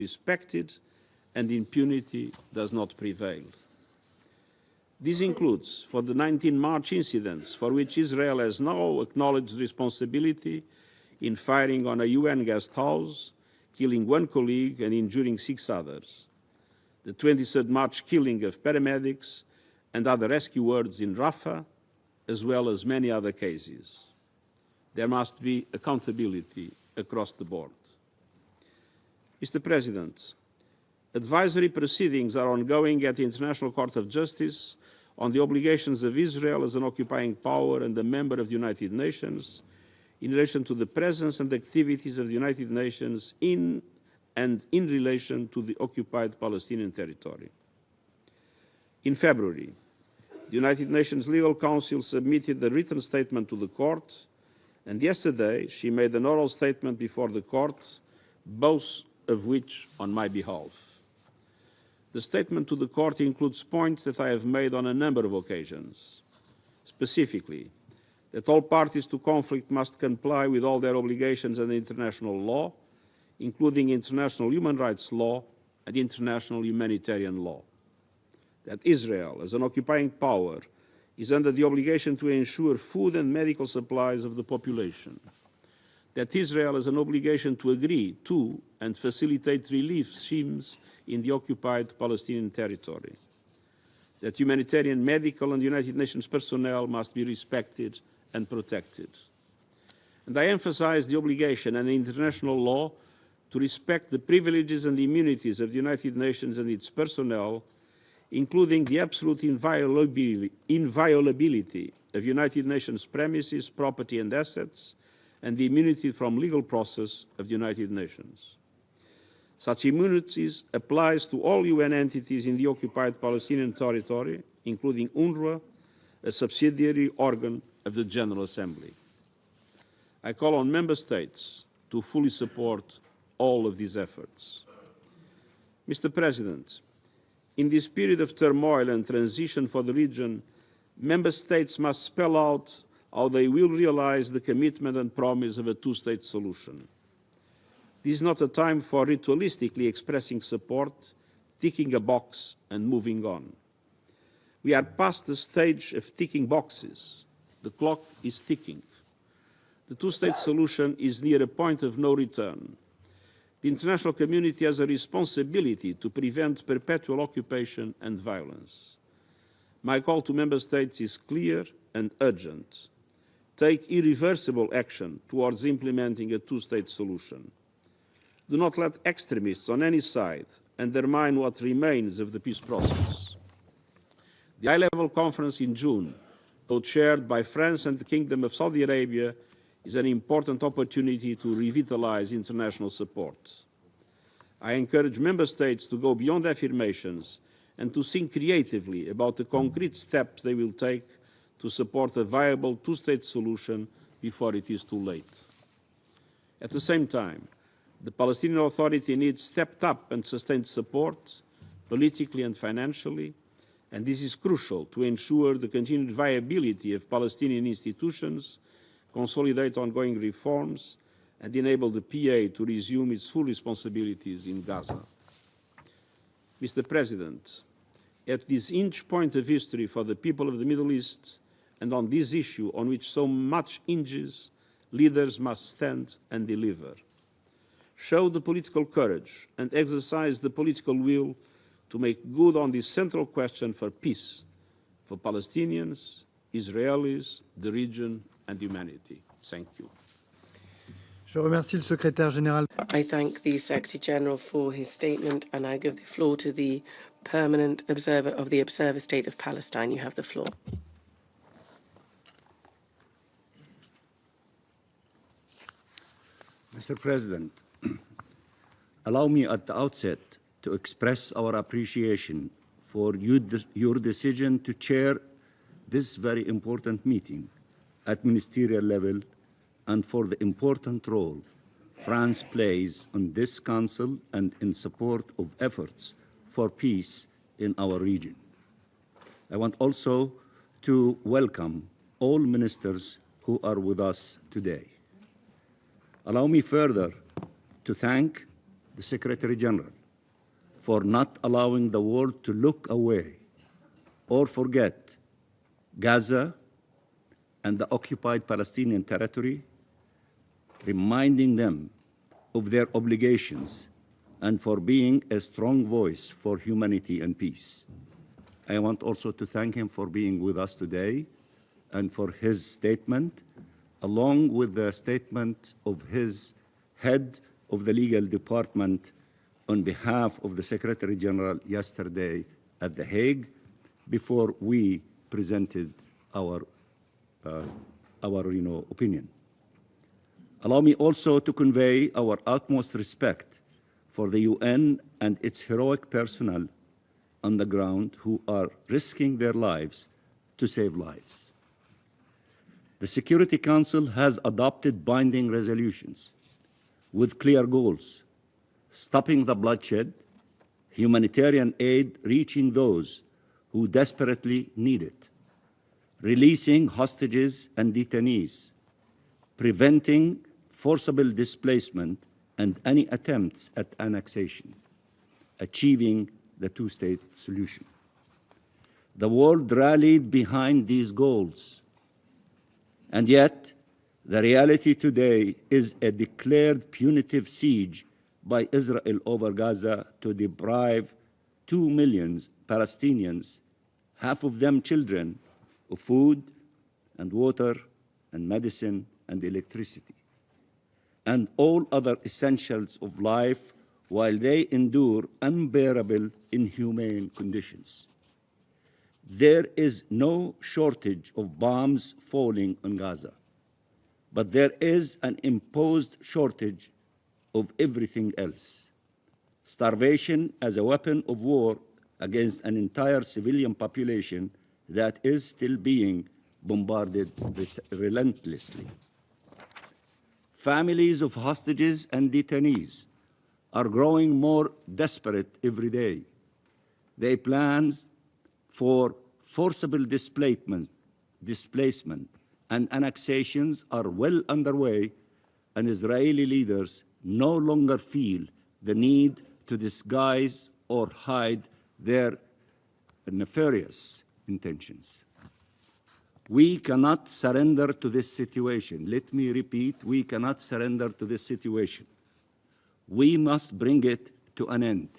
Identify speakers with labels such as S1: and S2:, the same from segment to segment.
S1: respected and impunity does not prevail. This includes for the 19 March incidents for which Israel has now acknowledged responsibility in firing on a UN guest house, killing one colleague and injuring 6 others, the 23rd March killing of paramedics and other rescuers in Rafah, as well as many other cases. There must be accountability across the board. Mr. President, advisory proceedings are ongoing at the International Court of Justice on the obligations of Israel as an occupying power and a member of the United Nations in relation to the presence and activities of the United Nations in and in relation to the occupied Palestinian territory. In February, the United Nations Legal Council submitted a written statement to the court, and yesterday she made an oral statement before the court, both of which on my behalf. The statement to the court includes points that I have made on a number of occasions, specifically that all parties to conflict must comply with all their obligations under international law, including international human rights law and international humanitarian law. That Israel, as an occupying power, is under the obligation to ensure food and medical supplies of the population. That Israel has an obligation to agree to and facilitate relief schemes in the occupied Palestinian territory. That humanitarian, medical, and United Nations personnel must be respected and protected. And I emphasize the obligation under international law to respect the privileges and immunities of the United Nations and its personnel, including the absolute inviolability of United Nations premises, property and assets, and the immunity from legal process of the United Nations. Such immunities applies to all UN entities in the occupied Palestinian territory, including UNRWA, a subsidiary organ of the General Assembly. I call on Member States to fully support all of these efforts. Mr. President, in this period of turmoil and transition for the region, Member States must spell out how they will realize the commitment and promise of a two-state solution. This is not a time for ritualistically expressing support, ticking a box and moving on. We are past the stage of ticking boxes. The clock is ticking. The two-state solution is near a point of no return. The international community has a responsibility to prevent perpetual occupation and violence. My call to Member States is clear and urgent. Take irreversible action towards implementing a two-state solution. Do not let extremists on any side undermine what remains of the peace process. The high-level conference in June, co-chaired by France and the Kingdom of Saudi Arabia, is an important opportunity to revitalize international support. I encourage Member States to go beyond affirmations and to think creatively about the concrete steps they will take to support a viable two-state solution before it is too late. At the same time, the Palestinian Authority needs stepped up and sustained support, politically and financially, and this is crucial to ensure the continued viability of Palestinian institutions, consolidate ongoing reforms, and enable the PA to resume its full responsibilities in Gaza. Mr. President, at this hinge point of history for the people of the Middle East, and on this issue on which so much hinges, leaders must stand and deliver. Show the political courage and exercise the political will to make good on this central question for peace, for Palestinians, Israelis, the region, and humanity. Thank you.
S2: Je remercie le secrétaire général.
S3: I thank the Secretary General for his statement, and I give the floor to the permanent observer of the Observer State of Palestine. You have the floor.
S4: Mr. President, allow me at the outset to express our appreciation for your decision to chair this very important meeting at ministerial level and for the important role France plays on this Council and in support of efforts for peace in our region. I want also to welcome all ministers who are with us today. Allow me further to thank the Secretary General, for not allowing the world to look away or forget Gaza and the occupied Palestinian territory, reminding them of their obligations and for being a strong voice for humanity and peace. I want also to thank him for being with us today and for his statement, along with the statement of his head of the legal department on behalf of the Secretary General yesterday at The Hague before we presented our opinion. Allow me also to convey our utmost respect for the UN and its heroic personnel on the ground who are risking their lives to save lives. The Security Council has adopted binding resolutions with clear goals: stopping the bloodshed, humanitarian aid reaching those who desperately need it, releasing hostages and detainees, preventing forcible displacement and any attempts at annexation, achieving the two-state solution. The world rallied behind these goals, and yet the reality today is a declared punitive siege by Israel over Gaza to deprive 2 million Palestinians, half of them children, of food and water and medicine and electricity, and all other essentials of life while they endure unbearable, inhumane conditions. There is no shortage of bombs falling on Gaza, but there is an imposed shortage of everything else. Starvation as a weapon of war against an entire civilian population that is still being bombarded relentlessly. Families of hostages and detainees are growing more desperate every day. Their plans for forcible displacement and annexations are well underway, and Israeli leaders no longer feel the need to disguise or hide their nefarious intentions. We cannot surrender to this situation. Let me repeat, we cannot surrender to this situation. We must bring it to an end.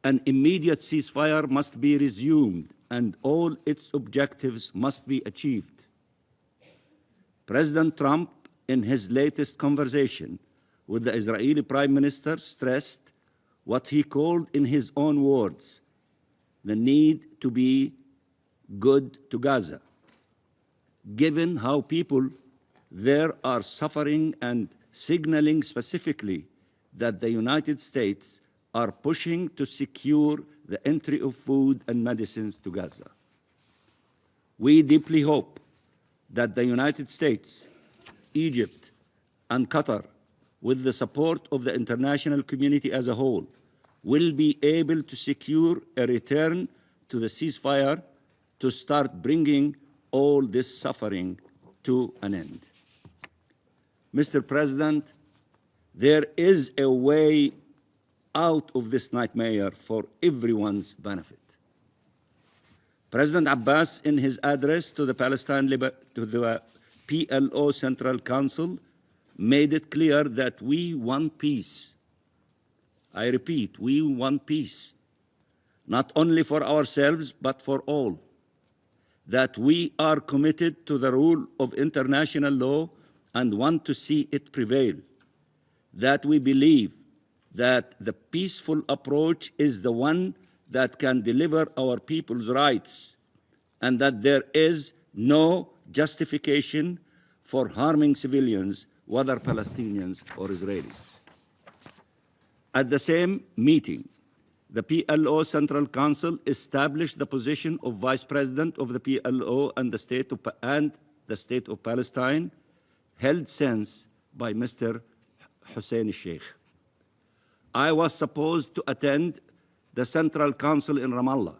S4: An immediate ceasefire must be resumed, and all its objectives must be achieved. President Trump, in his latest conversation with the Israeli Prime Minister, stressed what he called, in his own words, the need to be good to Gaza, given how people there are suffering, and signaling specifically that the United States are pushing to secure the entry of food and medicines to Gaza. We deeply hope that the United States, Egypt, and Qatar, with the support of the international community as a whole, will be able to secure a return to the ceasefire to start bringing all this suffering to an end. Mr. President, there is a way out of this nightmare for everyone's benefit. President Abbas, in his address to the PLO Central Council, made it clear that we want peace. I repeat, we want peace, not only for ourselves, but for all. That we are committed to the rule of international law and want to see it prevail. That we believe that the peaceful approach is the one that can deliver our people's rights, and that there is no justification for harming civilians, whether Palestinians or Israelis. At the same meeting, the PLO Central Council established the position of Vice President of the PLO and the State of Palestine, held since by Mr. Hussein Sheikh. I was supposed to attend the Central Council in Ramallah.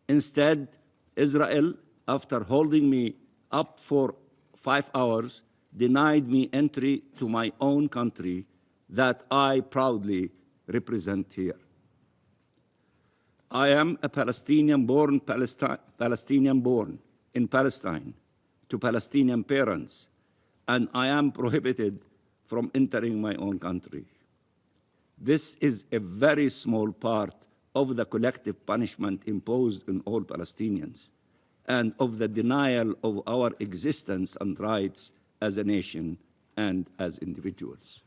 S4: Instead, Israel, after holding me up for 5 hours, denied me entry to my own country that I proudly represent here. I am a Palestinian born in Palestine to Palestinian parents, and I am prohibited from entering my own country. This is a very small part of the collective punishment imposed on all Palestinians and of the denial of our existence and rights as a nation and as individuals.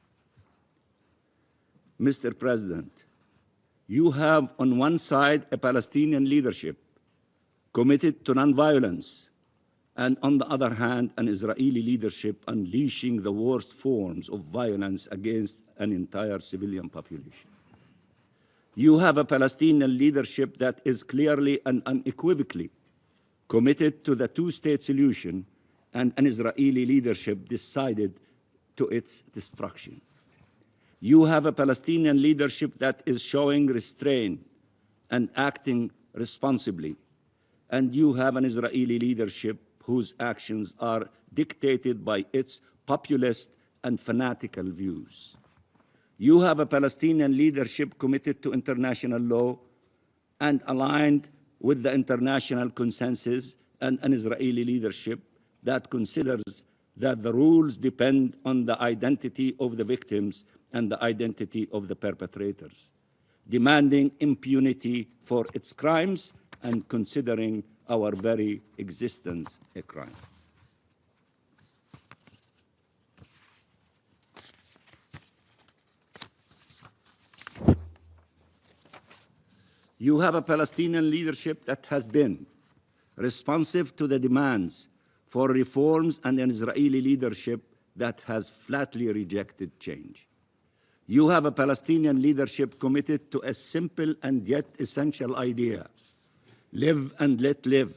S4: Mr. President, you have on one side a Palestinian leadership committed to nonviolence, and on the other hand, an Israeli leadership unleashing the worst forms of violence against an entire civilian population. You have a Palestinian leadership that is clearly and unequivocally committed to the two-state solution, and an Israeli leadership decided to its destruction. You have a Palestinian leadership that is showing restraint and acting responsibly, and you have an Israeli leadership whose actions are dictated by its populist and fanatical views. You have a Palestinian leadership committed to international law and aligned with the international consensus, and an Israeli leadership that considers that the rules depend on the identity of the victims and the identity of the perpetrators, demanding impunity for its crimes and considering our very existence a crime. You have a Palestinian leadership that has been responsive to the demands for reforms and an Israeli leadership that has flatly rejected change. You have a Palestinian leadership committed to a simple and yet essential idea: live and let live,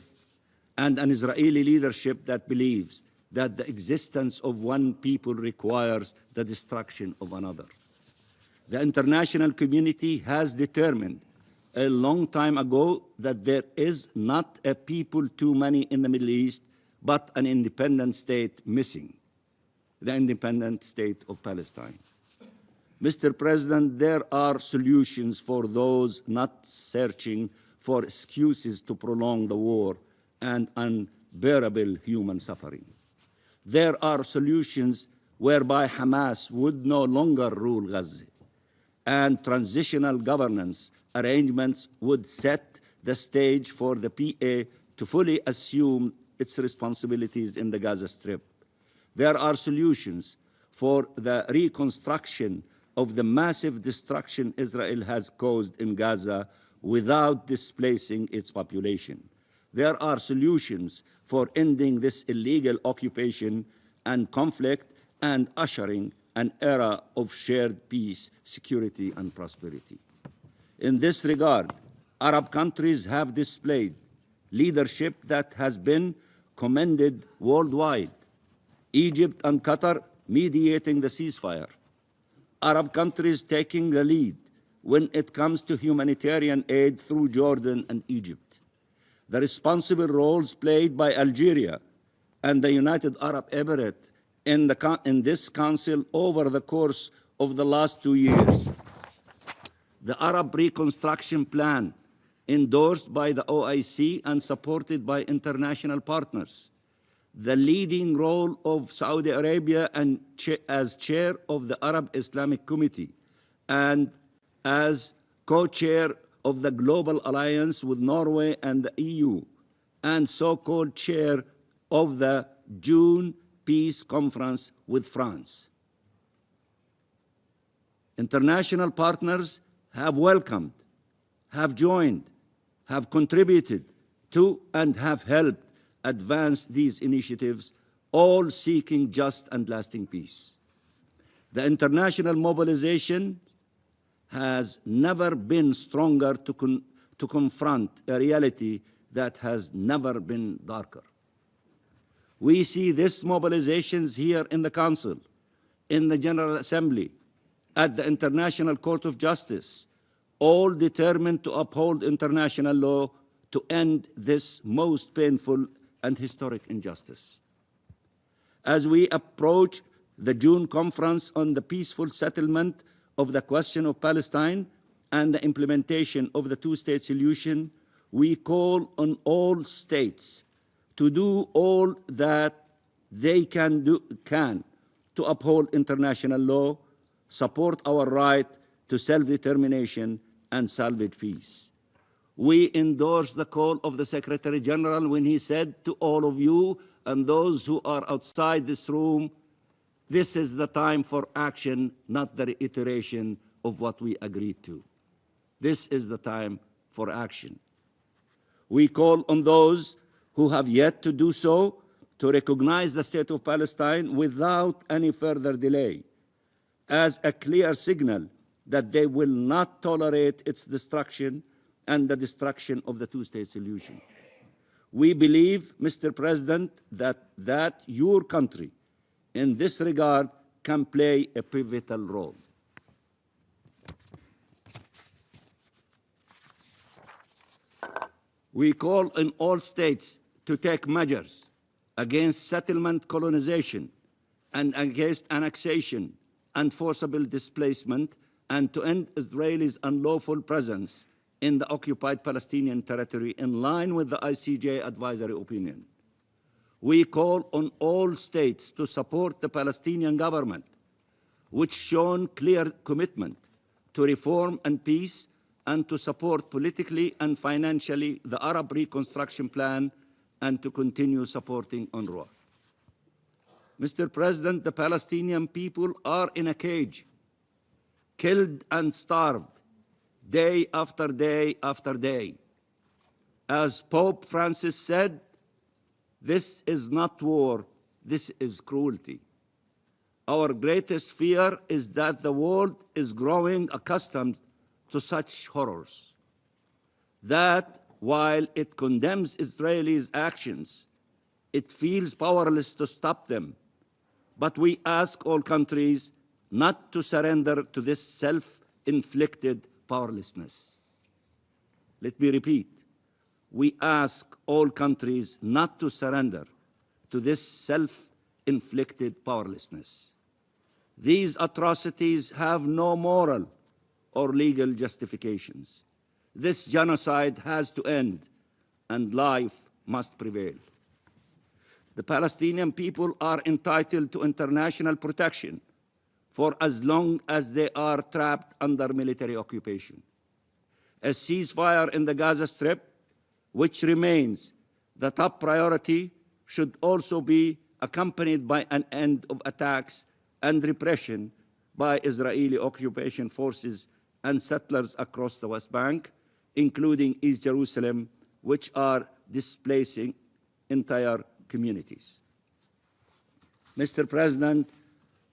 S4: and an Israeli leadership that believes that the existence of one people requires the destruction of another. The international community has determined a long time ago that there is not a people too many in the Middle East, but an independent state missing, the independent state of Palestine. Mr. President, there are solutions for those not searching for excuses to prolong the war and unbearable human suffering. There are solutions whereby Hamas would no longer rule Gaza, and transitional governance arrangements would set the stage for the PA to fully assume its responsibilities in the Gaza Strip. There are solutions for the reconstruction of the massive destruction Israel has caused in Gaza without displacing its population. There are solutions for ending this illegal occupation and conflict and ushering an era of shared peace, security, and prosperity. In this regard, Arab countries have displayed leadership that has been commended worldwide. Egypt and Qatar mediating the ceasefire. Arab countries taking the lead when it comes to humanitarian aid through Jordan and Egypt. The responsible roles played by Algeria and the United Arab Emirates in this council over the course of the last 2 years. The Arab Reconstruction Plan, endorsed by the OIC and supported by international partners. The leading role of Saudi Arabia and as chair of the Arab Islamic Committee and as co-chair of the Global Alliance with Norway and the EU, and so-called chair of the June Peace Conference with France. International partners have welcomed, have joined, have contributed to, and have helped advance these initiatives, all seeking just and lasting peace. The international mobilization has never been stronger to confront a reality that has never been darker. We see these mobilizations here in the Council, in the General Assembly, at the International Court of Justice, all determined to uphold international law to end this most painful and historic injustice. As we approach the June conference on the peaceful settlement of the question of Palestine and the implementation of the two-state solution, we call on all states to do all that they can to uphold international law, support our right to self-determination, and salvage peace. We endorse the call of the Secretary General when he said to all of you and those who are outside this room, this is the time for action, not the reiteration of what we agreed to. This is the time for action. We call on those who have yet to do so to recognize the state of Palestine without any further delay, as a clear signal that they will not tolerate its destruction and the destruction of the two-state solution. We believe, Mr. President, that your country in this regard can play a pivotal role. We call on all states to take measures against settlement colonization and against annexation and forcible displacement, and to end Israel's unlawful presence in the occupied Palestinian territory in line with the ICJ advisory opinion. We call on all states to support the Palestinian government, which shown clear commitment to reform and peace, and to support politically and financially the Arab Reconstruction Plan, and to continue supporting UNRWA. Mr. President, the Palestinian people are in a cage, killed and starved, day after day after day. As Pope Francis said, this is not war, this is cruelty. Our greatest fear is that the world is growing accustomed to such horrors, that while it condemns Israelis' actions, it feels powerless to stop them. But we ask all countries not to surrender to this self-inflicted powerlessness. Let me repeat. We ask all countries not to surrender to this self-inflicted powerlessness. These atrocities have no moral or legal justifications. This genocide has to end, and life must prevail. The Palestinian people are entitled to international protection for as long as they are trapped under military occupation. A ceasefire in the Gaza Strip, which remains the top priority, should also be accompanied by an end of attacks and repression by Israeli occupation forces and settlers across the West Bank, including East Jerusalem, which are displacing entire communities. Mr. President,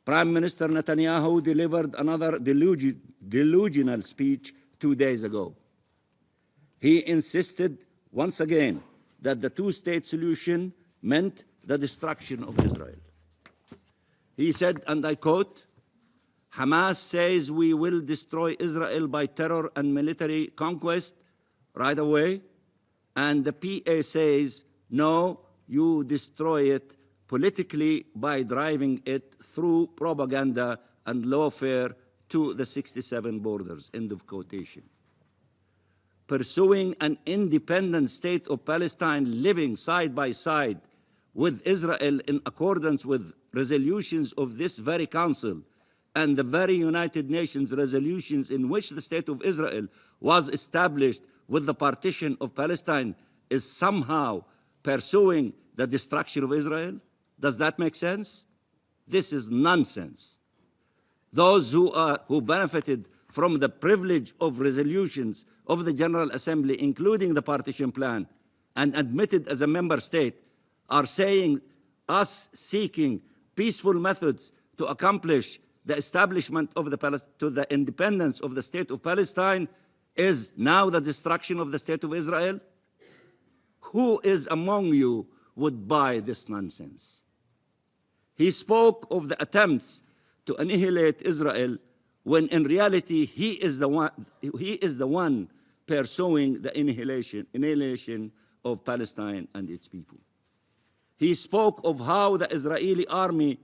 S4: Prime Minister Netanyahu delivered another delusional speech 2 days ago. He insisted once again that the two-state solution meant the destruction of Israel. He said, and I quote, "Hamas says we will destroy Israel by terror and military conquest right away, and the PA says, no, you destroy it politically by driving it through propaganda and lawfare to the 67 borders," end of quotation. Pursuing an independent state of Palestine living side by side with Israel in accordance with resolutions of this very council and the very United Nations resolutions in which the state of Israel was established with the partition of Palestine, is somehow pursuing the destruction of Israel? Does that make sense? This is nonsense. Those who benefited from the privilege of resolutions of the General Assembly, including the partition plan, and admitted as a member state, are saying us seeking peaceful methods to accomplish the establishment of the independence of the state of Palestine is now the destruction of the state of Israel? Who is among you would buy this nonsense? He spoke of the attempts to annihilate Israel when in reality he is the one pursuing the annihilation of Palestine and its people. He spoke of how the Israeli army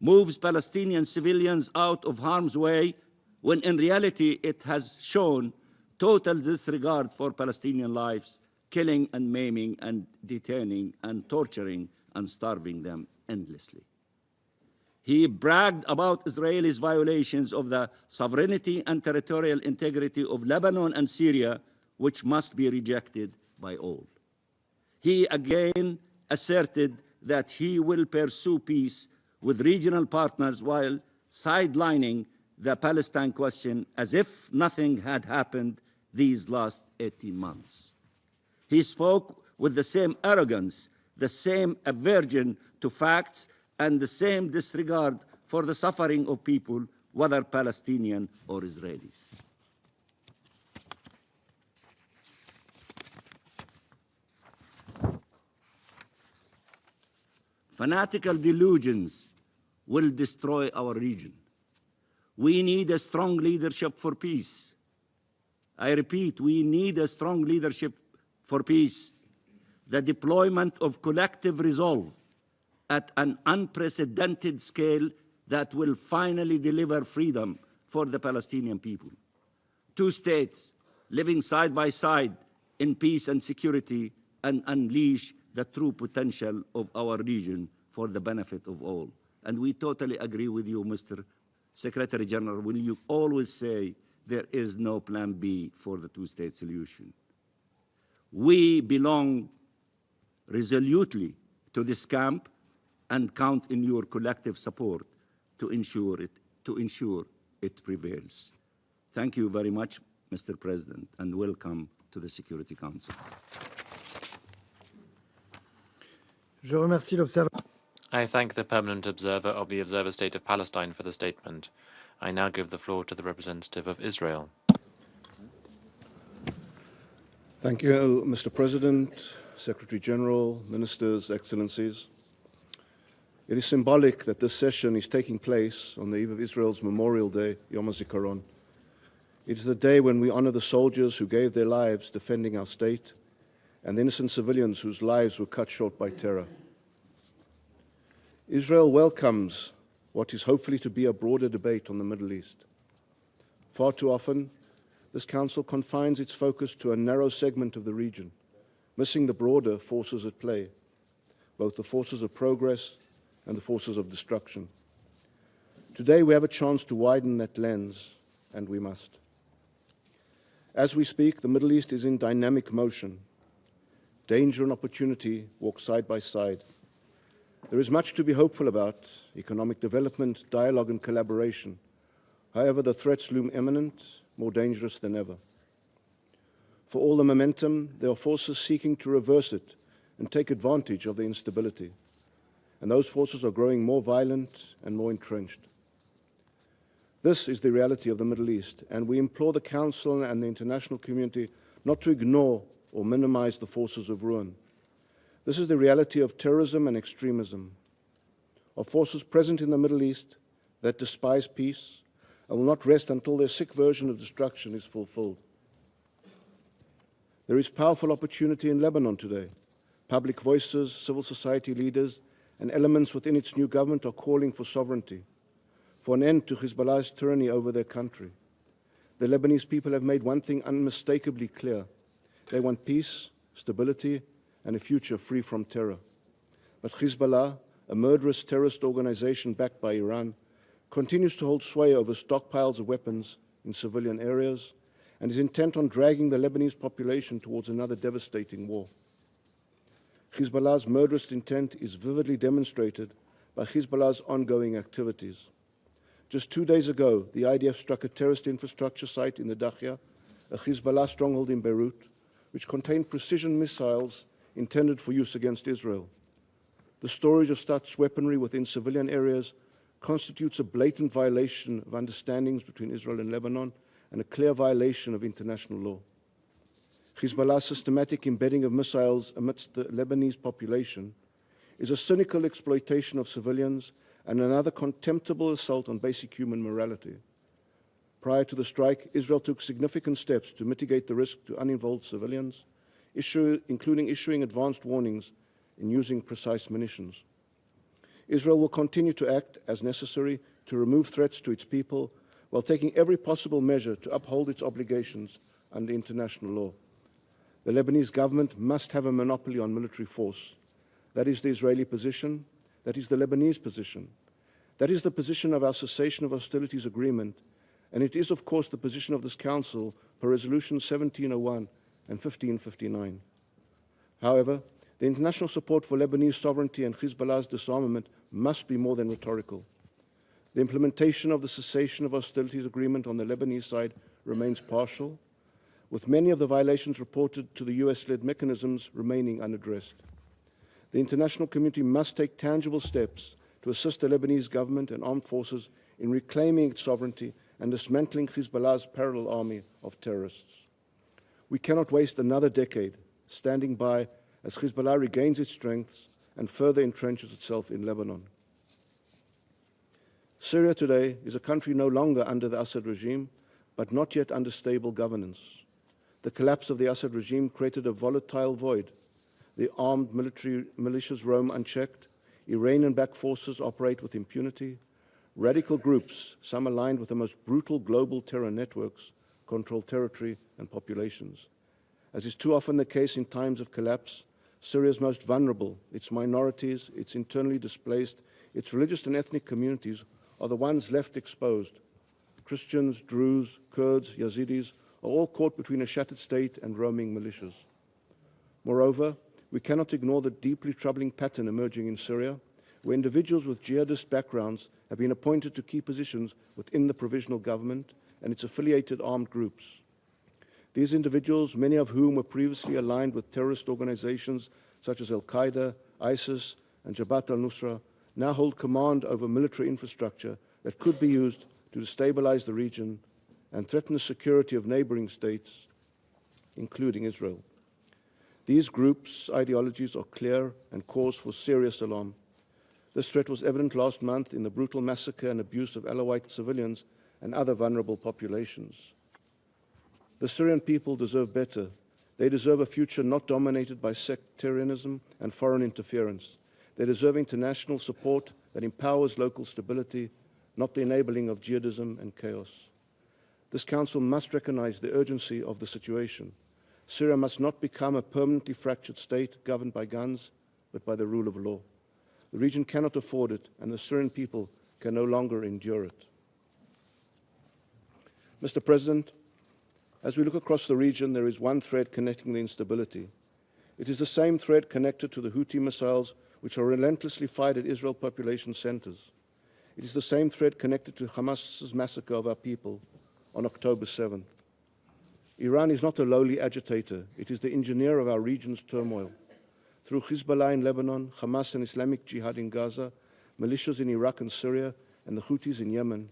S4: moves Palestinian civilians out of harm's way, when in reality it has shown total disregard for Palestinian lives, killing and maiming and detaining and torturing and starving them endlessly. He bragged about Israel's violations of the sovereignty and territorial integrity of Lebanon and Syria, which must be rejected by all. He again asserted that he will pursue peace with regional partners while sidelining the Palestine question as if nothing had happened these last 18 months. He spoke with the same arrogance, the same aversion to facts, and the same disregard for the suffering of people, whether Palestinian or Israelis. Fanatical delusions will destroy our region. We need a strong leadership for peace. I repeat, we need a strong leadership for peace. The deployment of collective resolve at an unprecedented scale that will finally deliver freedom for the Palestinian people. Two states living side by side in peace and security, and unleash the true potential of our region for the benefit of all. And we totally agree with you, Mr. Secretary General, when you always say there is no plan B for the two-state solution. We belong resolutely to this camp and count on your collective support to ensure it prevails. Thank you very much, Mr. President, and welcome to the Security Council.
S2: Je remercie l'observateur.
S5: I thank the permanent observer of the Observer State of Palestine for the statement. I now give the floor to the representative of Israel.
S6: Thank you, Mr. President, Secretary General, Ministers, Excellencies. It is symbolic that this session is taking place on the eve of Israel's Memorial Day, Yom HaZikaron. It is the day when we honor the soldiers who gave their lives defending our state and the innocent civilians whose lives were cut short by terror. Israel welcomes what is hopefully to be a broader debate on the Middle East. Far too often, this Council confines its focus to a narrow segment of the region, missing the broader forces at play, both the forces of progress and the forces of destruction. Today we have a chance to widen that lens, and we must. As we speak, the Middle East is in dynamic motion. Danger and opportunity walk side by side. There is much to be hopeful about: economic development, dialogue and collaboration. However, the threats loom imminent, more dangerous than ever. For all the momentum, there are forces seeking to reverse it and take advantage of the instability. And those forces are growing more violent and more entrenched. This is the reality of the Middle East, and we implore the Council and the international community not to ignore or minimize the forces of ruin. This is the reality of terrorism and extremism, of forces present in the Middle East that despise peace and will not rest until their sick version of destruction is fulfilled. There is powerful opportunity in Lebanon today. Public voices, civil society leaders, and elements within its new government are calling for sovereignty, for an end to Hezbollah's tyranny over their country. The Lebanese people have made one thing unmistakably clear: they want peace, stability, and a future free from terror. But Hezbollah, a murderous terrorist organization backed by Iran, continues to hold sway over stockpiles of weapons in civilian areas and is intent on dragging the Lebanese population towards another devastating war. Hezbollah's murderous intent is vividly demonstrated by Hezbollah's ongoing activities. Just 2 days ago, the IDF struck a terrorist infrastructure site in the Dahya, a Hezbollah stronghold in Beirut, which contained precision missiles intended for use against Israel. The storage of such weaponry within civilian areas constitutes a blatant violation of understandings between Israel and Lebanon and a clear violation of international law. Hezbollah's systematic embedding of missiles amidst the Lebanese population is a cynical exploitation of civilians and another contemptible assault on basic human morality. Prior to the strike, Israel took significant steps to mitigate the risk to uninvolved civilians, including issuing advanced warnings in using precise munitions. Israel will continue to act as necessary to remove threats to its people while taking every possible measure to uphold its obligations under international law. The Lebanese government must have a monopoly on military force. That is the Israeli position. That is the Lebanese position. That is the position of our cessation of hostilities agreement, and it is, of course, the position of this Council per Resolution 1701 and 1559. However, the international support for Lebanese sovereignty and Hezbollah's disarmament must be more than rhetorical. The implementation of the cessation of hostilities agreement on the Lebanese side remains partial, with many of the violations reported to the US-led mechanisms remaining unaddressed. The international community must take tangible steps to assist the Lebanese government and armed forces in reclaiming its sovereignty and dismantling Hezbollah's parallel army of terrorists. We cannot waste another decade standing by as Hezbollah regains its strengths and further entrenches itself in Lebanon. Syria today is a country no longer under the Assad regime, but not yet under stable governance. The collapse of the Assad regime created a volatile void. The armed military militias roam unchecked, Iranian-backed forces operate with impunity, radical groups, some aligned with the most brutal global terror networks, control territory and populations. As is too often the case in times of collapse, Syria's most vulnerable, its minorities, its internally displaced, its religious and ethnic communities are the ones left exposed. Christians, Druze, Kurds, Yazidis are all caught between a shattered state and roaming militias. Moreover, we cannot ignore the deeply troubling pattern emerging in Syria, where individuals with jihadist backgrounds have been appointed to key positions within the provisional government and its affiliated armed groups. These individuals, many of whom were previously aligned with terrorist organizations such as Al-Qaeda, ISIS, and Jabhat al-Nusra, now hold command over military infrastructure that could be used to destabilize the region and threaten the security of neighboring states, including Israel. These groups' ideologies are clear and cause for serious alarm. This threat was evident last month in the brutal massacre and abuse of Alawite civilians and other vulnerable populations. The Syrian people deserve better. They deserve a future not dominated by sectarianism and foreign interference. They deserve international support that empowers local stability, not the enabling of jihadism and chaos. This Council must recognize the urgency of the situation. Syria must not become a permanently fractured state governed by guns, but by the rule of law. The region cannot afford it, and the Syrian people can no longer endure it. Mr. President, as we look across the region, there is one thread connecting the instability. It is the same thread connected to the Houthi missiles which are relentlessly fired at Israel population centers. It is the same thread connected to Hamas's massacre of our people on October 7th. Iran is not a lowly agitator. It is the engineer of our region's turmoil. Through Hezbollah in Lebanon, Hamas and Islamic Jihad in Gaza, militias in Iraq and Syria, and the Houthis in Yemen,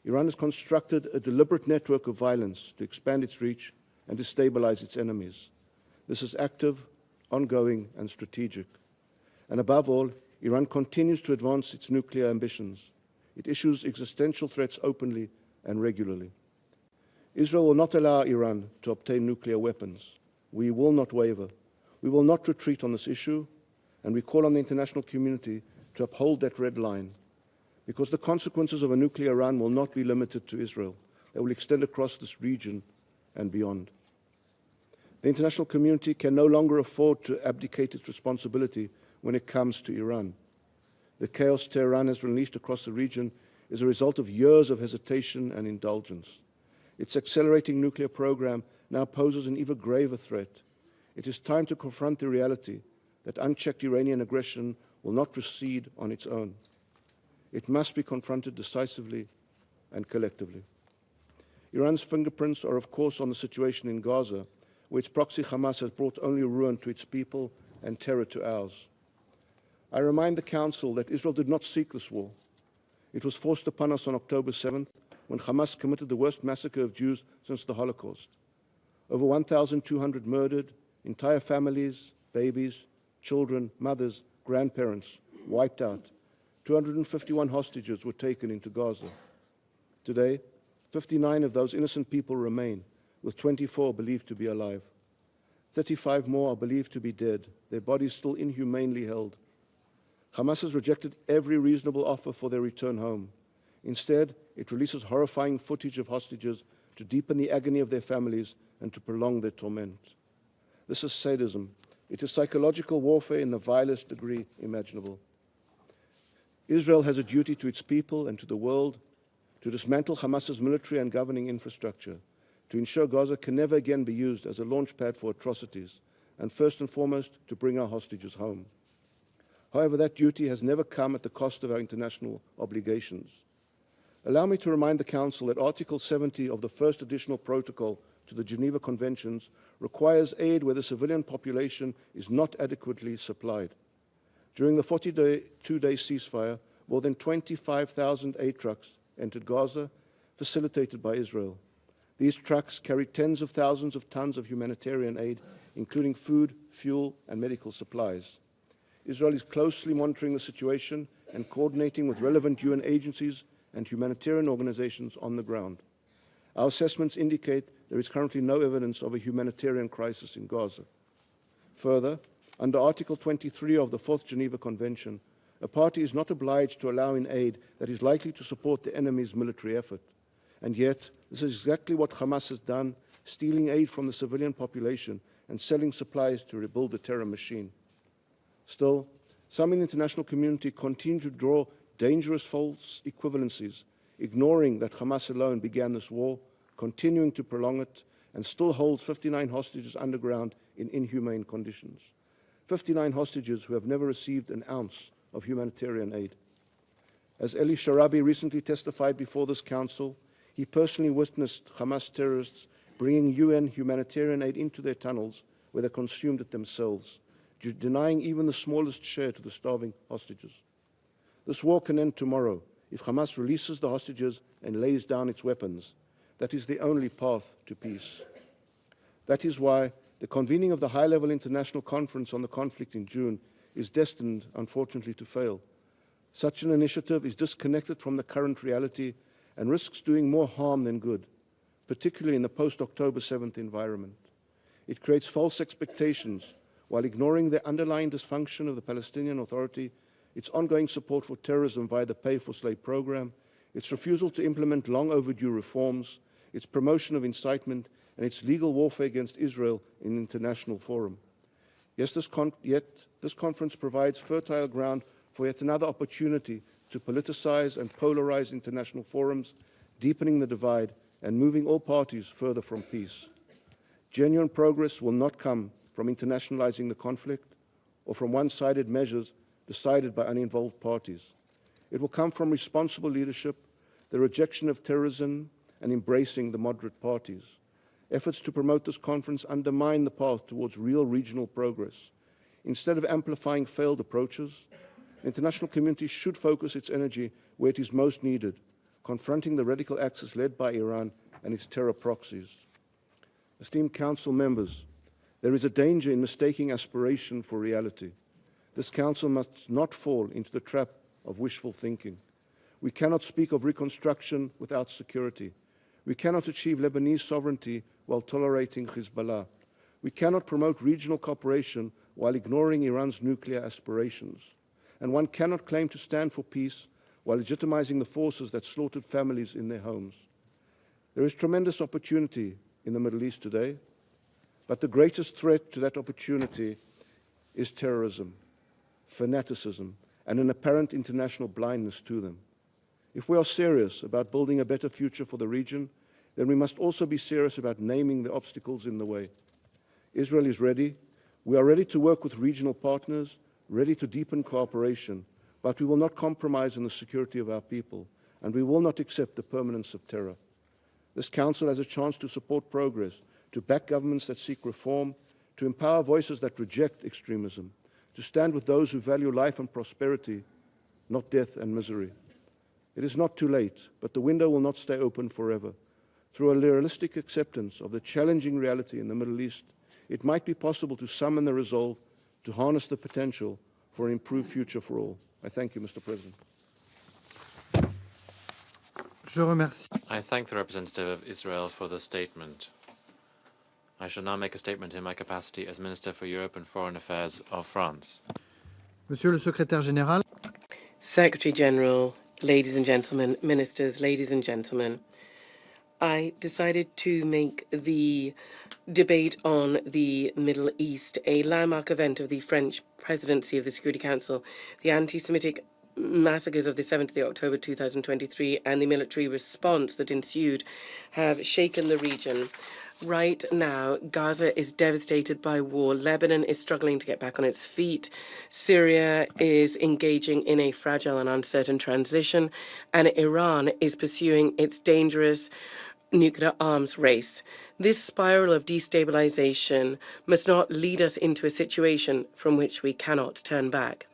S6: Iran has constructed a deliberate network of violence to expand its reach and destabilize its enemies. This is active, ongoing, and strategic. And above all, Iran continues to advance its nuclear ambitions. It issues existential threats openly and regularly. Israel will not allow Iran to obtain nuclear weapons. We will not waver. We will not retreat on this issue, and we call on the international community to uphold that red line, because the consequences of a nuclear Iran will not be limited to Israel. They will extend across this region and beyond. The international community can no longer afford to abdicate its responsibility when it comes to Iran. The chaos Tehran has unleashed across the region is a result of years of hesitation and indulgence. Its accelerating nuclear program now poses an even graver threat. It is time to confront the reality that unchecked Iranian aggression will not recede on its own. It must be confronted decisively and collectively. Iran's fingerprints are, of course, on the situation in Gaza, where its proxy Hamas has brought only ruin to its people and terror to ours. I remind the Council that Israel did not seek this war. It was forced upon us on October 7th, when Hamas committed the worst massacre of Jews since the Holocaust. Over 1,200 murdered, entire families, babies, children, mothers, grandparents wiped out. 251 hostages were taken into Gaza. Today, 59 of those innocent people remain, with 24 believed to be alive. 35 more are believed to be dead, their bodies still inhumanely held. Hamas has rejected every reasonable offer for their return home. Instead, it releases horrifying footage of hostages to deepen the agony of their families and to prolong their torment. This is sadism. It is psychological warfare in the vilest degree imaginable. Israel has a duty to its people and to the world to dismantle Hamas's military and governing infrastructure, to ensure Gaza can never again be used as a launchpad for atrocities, and first and foremost, to bring our hostages home. However, that duty has never come at the cost of our international obligations. Allow me to remind the Council that Article 70 of the first additional protocol to the Geneva Conventions requires aid where the civilian population is not adequately supplied. During the 42-day ceasefire, more than 25,000 aid trucks entered Gaza, facilitated by Israel. These trucks carried tens of thousands of tons of humanitarian aid, including food, fuel, and medical supplies. Israel is closely monitoring the situation and coordinating with relevant UN agencies and humanitarian organizations on the ground. Our assessments indicate there is currently no evidence of a humanitarian crisis in Gaza. Further, under Article 23 of the Fourth Geneva Convention, a party is not obliged to allow in aid that is likely to support the enemy's military effort. And yet, this is exactly what Hamas has done, stealing aid from the civilian population and selling supplies to rebuild the terror machine. Still, some in the international community continue to draw dangerous false equivalencies, ignoring that Hamas alone began this war, continuing to prolong it, and still holds 59 hostages underground in inhumane conditions. 59 hostages who have never received an ounce of humanitarian aid. As Eli Sharabi recently testified before this council, he personally witnessed Hamas terrorists bringing UN humanitarian aid into their tunnels where they consumed it themselves, denying even the smallest share to the starving hostages. This war can end tomorrow if Hamas releases the hostages and lays down its weapons. That is the only path to peace. That is why the convening of the high-level international conference on the conflict in June is destined, unfortunately, to fail. Such an initiative is disconnected from the current reality and risks doing more harm than good, particularly in the post-October 7th environment. It creates false expectations while ignoring the underlying dysfunction of the Palestinian Authority, its ongoing support for terrorism via the pay-for-slave program, its refusal to implement long overdue reforms, its promotion of incitement, and its legal warfare against Israel in the international forum. Yet this conference provides fertile ground for yet another opportunity to politicize and polarize international forums, deepening the divide and moving all parties further from peace. Genuine progress will not come from internationalizing the conflict or from one-sided measures decided by uninvolved parties. It will come from responsible leadership, the rejection of terrorism, and embracing the moderate parties. Efforts to promote this conference undermine the path towards real regional progress. Instead of amplifying failed approaches, the international community should focus its energy where it is most needed, confronting the radical axis led by Iran and its terror proxies. Esteemed Council members, there is a danger in mistaking aspiration for reality. This Council must not fall into the trap of wishful thinking. We cannot speak of reconstruction without security. We cannot achieve Lebanese sovereignty while tolerating Hezbollah. We cannot promote regional cooperation while ignoring Iran's nuclear aspirations. And one cannot claim to stand for peace while legitimizing the forces that slaughtered families in their homes. There is tremendous opportunity in the Middle East today, but the greatest threat to that opportunity is terrorism, fanaticism, and an apparent international blindness to them. If we are serious about building a better future for the region, then we must also be serious about naming the obstacles in the way. Israel is ready. We are ready to work with regional partners, ready to deepen cooperation, but we will not compromise on the security of our people, and we will not accept the permanence of terror. This Council has a chance to support progress, to back governments that seek reform, to empower voices that reject extremism, to stand with those who value life and prosperity, not death and misery. It is not too late, but the window will not stay open forever. Through a realistic acceptance of the challenging reality in the Middle East, it might be possible to summon the resolve to harness the potential for an improved future for all. I thank you, Mr. President.
S2: Je remercie.
S5: I thank the representative of Israel for the statement. I shall now make a statement in my capacity as Minister for Europe and Foreign Affairs of France.
S2: Monsieur le Secrétaire Général,
S3: Secretary General, ladies and gentlemen, ministers, ladies and gentlemen, I decided to make the debate on the Middle East a landmark event of the French presidency of the Security Council. The anti-Semitic massacres of the 7th of October 2023 and the military response that ensued have shaken the region. Right now, Gaza is devastated by war. Lebanon is struggling to get back on its feet. Syria is engaging in a fragile and uncertain transition. And Iran is pursuing its dangerous nuclear arms race. This spiral of destabilization must not lead us into a situation from which we cannot turn back.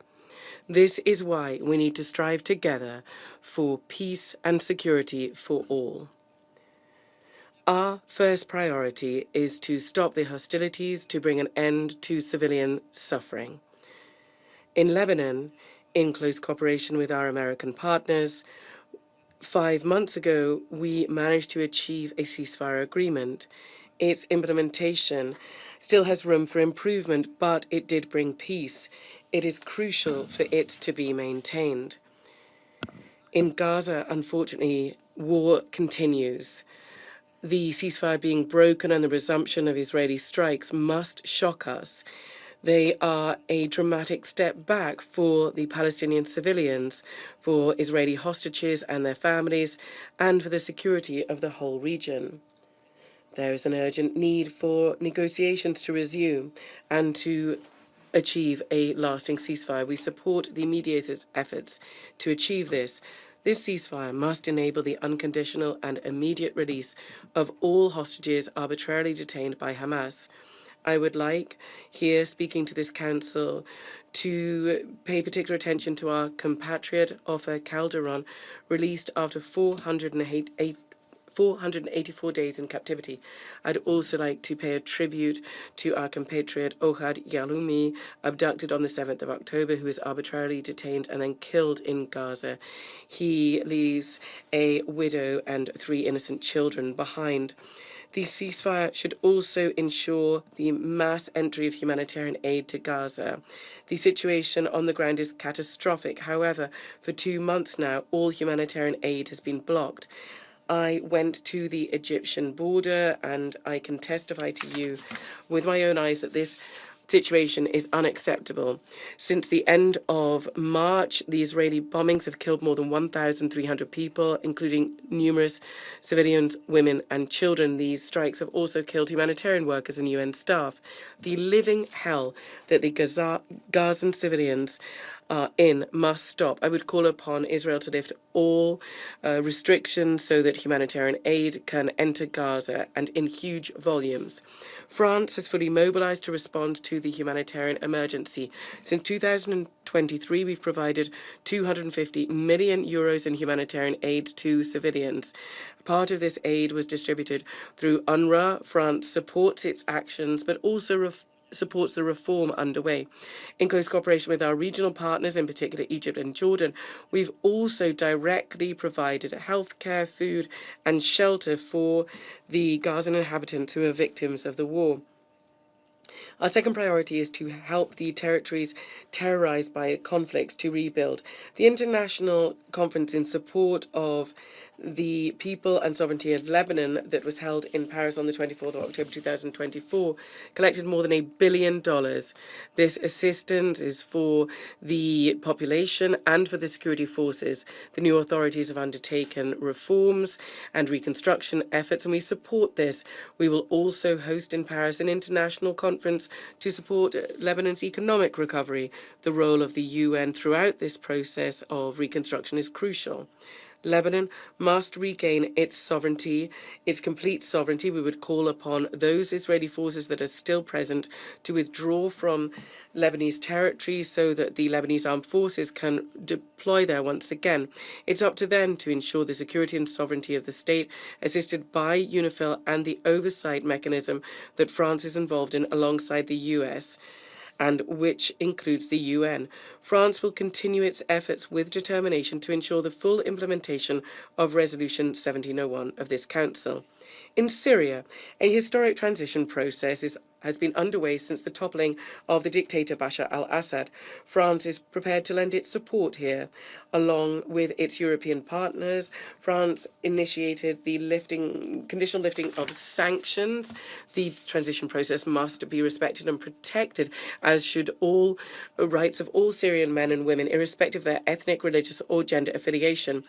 S3: This is why we need to strive together for peace and security for all. Our first priority is to stop the hostilities to bring an end to civilian suffering. In Lebanon, in close cooperation with our American partners, 5 months ago, we managed to achieve a ceasefire agreement. Its implementation still has room for improvement, but it did bring peace. It is crucial for it to be maintained. In Gaza, unfortunately, war continues. The ceasefire being broken and the resumption of Israeli strikes must shock us. They are a dramatic step back for the Palestinian civilians, for Israeli hostages and their families, and for the security of the whole region. There is an urgent need for negotiations to resume and to achieve a lasting ceasefire. We support the mediators' efforts to achieve this. This ceasefire must enable the unconditional and immediate release of all hostages arbitrarily detained by Hamas. I would like, here speaking to this council, to pay particular attention to our compatriot Ofer Calderon, released after 484 days in captivity. I'd also like to pay a tribute to our compatriot Ohad Yaloumi, abducted on the 7th of October, who was arbitrarily detained and then killed in Gaza. He leaves a widow and 3 innocent children behind. The ceasefire should also ensure the mass entry of humanitarian aid to Gaza. The situation on the ground is catastrophic. However, for 2 months now, all humanitarian aid has been blocked. I went to the Egyptian border and I can testify to you with my own eyes that this situation is unacceptable. Since the end of March, the Israeli bombings have killed more than 1,300 people, including numerous civilians, women and children. These strikes have also killed humanitarian workers and UN staff. The living hell that the Gazan civilians are in must stop. I would call upon Israel to lift all restrictions so that humanitarian aid can enter Gaza and in huge volumes. France has fully mobilized to respond to the humanitarian emergency. Since 2023, we've provided 250 million euros in humanitarian aid to civilians. Part of this aid was distributed through UNRWA. France supports its actions, but also supports the reform underway. In close cooperation with our regional partners, in particular Egypt and Jordan, we've also directly provided healthcare, food and shelter for the Gazan inhabitants who are victims of the war. Our second priority is to help the territories terrorized by conflicts to rebuild. The international conference in support of the people and sovereignty of Lebanon that was held in Paris on the 24th of October 2024 collected more than $1 billion. This assistance is for the population and for the security forces. The new authorities have undertaken reforms and reconstruction efforts, and we support this. We will also host in Paris an international conference to support Lebanon's economic recovery. The role of the UN throughout this process of reconstruction is crucial. Lebanon must regain its sovereignty, its complete sovereignty. We would call upon those Israeli forces that are still present to withdraw from Lebanese territory so that the Lebanese armed forces can deploy there once again. It's up to them to ensure the security and sovereignty of the state, assisted by UNIFIL and the oversight mechanism that France is involved in alongside the US, and which includes the UN. France will continue its efforts with determination to ensure the full implementation of Resolution 1701 of this Council. In Syria, a historic transition process has been underway since the toppling of the dictator Bashar al-Assad. France is prepared to lend its support here. Along with its European partners, France initiated the conditional lifting of sanctions. The transition process must be respected and protected, as should all rights of all Syrian men and women, irrespective of their ethnic, religious, or gender affiliation.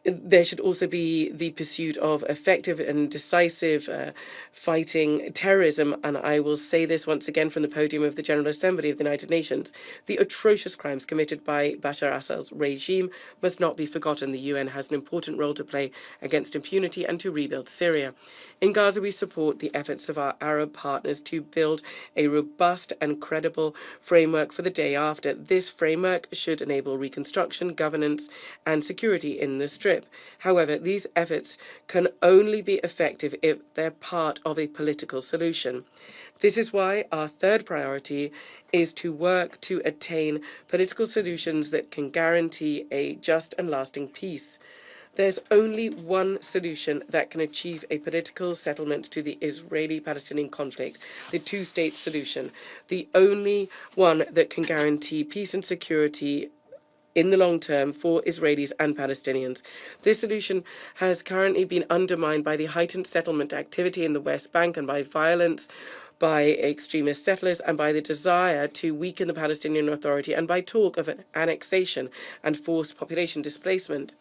S3: There should also be the pursuit of effective and decisive fighting terrorism, and I will say this once again from the podium of the General Assembly of the United Nations. The atrocious crimes committed by Bashar al-Assad's regime must not be forgotten. The UN has an important role to play against impunity and to rebuild Syria. In Gaza, we support the efforts of our Arab partners to build a robust and credible framework for the day after. This framework should enable reconstruction, governance, and security in the Strip. However, these efforts can only be effective if they're part of a political solution. This is why our third priority is to work to attain political solutions that can guarantee a just and lasting peace. There's only one solution that can achieve a political settlement to the Israeli-Palestinian conflict, the two-state solution, the only one that can guarantee peace and security in the long term for Israelis and Palestinians. This solution has currently been undermined by the heightened settlement activity in the West Bank and by violence by extremist settlers and by the desire to weaken the Palestinian Authority and by talk of an annexation and forced population displacement.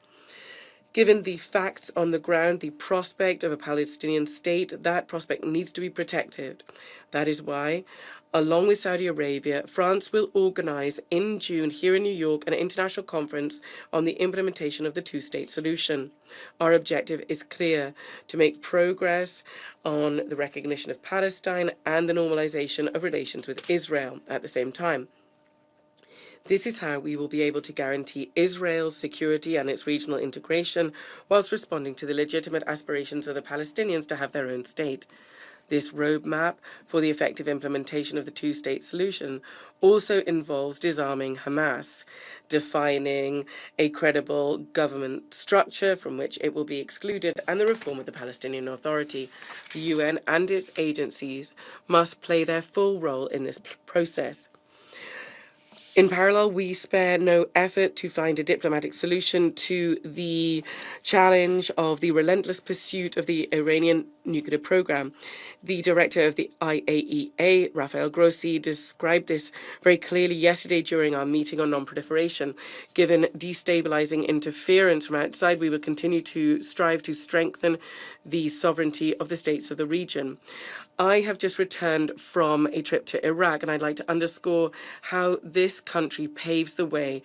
S3: Given the facts on the ground, the prospect of a Palestinian state, that prospect needs to be protected. That is why, along with Saudi Arabia, France will organize in June here in New York an international conference on the implementation of the two-state solution. Our objective is clear: to make progress on the recognition of Palestine and the normalization of relations with Israel at the same time. This is how we will be able to guarantee Israel's security and its regional integration, whilst responding to the legitimate aspirations of the Palestinians to have their own state. This roadmap for the effective implementation of the two-state solution also involves disarming Hamas, defining a credible government structure from which it will be excluded, and the reform of the Palestinian Authority. The UN and its agencies must play their full role in this process. In parallel, we spare no effort to find a diplomatic solution to the challenge of the relentless pursuit of the Iranian nuclear program. The director of the IAEA, Rafael Grossi, described this very clearly yesterday during our meeting on non-proliferation. Given destabilizing interference from outside, we will continue to strive to strengthen the sovereignty of the states of the region. I have just returned from a trip to Iraq, and I'd like to underscore how this country paves the way.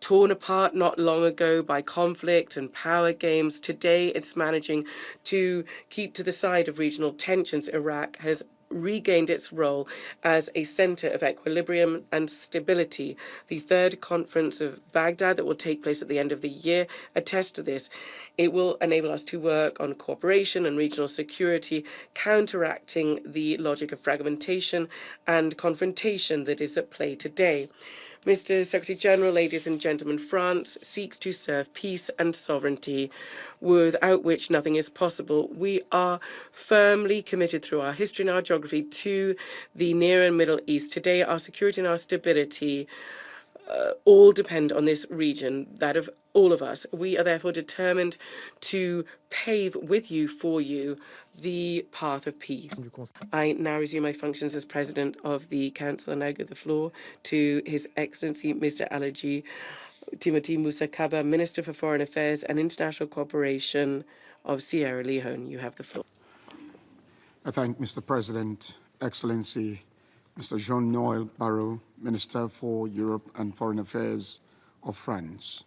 S3: Torn apart not long ago by conflict and power games, today it's managing to keep to the side of regional tensions. Iraq has regained its role as a center of equilibrium and stability. The third conference of Baghdad that will take place at the end of the year attests to this. It will enable us to work on cooperation and regional security, counteracting the logic of fragmentation and confrontation that is at play today. Mr. Secretary General, ladies and gentlemen, France seeks to serve peace and sovereignty, without which nothing is possible. We are firmly committed through our history and our geography to the Near and Middle East. Today, our security and our stability all depend on this region, that of all of us. We are therefore determined to pave with you, for you, the path of peace. I now resume my functions as President of the Council, and I give the floor to His Excellency Mr. Alaji Timothy Musa Kaba, Minister for Foreign Affairs and International Cooperation of Sierra Leone. You have the floor.
S7: I thank Mr. President, Excellency Mr. Jean-Noël Barrot, Minister for Europe and Foreign Affairs of France.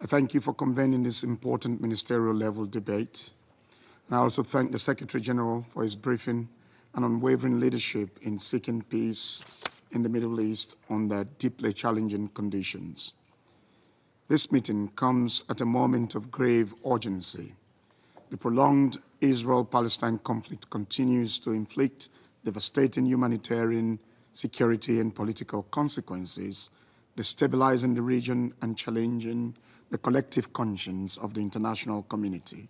S7: I thank you for convening this important ministerial level debate. And I also thank the Secretary General for his briefing and unwavering leadership in seeking peace in the Middle East under deeply challenging conditions. This meeting comes at a moment of grave urgency. The prolonged Israel-Palestine conflict continues to inflict devastating humanitarian, security, and political consequences, destabilizing the region and challenging the collective conscience of the international community.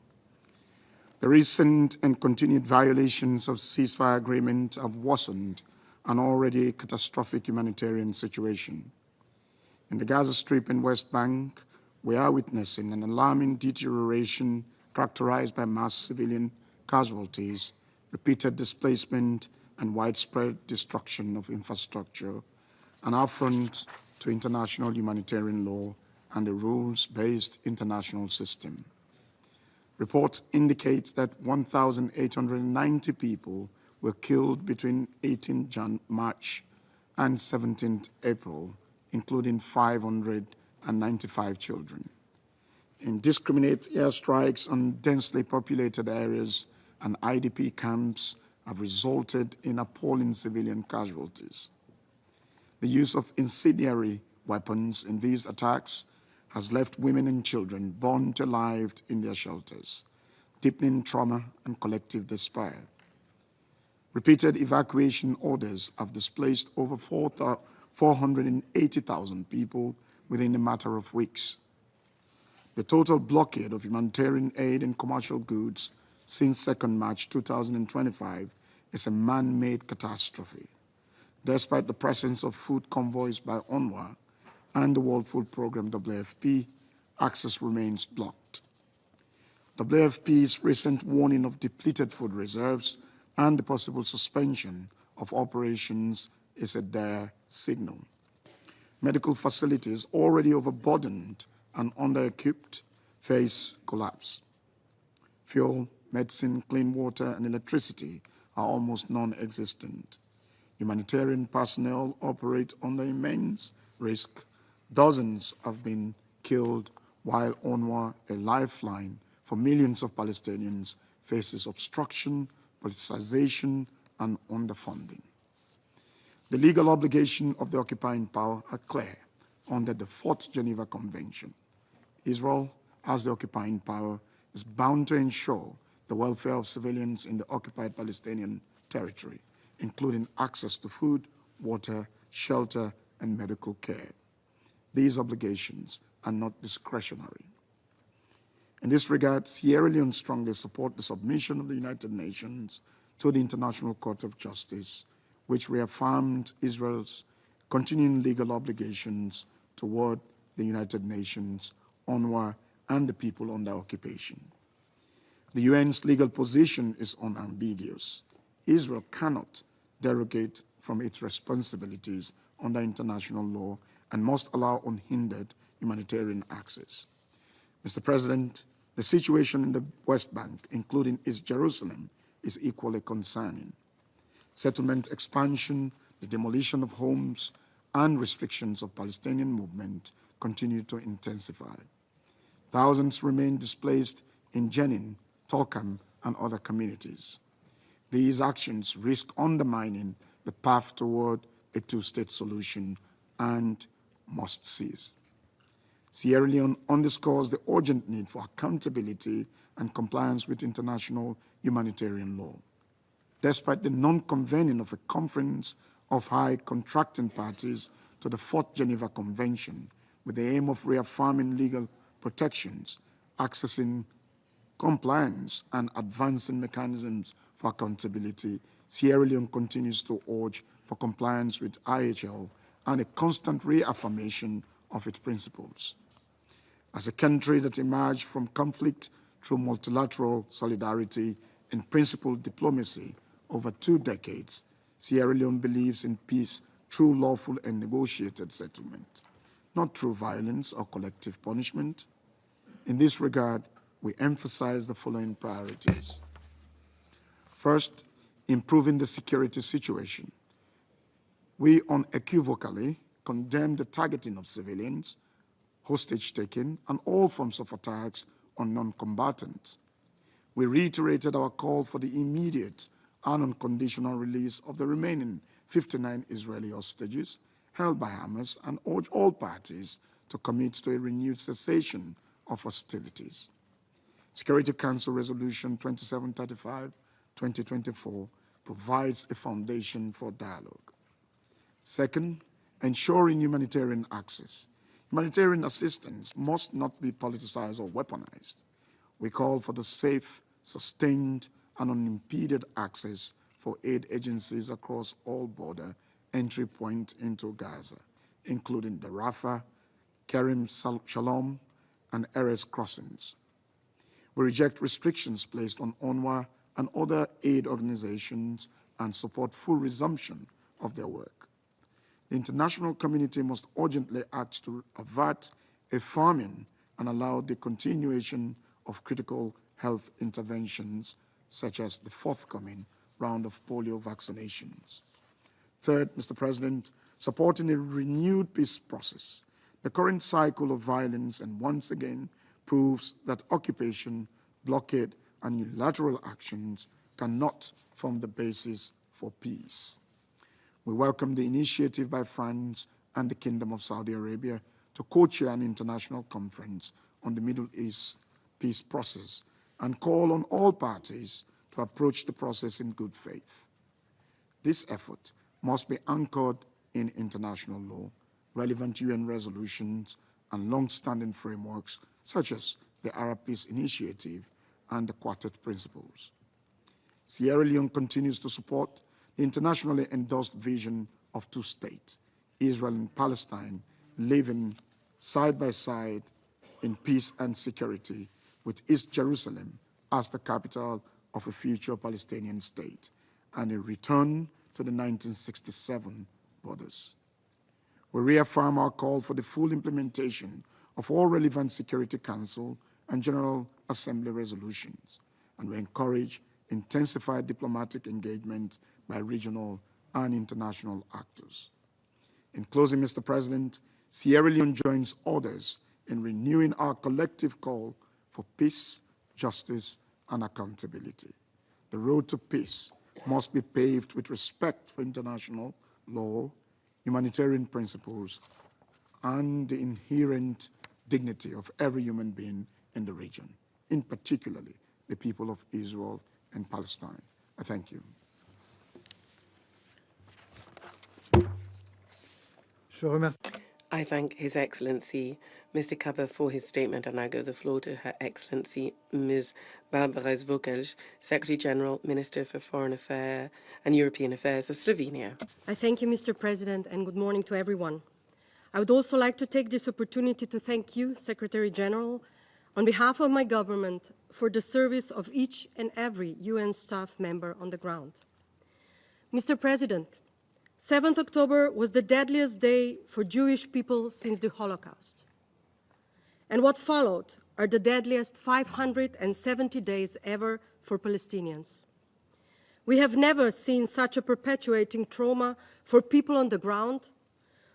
S7: The recent and continued violations of ceasefire agreement have worsened an already catastrophic humanitarian situation. In the Gaza Strip and West Bank, we are witnessing an alarming deterioration characterized by mass civilian casualties, repeated displacement, and widespread destruction of infrastructure, an affront to international humanitarian law and the rules-based international system. Reports indicate that 1,890 people were killed between 18 March and 17 April, including 595 children. Indiscriminate airstrikes on densely populated areas and IDP camps have resulted in appalling civilian casualties. The use of incendiary weapons in these attacks has left women and children burnt alive in their shelters, deepening trauma and collective despair. Repeated evacuation orders have displaced over 480,000 people within a matter of weeks. The total blockade of humanitarian aid and commercial goods since 2nd March 2025 is a man-made catastrophe. Despite the presence of food convoys by UNRWA and the World Food Programme WFP, access remains blocked. WFP's recent warning of depleted food reserves and the possible suspension of operations is a dire signal. Medical facilities already overburdened and under-equipped face collapse. Fuel, medicine, clean water, and electricity are almost non-existent. Humanitarian personnel operate under immense risk. Dozens have been killed, while UNRWA, a lifeline for millions of Palestinians, faces obstruction, politicization, and underfunding. The legal obligations of the occupying power are clear under the 4th Geneva Convention. Israel, as the occupying power, is bound to ensure the welfare of civilians in the occupied Palestinian territory, including access to food, water, shelter, and medical care. These obligations are not discretionary. In this regard, Sierra Leone strongly supports the submission of the United Nations to the International Court of Justice, which reaffirmed Israel's continuing legal obligations toward the United Nations, UNRWA, and the people under occupation. The UN's legal position is unambiguous. Israel cannot derogate from its responsibilities under international law and must allow unhindered humanitarian access. Mr. President, the situation in the West Bank, including East Jerusalem, is equally concerning. Settlement expansion, the demolition of homes, and restrictions of Palestinian movement continue to intensify. Thousands remain displaced in Jenin, Tulkarm, and other communities. These actions risk undermining the path toward a two-state solution and must cease. Sierra Leone underscores the urgent need for accountability and compliance with international humanitarian law. Despite the non-convening of a conference of high contracting parties to the 4th Geneva Convention with the aim of reaffirming legal protections, accessing compliance, and advancing mechanisms for accountability, Sierra Leone continues to urge for compliance with IHL and a constant reaffirmation of its principles. As a country that emerged from conflict through multilateral solidarity and principled diplomacy over 2 decades, Sierra Leone believes in peace through lawful and negotiated settlement, not through violence or collective punishment. In this regard, we emphasize the following priorities. First, improving the security situation. We unequivocally condemn the targeting of civilians, hostage-taking, and all forms of attacks on non-combatants. We reiterated our call for the immediate and unconditional release of the remaining 59 Israeli hostages held by Hamas and urge all parties to commit to a renewed cessation of hostilities. Security Council Resolution 2735/2024 provides a foundation for dialogue. Second, ensuring humanitarian access. Humanitarian assistance must not be politicized or weaponized. We call for the safe, sustained and unimpeded access for aid agencies across all border entry points into Gaza, including the Rafah, Kerem Shalom, and Erez crossings. We reject restrictions placed on UNRWA and other aid organizations and support full resumption of their work. The international community must urgently act to avert a famine and allow the continuation of critical health interventions, such as the forthcoming round of polio vaccinations. Third, Mr. President, supporting a renewed peace process. The current cycle of violence and once again proves that occupation, blockade, and unilateral actions cannot form the basis for peace. We welcome the initiative by France and the Kingdom of Saudi Arabia to co-chair an international conference on the Middle East peace process and call on all parties to approach the process in good faith. This effort must be anchored in international law, relevant UN resolutions, and long-standing frameworks such as the Arab Peace Initiative and the Quartet Principles. Sierra Leone continues to support the internationally endorsed vision of two states, Israel and Palestine, living side by side in peace and security, with East Jerusalem as the capital of a future Palestinian state, and a return to the 1967 borders. We reaffirm our call for the full implementation of all relevant Security Council and General Assembly resolutions, and we encourage intensified diplomatic engagement by regional and international actors. In closing, Mr. President, Sierra Leone joins others in renewing our collective call for peace, justice, and accountability. The road to peace must be paved with respect for international law, humanitarian principles, and the inherent dignity of every human being in the region, in particularly the people of Israel and Palestine. I thank you.
S2: Je remercie.
S3: I thank His Excellency Mr. Kaba for his statement, and I give the floor to Her Excellency Ms. Barbara Zvokelj, Secretary General, Minister for Foreign Affairs and European Affairs of Slovenia.
S8: I thank you, Mr. President, and good morning to everyone. I would also like to take this opportunity to thank you, Secretary General, on behalf of my government, for the service of each and every UN staff member on the ground. Mr. President, 7th October was the deadliest day for Jewish people since the Holocaust. And what followed are the deadliest 570 days ever for Palestinians. We have never seen such a perpetuating trauma for people on the ground,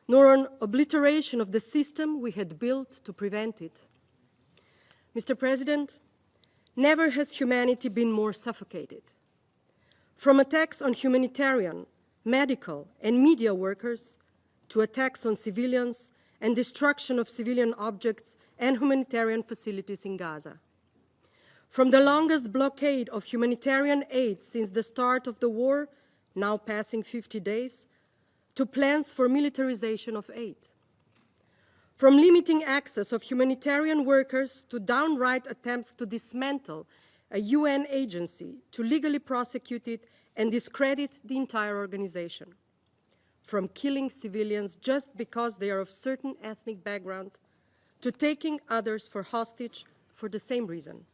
S8: nor an obliteration of the system we had built to prevent it. Mr. President, never has humanity been more suffocated. From attacks on humanitarian, medical, and media workers, to attacks on civilians and destruction of civilian objects and humanitarian facilities in Gaza. From the longest blockade of humanitarian aid since the start of the war, now passing 50 days, to plans for militarization of aid. From limiting access of humanitarian workers to downright attempts to dismantle a UN agency, to legally prosecute it and discredit the entire organization. From killing civilians just because they are of certain ethnic background, to taking others for hostage for the same reason.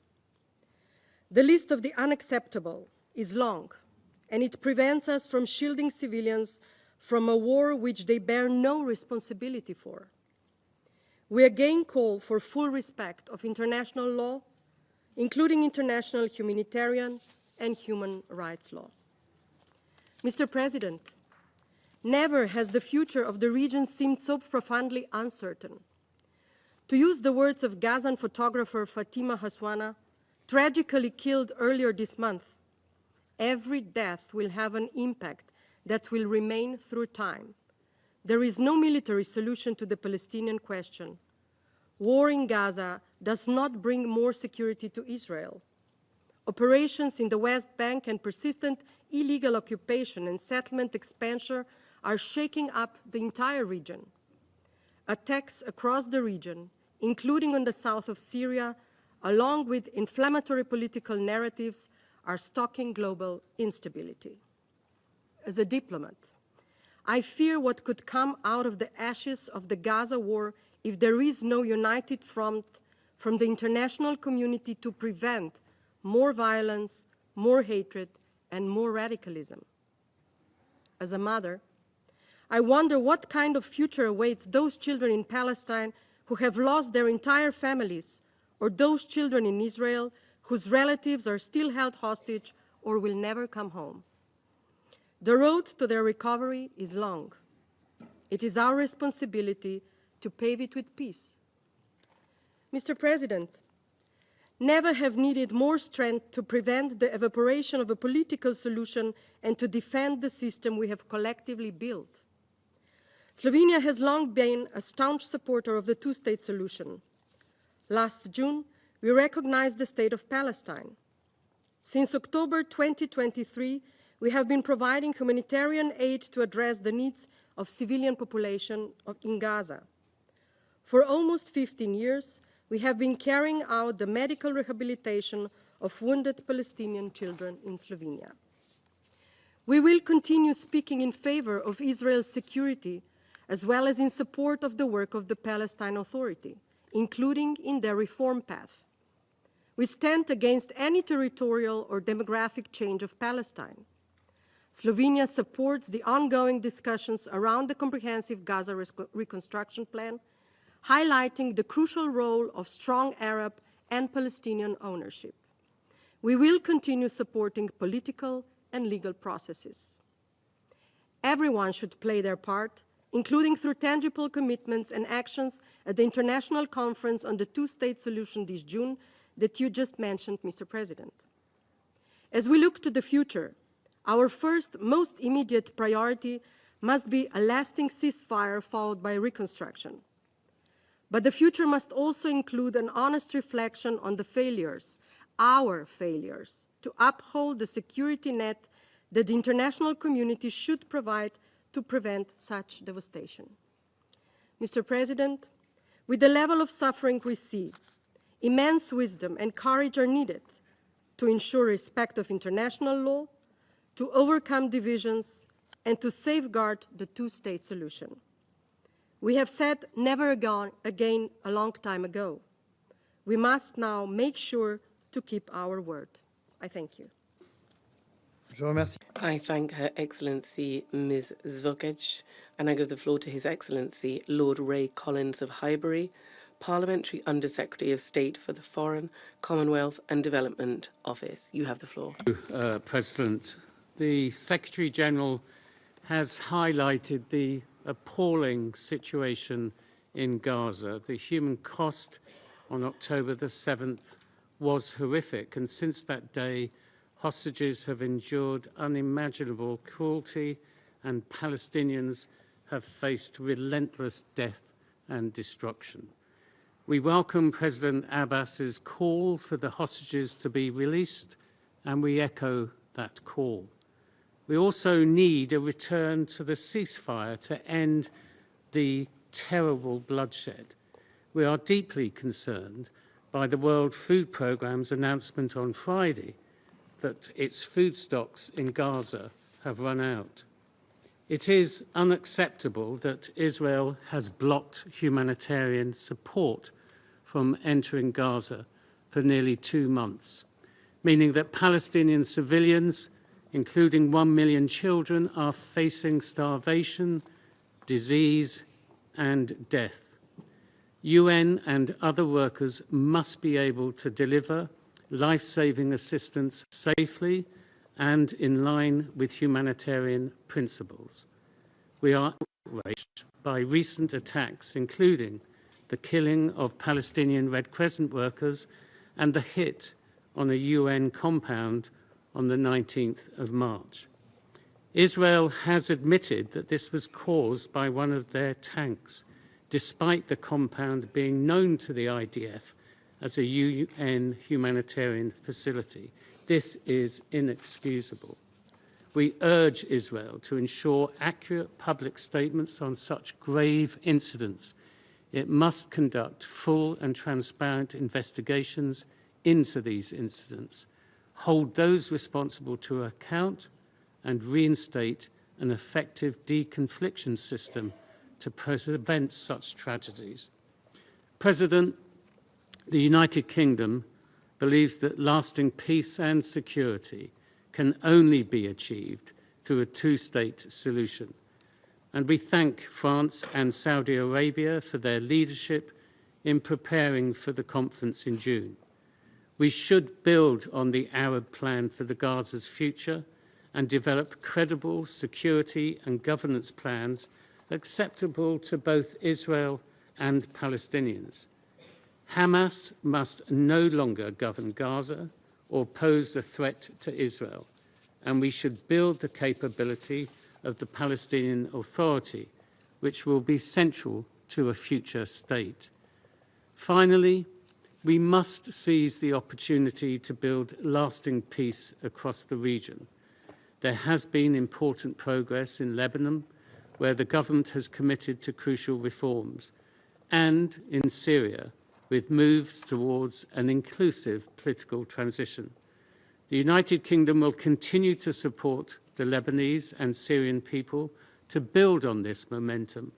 S8: The list of the unacceptable is long, and it prevents us from shielding civilians from a war which they bear no responsibility for. We again call for full respect of international law, including international humanitarian and human rights law. Mr. President, never has the future of the region seemed so profoundly uncertain. To use the words of Gazan photographer Fatima Haswana, tragically killed earlier this month, every death will have an impact that will remain through time. There is no military solution to the Palestinian question. War in Gaza does not bring more security to Israel. Operations in the West Bank and persistent illegal occupation and settlement expansion are shaking up the entire region. Attacks across the region, including on the south of Syria, along with inflammatory political narratives, are stoking global instability. As a diplomat, I fear what could come out of the ashes of the Gaza war if there is no united front from the international community to prevent more violence, more hatred, and more radicalism. As a mother, I wonder what kind of future awaits those children in Palestine who have lost their entire families, or those children in Israel whose relatives are still held hostage or will never come home. The road to their recovery is long. It is our responsibility to pave it with peace. Mr. President, never have needed more strength to prevent the evaporation of a political solution and to defend the system we have collectively built. Slovenia has long been a staunch supporter of the two-state solution. Last June, we recognized the state of Palestine. Since October 2023, we have been providing humanitarian aid to address the needs of civilian population in Gaza. For almost 15 years, we have been carrying out the medical rehabilitation of wounded Palestinian children in Slovenia. We will continue speaking in favor of Israel's security, as well as in support of the work of the Palestine Authority, including in their reform path. We stand against any territorial or demographic change of Palestine. Slovenia supports the ongoing discussions around the comprehensive Gaza reconstruction plan, highlighting the crucial role of strong Arab and Palestinian ownership. We will continue supporting political and legal processes. Everyone should play their part, including through tangible commitments and actions at the International Conference on the Two-State Solution this June that you just mentioned, Mr. President. As we look to the future, our first, most immediate priority must be a lasting ceasefire followed by reconstruction. But the future must also include an honest reflection on the failures, our failures, to uphold the security net that the international community should provide to prevent such devastation. Mr. President, with the level of suffering we see, immense wisdom and courage are needed to ensure respect of international law, to overcome divisions, and to safeguard the two-state solution. We have said never again a long time ago. We must now make sure to keep our word. I thank you.
S3: I thank Her Excellency Ms. Zvokec, and I give the floor to His Excellency Lord Ray Collins of Highbury, Parliamentary Under-Secretary of State for the Foreign, Commonwealth and Development Office. You have the floor.
S9: President, the Secretary-General has highlighted the appalling situation in Gaza. The human cost on October the 7th was horrific, and since that day, hostages have endured unimaginable cruelty and Palestinians have faced relentless death and destruction. We welcome President Abbas's call for the hostages to be released, and we echo that call. We also need a return to the ceasefire to end the terrible bloodshed. We are deeply concerned by the World Food Programme's announcement on Friday that its food stocks in Gaza have run out. It is unacceptable that Israel has blocked humanitarian support from entering Gaza for nearly 2 months, meaning that Palestinian civilians, including 1 million children, are facing starvation, disease, and death. UN and other workers must be able to deliver life-saving assistance safely and in line with humanitarian principles. We are outraged by recent attacks, including the killing of Palestinian Red Crescent workers and the hit on a UN compound on the 19th of March. Israel has admitted that this was caused by one of their tanks, despite the compound being known to the IDF as a UN humanitarian facility. This is inexcusable. We urge Israel to ensure accurate public statements on such grave incidents, It must conduct full and transparent investigations into these incidents, hold those responsible to account, and reinstate an effective deconfliction system to prevent such tragedies. President, the United Kingdom believes that lasting peace and security can only be achieved through a two-state solution. And we thank France and Saudi Arabia for their leadership in preparing for the conference in June. We should build on the Arab plan for the Gaza's future and develop credible security and governance plans acceptable to both Israel and Palestinians. Hamas must no longer govern Gaza or pose a threat to Israel, and we should build the capability of the Palestinian Authority, which will be central to a future state. Finally, we must seize the opportunity to build lasting peace across the region. There has been important progress in Lebanon, where the government has committed to crucial reforms, and in Syria, with moves towards an inclusive political transition. The United Kingdom will continue to support the Lebanese and Syrian people to build on this momentum,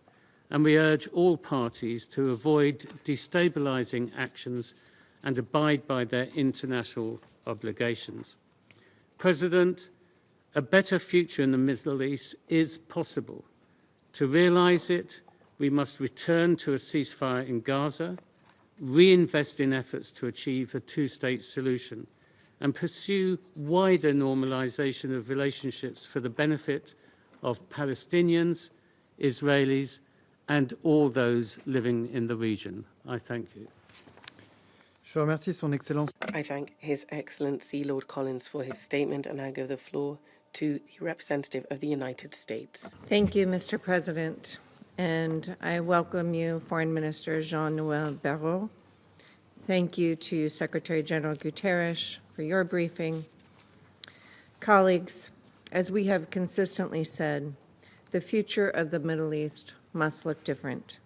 S9: and we urge all parties to avoid destabilizing actions and abide by their international obligations. President, a better future in the Middle East is possible. To realize it, we must return to a ceasefire in Gaza, reinvest in efforts to achieve a two-state solution, and pursue wider normalization of relationships for the benefit of Palestinians, Israelis, and all those living in the region. I thank you.
S2: Je remercie Son Excellence.
S3: I thank His Excellency Lord Collins for his statement, and I give the floor to the representative of the United States.
S10: Thank you, Mr. President, and I welcome you, Foreign Minister Jean-Noel Barrot. Thank you to Secretary General Guterres for your briefing. Colleagues, as we have consistently said, the future of the Middle East must look different.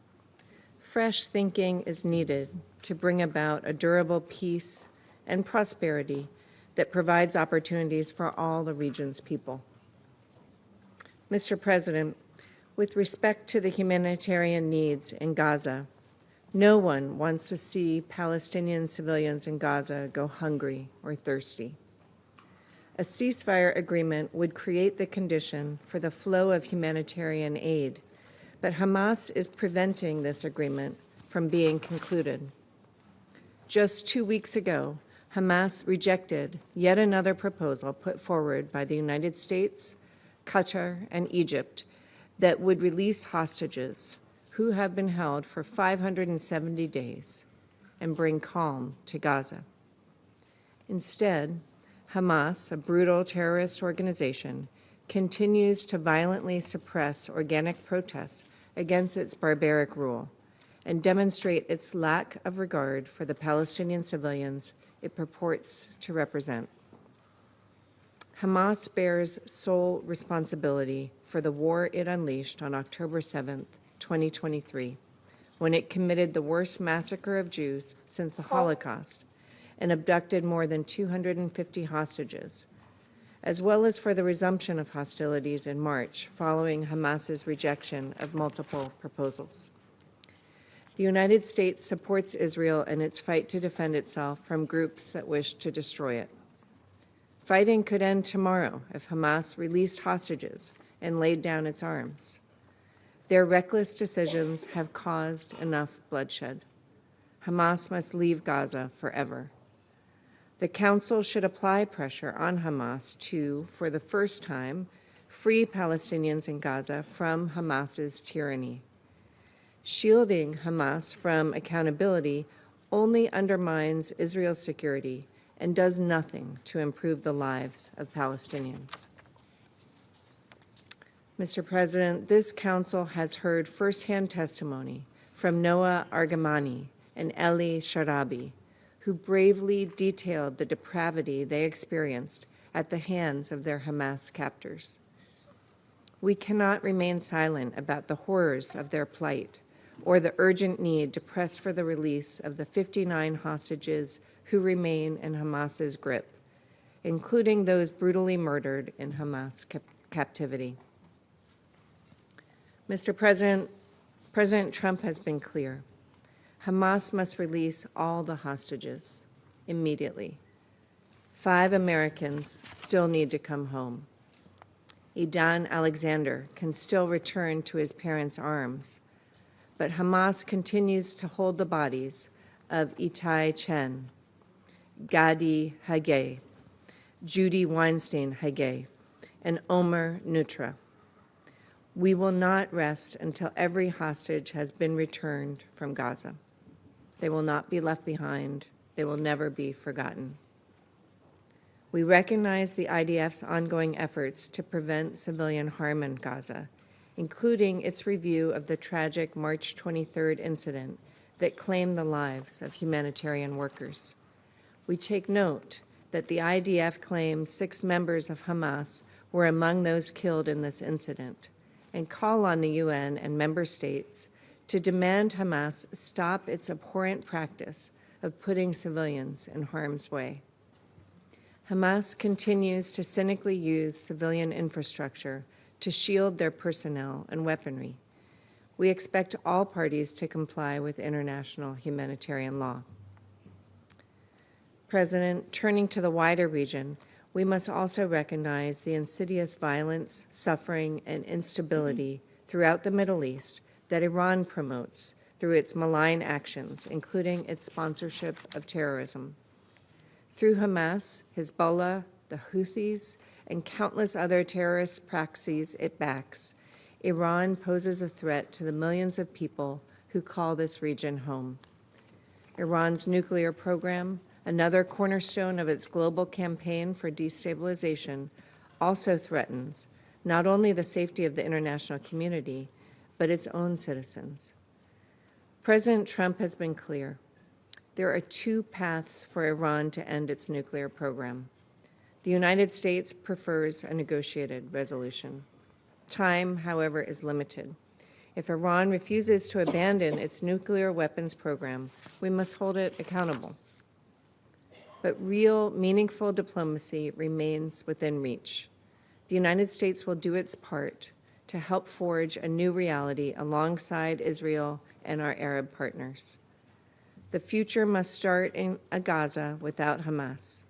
S10: Fresh thinking is needed to bring about a durable peace and prosperity that provides opportunities for all the region's people. Mr. President, with respect to the humanitarian needs in Gaza, no one wants to see Palestinian civilians in Gaza go hungry or thirsty. A ceasefire agreement would create the condition for the flow of humanitarian aid, but Hamas is preventing this agreement from being concluded. Just 2 weeks ago, Hamas rejected yet another proposal put forward by the United States, Qatar, and Egypt that would release hostages who have been held for 570 days and bring calm to Gaza. Instead, Hamas, a brutal terrorist organization, continues to violently suppress organic protests against its barbaric rule and demonstrate its lack of regard for the Palestinian civilians it purports to represent. Hamas bears sole responsibility for the war it unleashed on October 7th, 2023, when it committed the worst massacre of Jews since the Holocaust and abducted more than 250 hostages, as well as for the resumption of hostilities in March following Hamas's rejection of multiple proposals. The United States supports Israel in its fight to defend itself from groups that wish to destroy it. Fighting could end tomorrow if Hamas released hostages and laid down its arms. Their reckless decisions have caused enough bloodshed. Hamas must leave Gaza forever. The Council should apply pressure on Hamas to, for the first time, free Palestinians in Gaza from Hamas's tyranny. Shielding Hamas from accountability only undermines Israel's security and does nothing to improve the lives of Palestinians. Mr. President, this Council has heard firsthand testimony from Noah Argamani and Eli Sharabi, who bravely detailed the depravity they experienced at the hands of their Hamas captors. We cannot remain silent about the horrors of their plight or the urgent need to press for the release of the 59 hostages who remain in Hamas's grip, including those brutally murdered in Hamas captivity. Mr. President, President Trump has been clear. Hamas must release all the hostages immediately. 5 Americans still need to come home. Idan Alexander can still return to his parents' arms, but Hamas continues to hold the bodies of Itai Chen, Gadi Hagei, Judy Weinstein Hagei, and Omer Nutra. We will not rest until every hostage has been returned from Gaza. They will not be left behind. They will never be forgotten. We recognize the IDF's ongoing efforts to prevent civilian harm in Gaza, including its review of the tragic March 23rd incident that claimed the lives of humanitarian workers. We take note that the IDF claims 6 members of Hamas were among those killed in this incident, and call on the UN and member states to demand Hamas stop its abhorrent practice of putting civilians in harm's way. Hamas continues to cynically use civilian infrastructure to shield their personnel and weaponry. We expect all parties to comply with international humanitarian law. President, turning to the wider region, we must also recognize the insidious violence, suffering, and instability throughout the Middle East that Iran promotes through its malign actions, including its sponsorship of terrorism. Through Hamas, Hezbollah, the Houthis, and countless other terrorist proxies it backs, Iran poses a threat to the millions of people who call this region home. Iran's nuclear program, another cornerstone of its global campaign for destabilization, also threatens not only the safety of the international community, but its own citizens. President Trump has been clear. There are 2 paths for Iran to end its nuclear program. The United States prefers a negotiated resolution. Time, however, is limited. If Iran refuses to abandon its nuclear weapons program, we must hold it accountable. But real, meaningful diplomacy remains within reach. The United States will do its part to help forge a new reality alongside Israel and our Arab partners. The future must start in Gaza without Hamas.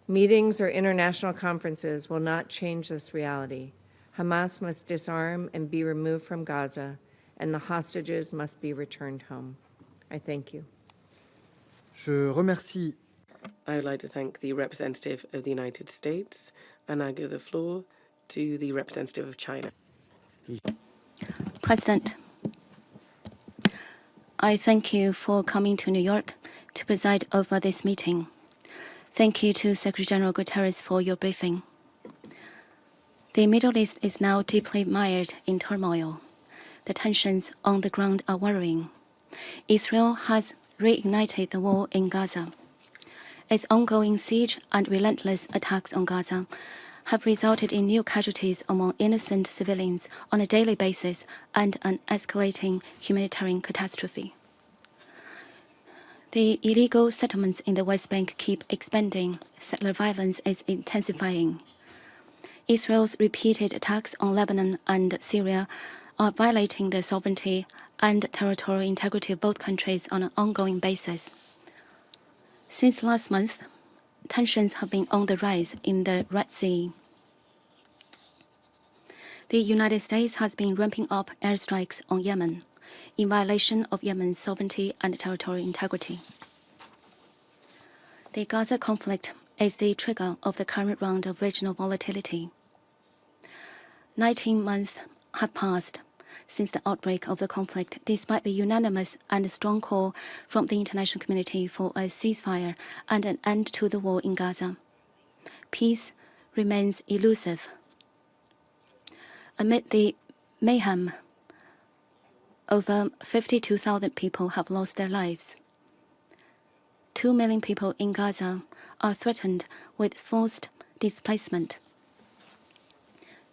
S10: Meetings or international conferences will not change this reality. Hamas must disarm and be removed from Gaza, and the hostages must be returned home. I thank you.
S2: Je remercie.
S3: I would like to thank the representative of the United States, and I give the floor to the representative of China.
S11: President, I thank you for coming to New York to preside over this meeting. Thank you to Secretary General Guterres for your briefing. The Middle East is now deeply mired in turmoil. The tensions on the ground are worrying. Israel has reignited the war in Gaza. Its ongoing siege and relentless attacks on Gaza have resulted in new casualties among innocent civilians on a daily basis and an escalating humanitarian catastrophe. The illegal settlements in the West Bank keep expanding. Settler violence is intensifying. Israel's repeated attacks on Lebanon and Syria are violating the sovereignty and territorial integrity of both countries on an ongoing basis. Since last month, tensions have been on the rise in the Red Sea. The United States has been ramping up airstrikes on Yemen in violation of Yemen's sovereignty and territorial integrity. The Gaza conflict is the trigger of the current round of regional volatility. 19 months have passed since the outbreak of the conflict, despite the unanimous and strong call from the international community for a ceasefire and an end to the war in Gaza. Peace remains elusive. Amid the mayhem, over 52,000 people have lost their lives. 2 million people in Gaza are threatened with forced displacement.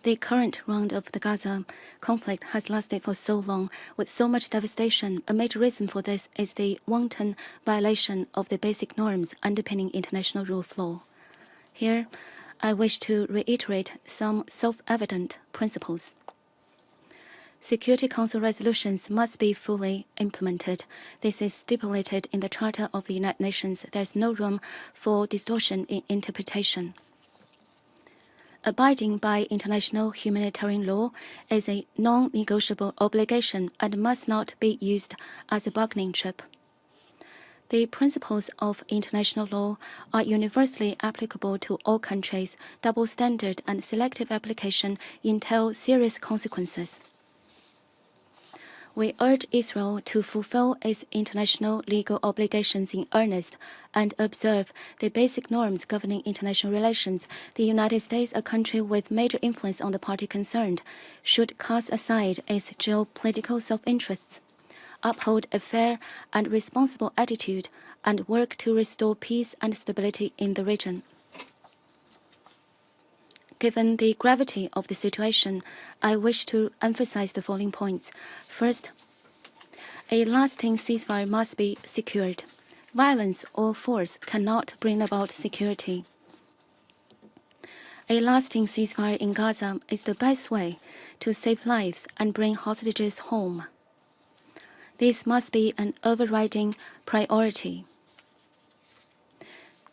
S11: The current round of the Gaza conflict has lasted for so long, with so much devastation. A major reason for this is the wanton violation of the basic norms underpinning international rule of law. Here, I wish to reiterate some self-evident principles. Security Council resolutions must be fully implemented. This is stipulated in the Charter of the United Nations. There is no room for distortion in interpretation. Abiding by international humanitarian law is a non-negotiable obligation and must not be used as a bargaining chip. The principles of international law are universally applicable to all countries. Double standard and selective application entail serious consequences. We urge Israel to fulfill its international legal obligations in earnest and observe the basic norms governing international relations. The United States, a country with major influence on the party concerned, should cast aside its geopolitical self-interests, uphold a fair and responsible attitude, and work to restore peace and stability in the region. Given the gravity of the situation, I wish to emphasize the following points. First, a lasting ceasefire must be secured. Violence or force cannot bring about security. A lasting ceasefire in Gaza is the best way to save lives and bring hostages home. This must be an overriding priority.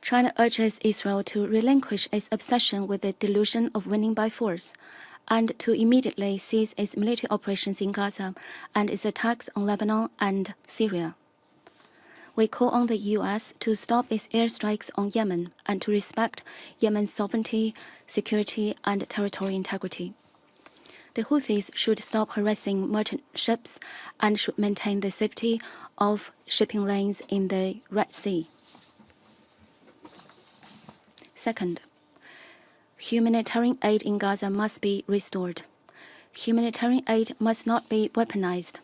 S11: China urges Israel to relinquish its obsession with the delusion of winning by force and to immediately cease its military operations in Gaza and its attacks on Lebanon and Syria. We call on the U.S. to stop its airstrikes on Yemen and to respect Yemen's sovereignty, security, and territorial integrity. The Houthis should stop harassing merchant ships and should maintain the safety of shipping lanes in the Red Sea. Second, humanitarian aid in Gaza must be restored. Humanitarian aid must not be weaponized.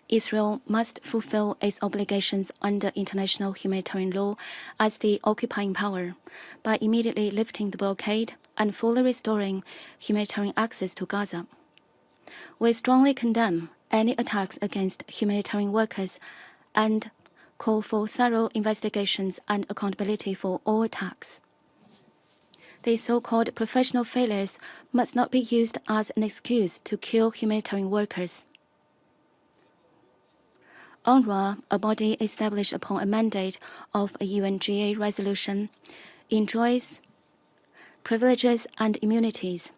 S11: Israel must fulfill its obligations under international humanitarian law as the occupying power by immediately lifting the blockade and fully restoring humanitarian access to Gaza. We strongly condemn any attacks against humanitarian workers and call for thorough investigations and accountability for all attacks. The so-called professional failures must not be used as an excuse to kill humanitarian workers. UNRWA, a body established upon a mandate of a UNGA resolution, enjoys privileges and immunities.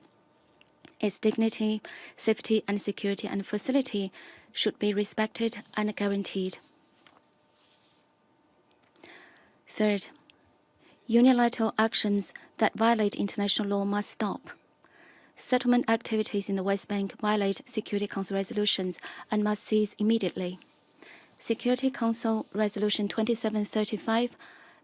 S11: Its dignity, safety and security and facility should be respected and guaranteed. Third, unilateral actions that violate international law must stop. Settlement activities in the West Bank violate Security Council resolutions and must cease immediately. Security Council Resolution 2735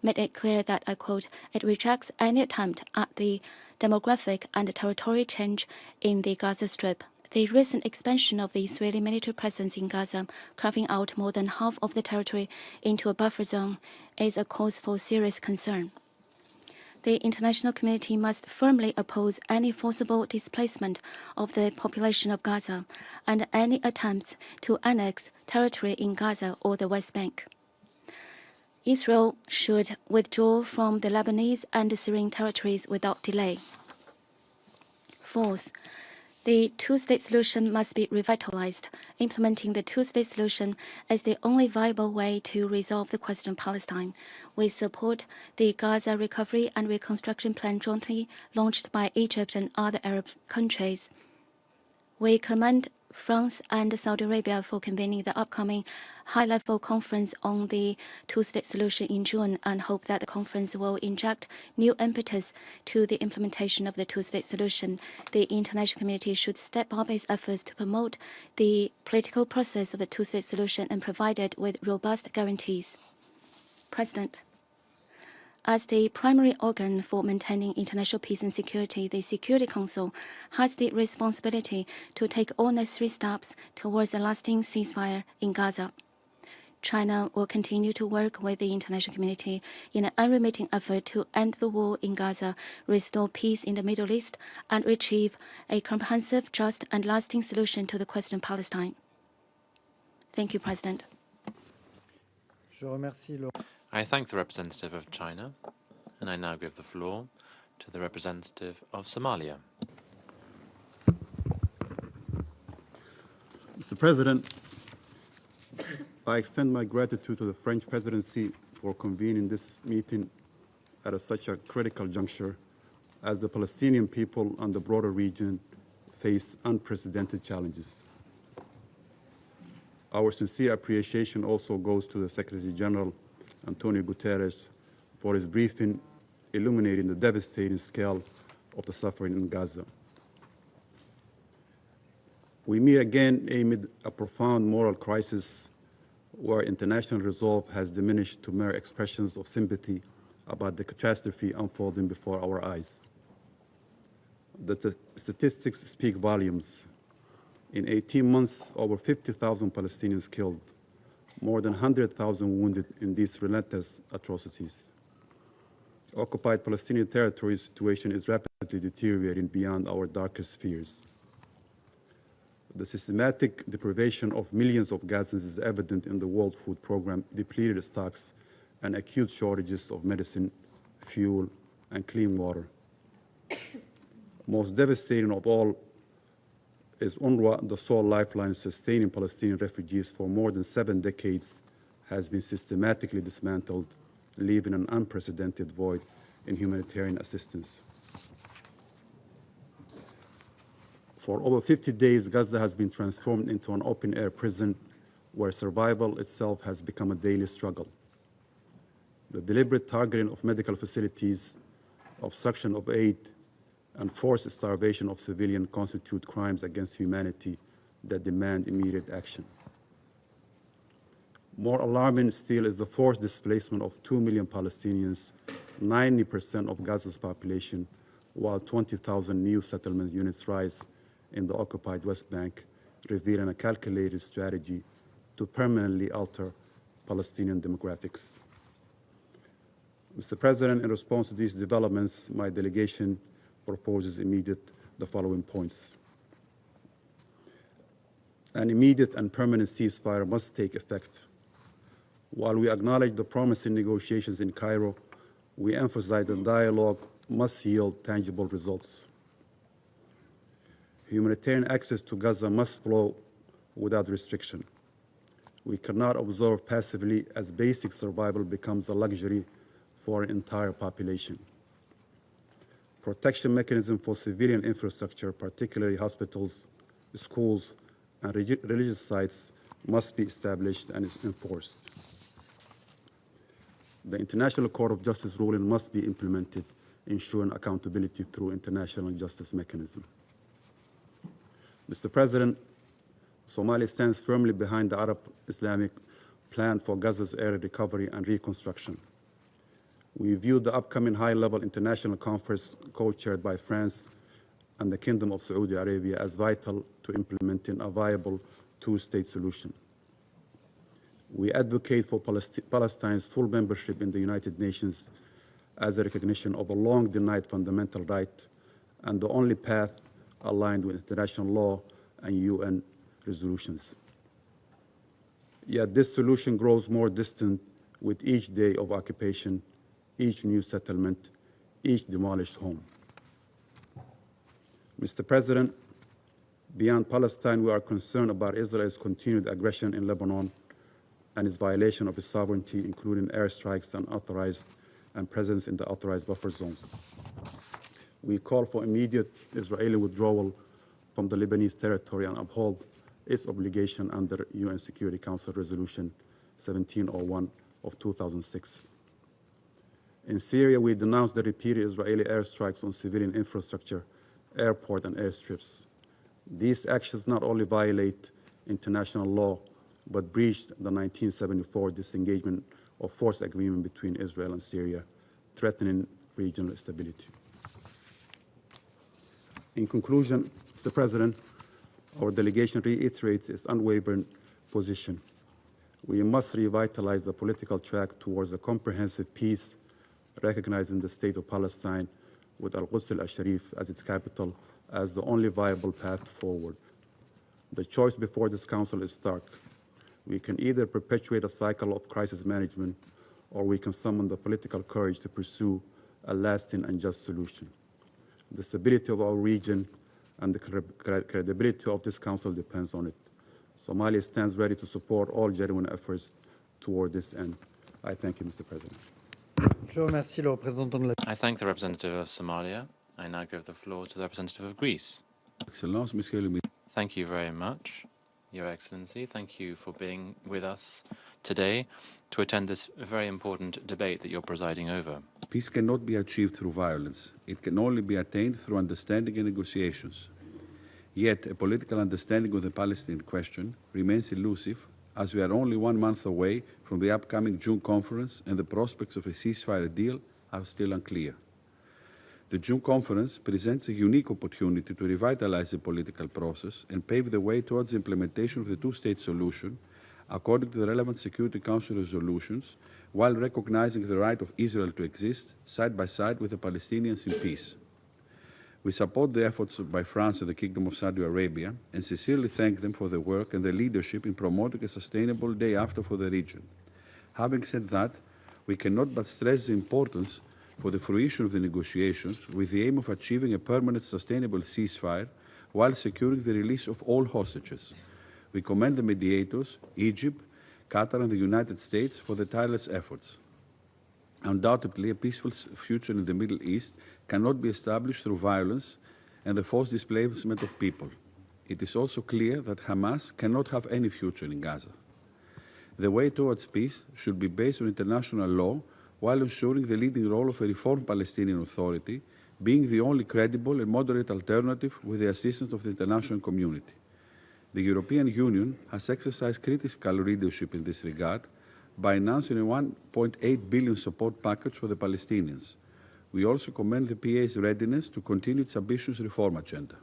S11: made it clear that, I quote, it rejects any attempt at the demographic and territorial change in the Gaza Strip. The recent expansion of the Israeli military presence in Gaza, carving out more than half of the territory into a buffer zone, is a cause for serious concern. The international community must firmly oppose any forcible displacement of the population of Gaza and any attempts to annex territory in Gaza or the West Bank. Israel should withdraw from the Lebanese and Syrian territories without delay. Fourth, the two-state solution must be revitalized. Implementing the two-state solution is the only viable way to resolve the question of Palestine. We support the Gaza Recovery and Reconstruction Plan jointly launched by Egypt and other Arab countries. We commend France and Saudi Arabia for convening the upcoming high-level conference on the two-state solution in June and hope that the conference will inject new impetus to the implementation of the two-state solution. The international community should step up its efforts to promote the political process of the two-state solution and provide it with robust guarantees. President, as the primary organ for maintaining international peace and security, the Security Council has the responsibility to take all necessary steps towards a lasting ceasefire in Gaza. China will continue to work with the international community in an unremitting effort to end the war in Gaza, restore peace in the Middle East, and achieve a comprehensive, just, and lasting solution to the question of Palestine. Thank you, President.
S5: I thank the representative of China, and I now give the floor to the representative of Somalia.
S12: Mr. President, I extend my gratitude to the French presidency for convening this meeting at such a critical juncture as the Palestinian people and the broader region face unprecedented challenges. Our sincere appreciation also goes to the Secretary General, Antonio Guterres, for his briefing illuminating the devastating scale of the suffering in Gaza. We meet again amid a profound moral crisis where international resolve has diminished to mere expressions of sympathy about the catastrophe unfolding before our eyes. The statistics speak volumes. In 18 months, over 50,000 Palestinians killed, more than 100,000 wounded in these relentless atrocities. Occupied Palestinian territory situation is rapidly deteriorating beyond our darkest fears. The systematic deprivation of millions of Gazans is evident in the World Food Programme depleted stocks and acute shortages of medicine, fuel, and clean water. Most devastating of all is UNRWA, the sole lifeline sustaining Palestinian refugees for more than 7 decades, has been systematically dismantled, leaving an unprecedented void in humanitarian assistance. For over 50 days, Gaza has been transformed into an open-air prison where survival itself has become a daily struggle. The deliberate targeting of medical facilities, obstruction of aid, and forced starvation of civilians constitute crimes against humanity that demand immediate action. More alarming still is the forced displacement of 2 million Palestinians, 90% of Gaza's population, while 20,000 new settlement units rise in the occupied West Bank, revealing a calculated strategy to permanently alter Palestinian demographics. Mr. President, in response to these developments, my delegation proposes the following points. An immediate and permanent ceasefire must take effect. While we acknowledge the promising negotiations in Cairo, we emphasize that dialogue must yield tangible results. Humanitarian access to Gaza must flow without restriction. We cannot observe passively as basic survival becomes a luxury for an entire population. Protection mechanisms for civilian infrastructure, particularly hospitals, schools, and religious sites, must be established and enforced. The International Court of Justice ruling must be implemented, ensuring accountability through international justice mechanism. Mr. President, Somalia stands firmly behind the Arab Islamic plan for Gaza's area recovery and reconstruction. We view the upcoming high-level international conference co-chaired by France and the Kingdom of Saudi Arabia as vital to implementing a viable two-state solution. We advocate for Palestine's full membership in the United Nations as a recognition of a long-denied fundamental right and the only path aligned with international law and UN resolutions. Yet this solution grows more distant with each day of occupation, each new settlement, each demolished home. Mr. President, beyond Palestine, we are concerned about Israel's continued aggression in Lebanon and its violation of its sovereignty, including airstrikes and presence in the authorized buffer zone. We call for immediate Israeli withdrawal from the Lebanese territory and uphold its obligation under UN Security Council Resolution 1701 of 2006. In Syria, we denounce the repeated Israeli airstrikes on civilian infrastructure, airport, and airstrips. These actions not only violate international law, but breached the 1974 disengagement of force agreement between Israel and Syria, threatening regional stability. In conclusion, Mr. President, our delegation reiterates its unwavering position. We must revitalize the political track towards a comprehensive peace, recognizing the state of Palestine with Al-Quds al-Sharif as its capital as the only viable path forward. The choice before this Council is stark. We can either perpetuate a cycle of crisis management, or we can summon the political courage to pursue a lasting and just solution. The stability of our region and the credibility of this Council depends on it. Somalia stands ready to support all genuine efforts toward this end. I thank you, Mr. President.
S5: I thank the representative of Somalia. I now give the floor to the representative of Greece.
S1: Excellence, Monsieur le Ministre.
S5: Thank you very much, Your Excellency. Thank you for being with us today to attend this very important debate that you're presiding over.
S1: Peace cannot be achieved through violence. It can only be attained through understanding and negotiations. Yet, a political understanding of the Palestinian question remains elusive, as we are only 1 month away from the upcoming June conference and the prospects of a ceasefire deal are still unclear. The June conference presents a unique opportunity to revitalize the political process and pave the way towards the implementation of the two-state solution according to the relevant Security Council resolutions, while recognizing the right of Israel to exist side by side with the Palestinians in peace. We support the efforts by France and the Kingdom of Saudi Arabia and sincerely thank them for their work and their leadership in promoting a sustainable day after for the region. Having said that, we cannot but stress the importance for the fruition of the negotiations with the aim of achieving a permanent sustainable ceasefire while securing the release of all hostages. We commend the mediators, Egypt, Qatar and the United States for their tireless efforts. Undoubtedly, a peaceful future in the Middle East cannot be established through violence and the forced displacement of people. It is also clear that Hamas cannot have any future in Gaza. The way towards peace should be based on international law while ensuring the leading role of a reformed Palestinian Authority, being the only credible and moderate alternative with the assistance of the international community. The European Union has exercised critical leadership in this regard by announcing a 1.8 billion support package for the Palestinians. We also commend the PA's readiness to continue its ambitious reform agenda.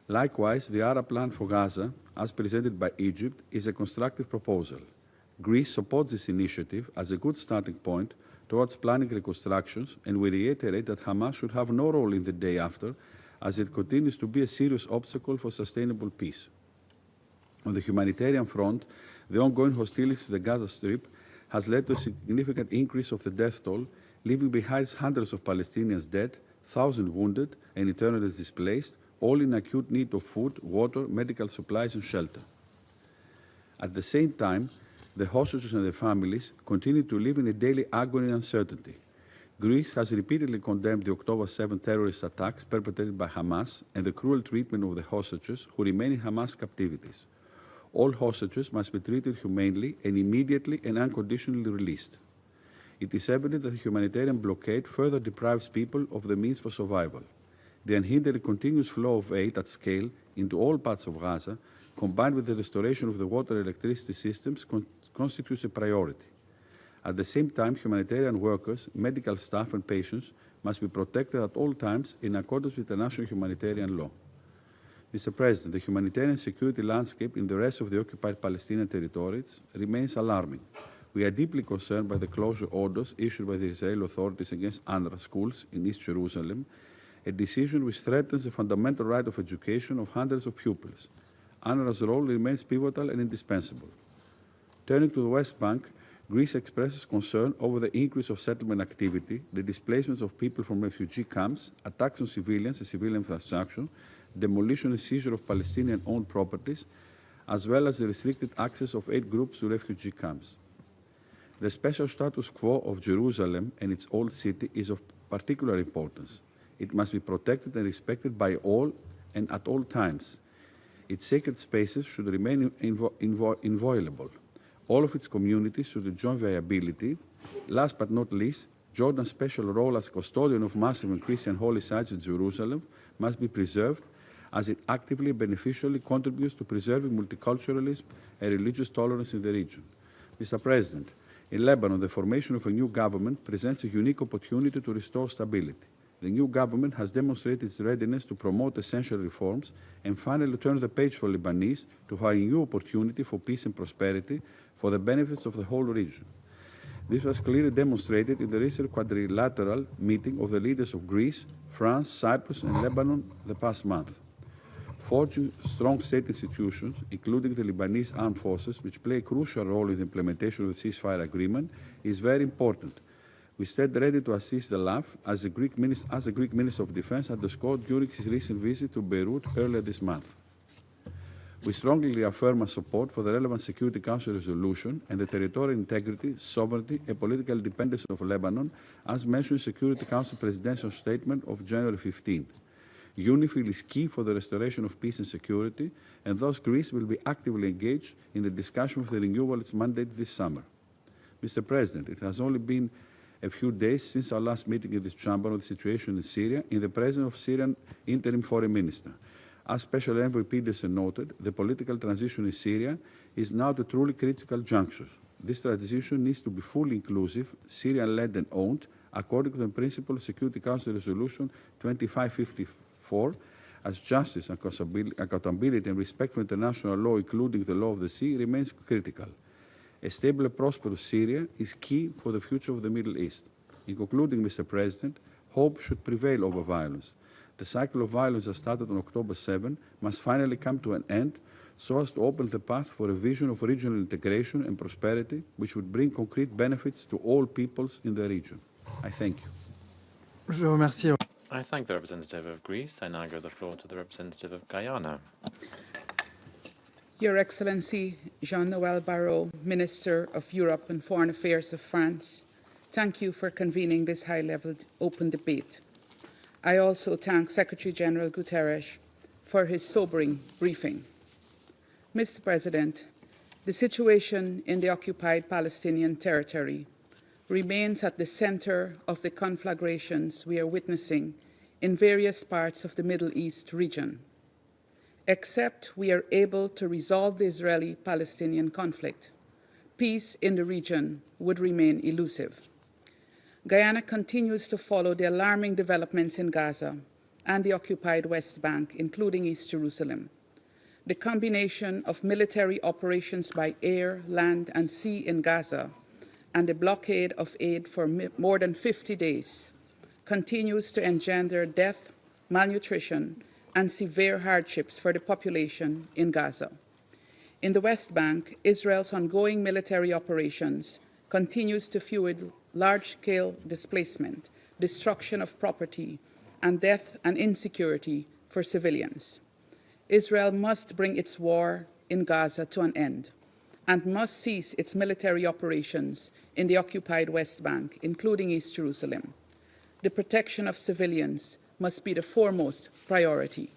S1: Likewise, the Arab Plan for Gaza, as presented by Egypt, is a constructive proposal. Greece supports this initiative as a good starting point towards planning reconstructions, and we reiterate that Hamas should have no role in the day after, as it continues to be a serious obstacle for sustainable peace. On the humanitarian front, the ongoing hostilities in the Gaza Strip has led to a significant increase of the death toll, leaving behind hundreds of Palestinians dead, thousands wounded, and internally displaced, all in acute need of food, water, medical supplies, and shelter. At the same time, the hostages and their families continue to live in a daily agony and uncertainty. Greece has repeatedly condemned the October 7 terrorist attacks perpetrated by Hamas and the cruel treatment of the hostages who remain in Hamas captivities. All hostages must be treated humanely and immediately and unconditionally released. It is evident that the humanitarian blockade further deprives people of the means for survival. The unhindered continuous flow of aid at scale into all parts of Gaza, combined with the restoration of the water and electricity systems, constitutes a priority. At the same time, humanitarian workers, medical staff and patients must be protected at all times in accordance with international humanitarian law. Mr. President, the humanitarian security landscape in the rest of the occupied Palestinian territories remains alarming. We are deeply concerned by the closure orders issued by the Israeli authorities against UNRWA schools in East Jerusalem, a decision which threatens the fundamental right of education of hundreds of pupils. UNRWA's role remains pivotal and indispensable. Turning to the West Bank, Greece expresses concern over the increase of settlement activity, the displacements of people from refugee camps, attacks on civilians and civilian infrastructure, demolition and seizure of Palestinian-owned properties, as well as the restricted access of aid groups to refugee camps. The special status quo of Jerusalem and its old city is of particular importance. It must be protected and respected by all and at all times. Its sacred spaces should remain inviolable. All of its communities should enjoy viability. Last but not least, Jordan's special role as custodian of massive and Christian holy sites in Jerusalem must be preserved, as it actively and beneficially contributes to preserving multiculturalism and religious tolerance in the region. Mr. President, in Lebanon, the formation of a new government presents a unique opportunity to restore stability. The new government has demonstrated its readiness to promote essential reforms and finally turn the page for Lebanese to have a new opportunity for peace and prosperity for the benefits of the whole region. This was clearly demonstrated in the recent quadrilateral meeting of the leaders of Greece, France, Cyprus, and Lebanon the past month. Forging strong state institutions, including the Lebanese armed forces, which play a crucial role in the implementation of the ceasefire agreement, is very important. We stand ready to assist the LAF, as the Greek Minister of Defense underscored during his recent visit to Beirut earlier this month. We strongly reaffirm our support for the relevant Security Council resolution and the territorial integrity, sovereignty, and political independence of Lebanon, as mentioned in Security Council Presidential Statement of January 15. UNIFIL is key for the restoration of peace and security, and thus Greece will be actively engaged in the discussion of the renewal of its mandate this summer. Mr. President, it has only been a few days since our last meeting in this chamber on the situation in Syria in the presence of Syrian interim foreign minister. As Special Envoy Peterson noted, the political transition in Syria is now at a truly critical juncture. This transition needs to be fully inclusive, Syrian-led and owned, according to the principle of Security Council Resolution 2554, as justice, accountability, and respect for international law, including the law of the sea, remains critical. A stable and prosperous Syria is key for the future of the Middle East. In concluding, Mr. President, hope should prevail over violence. The cycle of violence that started on October 7 must finally come to an end so as to open the path for a vision of regional integration and prosperity which would bring concrete benefits to all peoples in the region. I thank you.
S2: Je vous remercie.
S5: I thank the representative of Greece. I now give the floor to the representative of Guyana.
S13: Your Excellency Jean-Noël Barrot, Minister of Europe and Foreign Affairs of France, thank you for convening this high-level open debate. I also thank Secretary-General Guterres for his sobering briefing. Mr. President, the situation in the occupied Palestinian territory remains at the center of the conflagrations we are witnessing in various parts of the Middle East region. Except we are able to resolve the Israeli-Palestinian conflict, peace in the region would remain elusive. Guyana continues to follow the alarming developments in Gaza and the occupied West Bank, including East Jerusalem. The combination of military operations by air, land, and sea in Gaza and the blockade of aid for more than 50 days continues to engender death, malnutrition, and severe hardships for the population in Gaza. In the West Bank, Israel's ongoing military operations continues to fuel large-scale displacement, destruction of property, and death and insecurity for civilians. Israel must bring its war in Gaza to an end and must cease its military operations in the occupied West Bank, including East Jerusalem. The protection of civilians must be the foremost priority.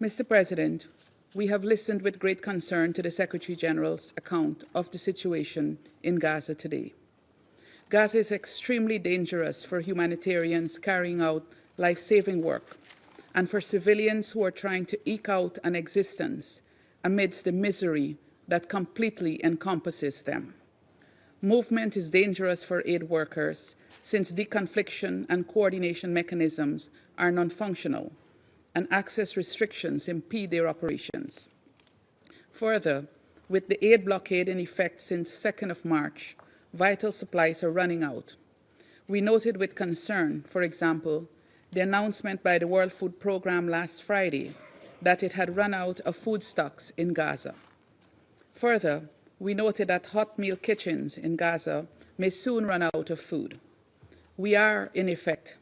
S13: Mr. President, we have listened with great concern to the Secretary General's account of the situation in Gaza today. Gaza is extremely dangerous for humanitarians carrying out life-saving work and for civilians who are trying to eke out an existence amidst the misery that completely encompasses them. Movement is dangerous for aid workers since deconfliction and coordination mechanisms are non-functional and access restrictions impede their operations. Further, with the aid blockade in effect since 2nd of March, vital supplies are running out. We noted with concern, for example, the announcement by the World Food Programme last Friday that it had run out of food stocks in Gaza. Further, we noted that hot meal kitchens in Gaza may soon run out of food. We are, in effect,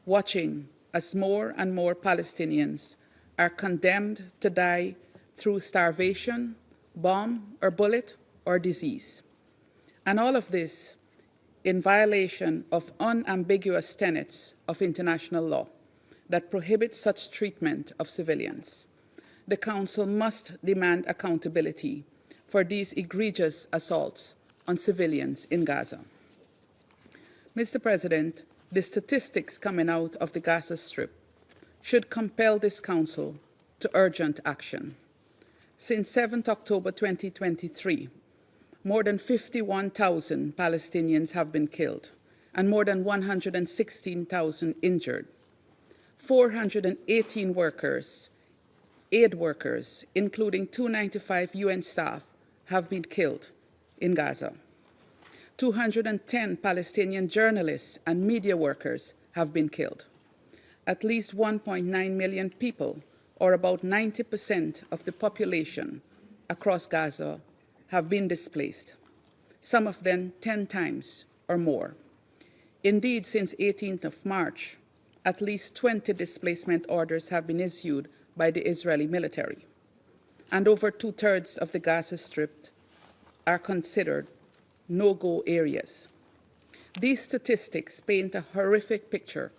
S13: watching as more and more Palestinians are condemned to die through starvation, bomb or bullet, or disease. And all of this in violation of unambiguous tenets of international law that prohibit such treatment of civilians. The Council must demand accountability for these egregious assaults on civilians in Gaza. Mr. President, the statistics coming out of the Gaza Strip should compel this Council to urgent action. Since 7th October 2023, more than 51,000 Palestinians have been killed, and more than 116,000 injured. 418 workers, aid workers, including 295 UN staff, have been killed in Gaza. 210 Palestinian journalists and media workers have been killed. At least 1.9 million people, or about 90% of the population across Gaza, have been displaced, some of them 10 times or more. Indeed, since 18th of March, at least 20 displacement orders have been issued by the Israeli military, and over 2/3 of the Gaza Strip are considered no-go areas. These statistics paint a horrific picture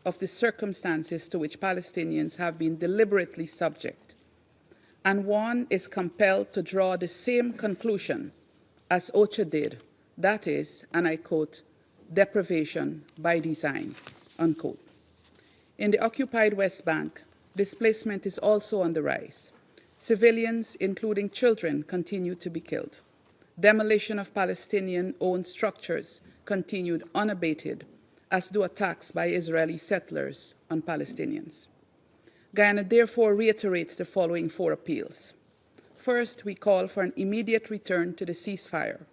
S13: of the circumstances to which Palestinians have been deliberately subject, and one is compelled to draw the same conclusion as OCHA did, that is, and I quote, deprivation by design, unquote. In the occupied West Bank, displacement is also on the rise. Civilians, including children, continue to be killed. Demolition of Palestinian-owned structures continued unabated, as do attacks by Israeli settlers on Palestinians. Guyana therefore reiterates the following 4 appeals. First, we call for an immediate return to the ceasefire,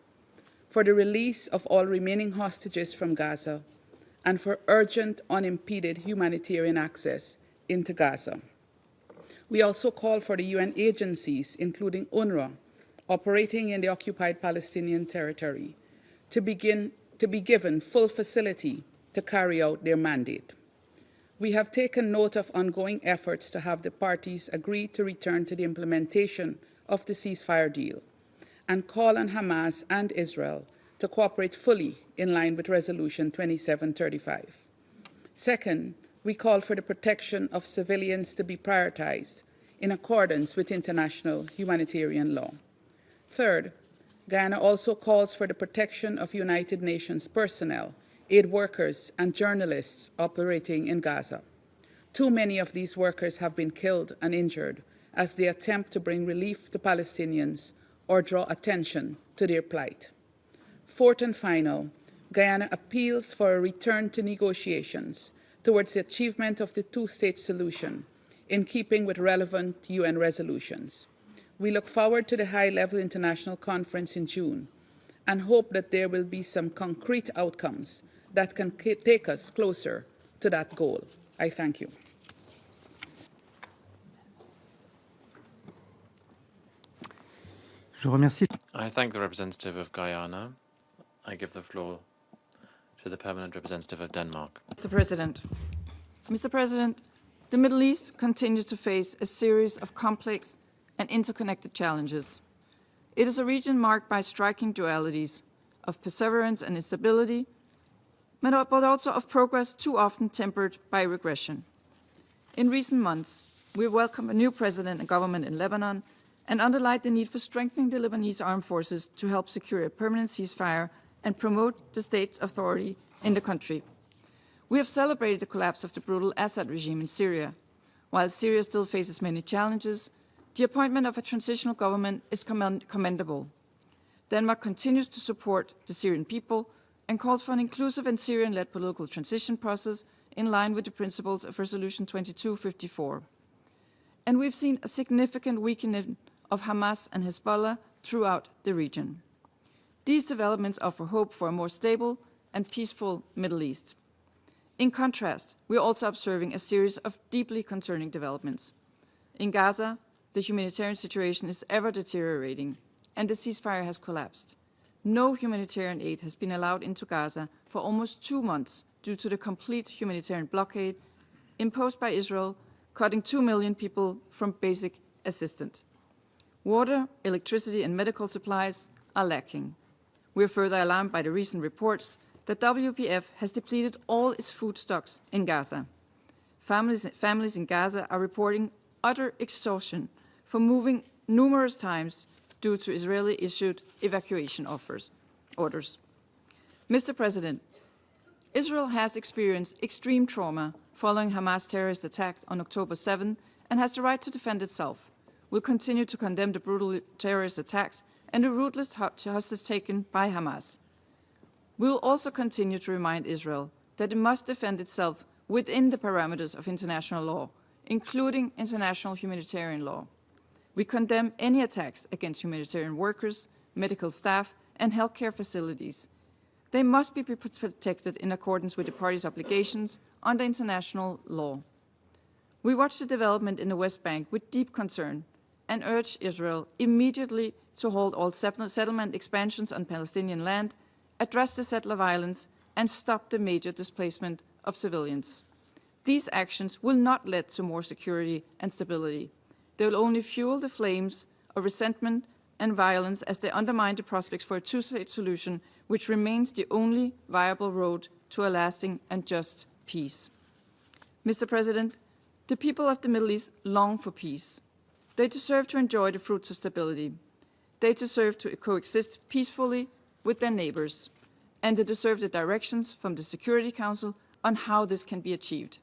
S13: for the release of all remaining hostages from Gaza, and for urgent, unimpeded humanitarian access into Gaza. We also call for the UN agencies, including UNRWA, operating in the occupied Palestinian territory, to be given full facility to carry out their mandate. We have taken note of ongoing efforts to have the parties agree to return to the implementation of the ceasefire deal and call on Hamas and Israel to cooperate fully in line with Resolution 2735. Second, we call for the protection of civilians to be prioritized in accordance with international humanitarian law. Third, Guyana also calls for the protection of United Nations personnel, aid workers, and journalists operating in Gaza. Too many of these workers have been killed and injured as they attempt to bring relief to Palestinians or draw attention to their plight. Fourth and final, Guyana appeals for a return to negotiations towards the achievement of the two-state solution in keeping with relevant UN resolutions. We look forward to the high-level international conference in June and hope that there will be some concrete outcomes that can take us closer to that goal. I thank you.
S5: I thank the representative of Guyana. I give the floor to the permanent representative of Denmark.
S14: Mr. President, the Middle East continues to face a series of complex and interconnected challenges. It is a region marked by striking dualities of perseverance and instability, but also of progress too often tempered by regression. In recent months, we welcome a new president and government in Lebanon and underlined the need for strengthening the Lebanese armed forces to help secure a permanent ceasefire and promote the state's authority in the country. We have celebrated the collapse of the brutal Assad regime in Syria. While Syria still faces many challenges, the appointment of a transitional government is commendable. Denmark continues to support the Syrian people and calls for an inclusive and Syrian-led political transition process in line with the principles of Resolution 2254. And we've seen a significant weakening of Hamas and Hezbollah throughout the region. These developments offer hope for a more stable and peaceful Middle East. In contrast, we are also observing a series of deeply concerning developments. In Gaza, the humanitarian situation is ever deteriorating, and the ceasefire has collapsed. No humanitarian aid has been allowed into Gaza for almost 2 months due to the complete humanitarian blockade imposed by Israel, cutting 2 million people from basic assistance. Water, electricity, and medical supplies are lacking. We are further alarmed by the recent reports that WPF has depleted all its food stocks in Gaza. Families in Gaza are reporting utter exhaustion for moving numerous times due to Israeli-issued evacuation orders. Mr. President, Israel has experienced extreme trauma following Hamas terrorist attack on October 7 and has the right to defend itself. We'll continue to condemn the brutal terrorist attacks and the ruthless hostage taken by Hamas. We will also continue to remind Israel that it must defend itself within the parameters of international law, including international humanitarian law. We condemn any attacks against humanitarian workers, medical staff, and healthcare facilities. They must be protected in accordance with the parties' obligations under international law. We watch the development in the West Bank with deep concern and urge Israel immediately to halt all settlement expansions on Palestinian land, address the settler violence, and stop the major displacement of civilians. These actions will not lead to more security and stability. They will only fuel the flames of resentment and violence as they undermine the prospects for a two-state solution, which remains the only viable road to a lasting and just peace. Mr. President, the people of the Middle East long for peace. They deserve to enjoy the fruits of stability. They deserve to coexist peacefully with their neighbors. And they deserve the directions from the Security Council on how this can be achieved.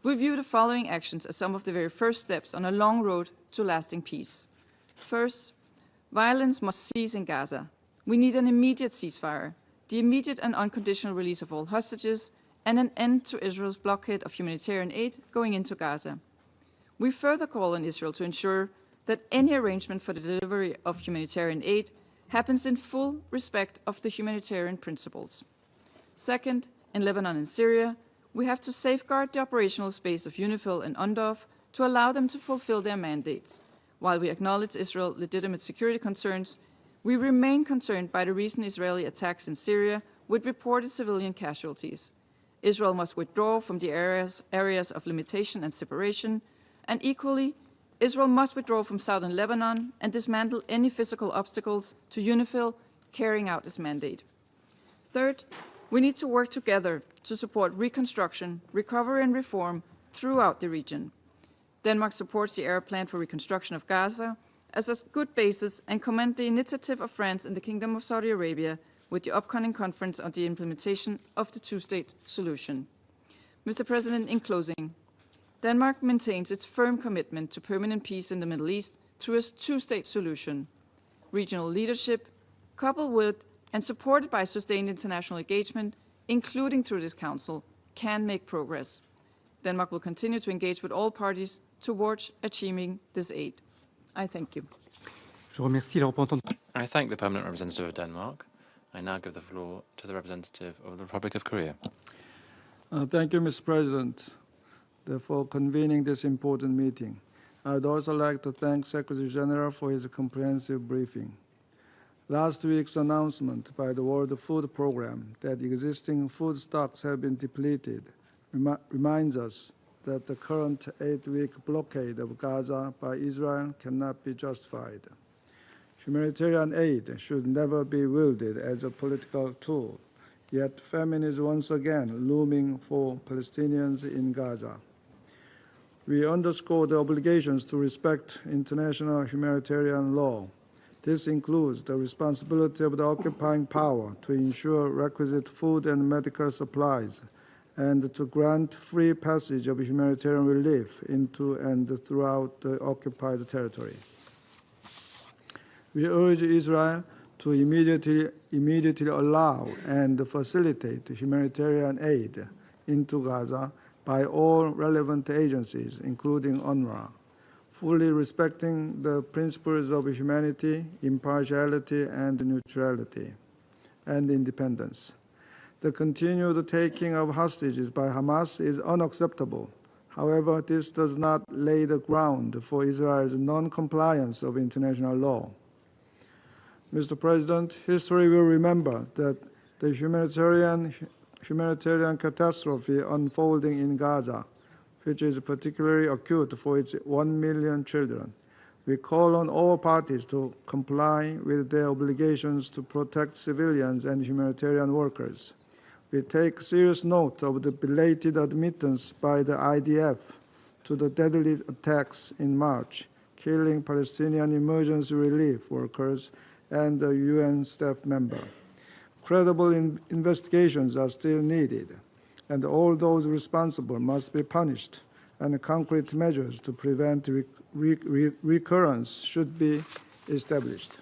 S14: We view the following actions as some of the very first steps on a long road to lasting peace. First, violence must cease in Gaza. We need an immediate ceasefire, the immediate and unconditional release of all hostages, and an end to Israel's blockade of humanitarian aid going into Gaza. We further call on Israel to ensure that any arrangement for the delivery of humanitarian aid happens in full respect of the humanitarian principles. Second, in Lebanon and Syria, we have to safeguard the operational space of UNIFIL and UNDOF to allow them to fulfill their mandates. While we acknowledge Israel's legitimate security concerns, we remain concerned by the recent Israeli attacks in Syria with reported civilian casualties. Israel must withdraw from the areas of limitation and separation, and equally, Israel must withdraw from southern Lebanon and dismantle any physical obstacles to UNIFIL carrying out its mandate. Third, we need to work together to support reconstruction, recovery and reform throughout the region. Denmark supports the Arab Plan for Reconstruction of Gaza as a good basis and commend the initiative of France and the Kingdom of Saudi Arabia with the upcoming conference on the implementation of the two-state solution. Mr. President, in closing, Denmark maintains its firm commitment to permanent peace in the Middle East through a two-state solution. Regional leadership, coupled with and supported by sustained international engagement, including through this Council, can make progress. Denmark will continue to engage with all parties towards achieving this aid. I thank you.
S5: I thank the Permanent Representative of Denmark. I now give the floor to the representative of the Republic of Korea.
S15: Thank you, Mr. President, for convening this important meeting. I would also like to thank Secretary General for his comprehensive briefing. Last week's announcement by the World Food Programme that existing food stocks have been depleted reminds us that the current 8-week blockade of Gaza by Israel cannot be justified. Humanitarian aid should never be wielded as a political tool, yet famine is once again looming for Palestinians in Gaza. We underscore the obligations to respect international humanitarian law. This includes the responsibility of the occupying power to ensure requisite food and medical supplies and to grant free passage of humanitarian relief into and throughout the occupied territory. We urge Israel to immediately allow and facilitate humanitarian aid into Gaza by all relevant agencies, including UNRWA, fully respecting the principles of humanity, impartiality, and neutrality, and independence. The continued taking of hostages by Hamas is unacceptable. However, this does not lay the ground for Israel's non-compliance of international law. Mr. President, history will remember that the humanitarian catastrophe unfolding in Gaza, which is particularly acute for its 1 million children. We call on all parties to comply with their obligations to protect civilians and humanitarian workers. We take serious note of the belated admittance by the IDF to the deadly attacks in March, killing Palestinian emergency relief workers and a UN staff member. Credible investigations are still needed, and all those responsible must be punished, and concrete measures to prevent recurrence should be established.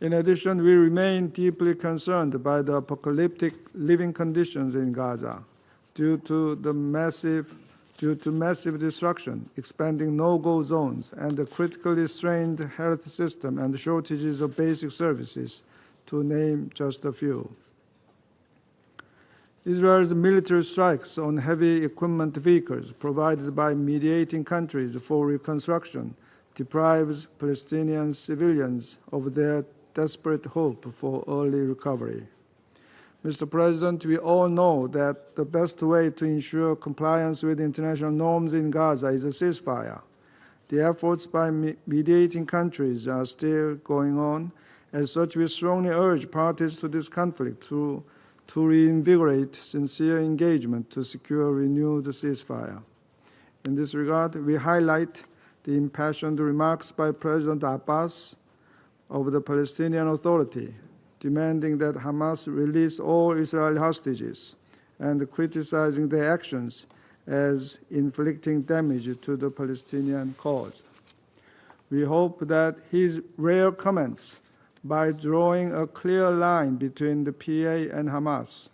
S15: In addition, we remain deeply concerned by the apocalyptic living conditions in Gaza due to massive destruction, expanding no-go zones, and the critically strained health system and shortages of basic services, to name just a few. Israel's military strikes on heavy equipment vehicles provided by mediating countries for reconstruction deprives Palestinian civilians of their desperate hope for early recovery. Mr. President, we all know that the best way to ensure compliance with international norms in Gaza is a ceasefire. The efforts by mediating countries are still going on. As such, we strongly urge parties to this conflict to reinvigorate sincere engagement to secure a renewed ceasefire. In this regard, we highlight the impassioned remarks by President Abbas of the Palestinian Authority, demanding that Hamas release all Israeli hostages and criticizing their actions as inflicting damage to the Palestinian cause. We hope that his rare comments, by drawing a clear line between the PA and Hamas,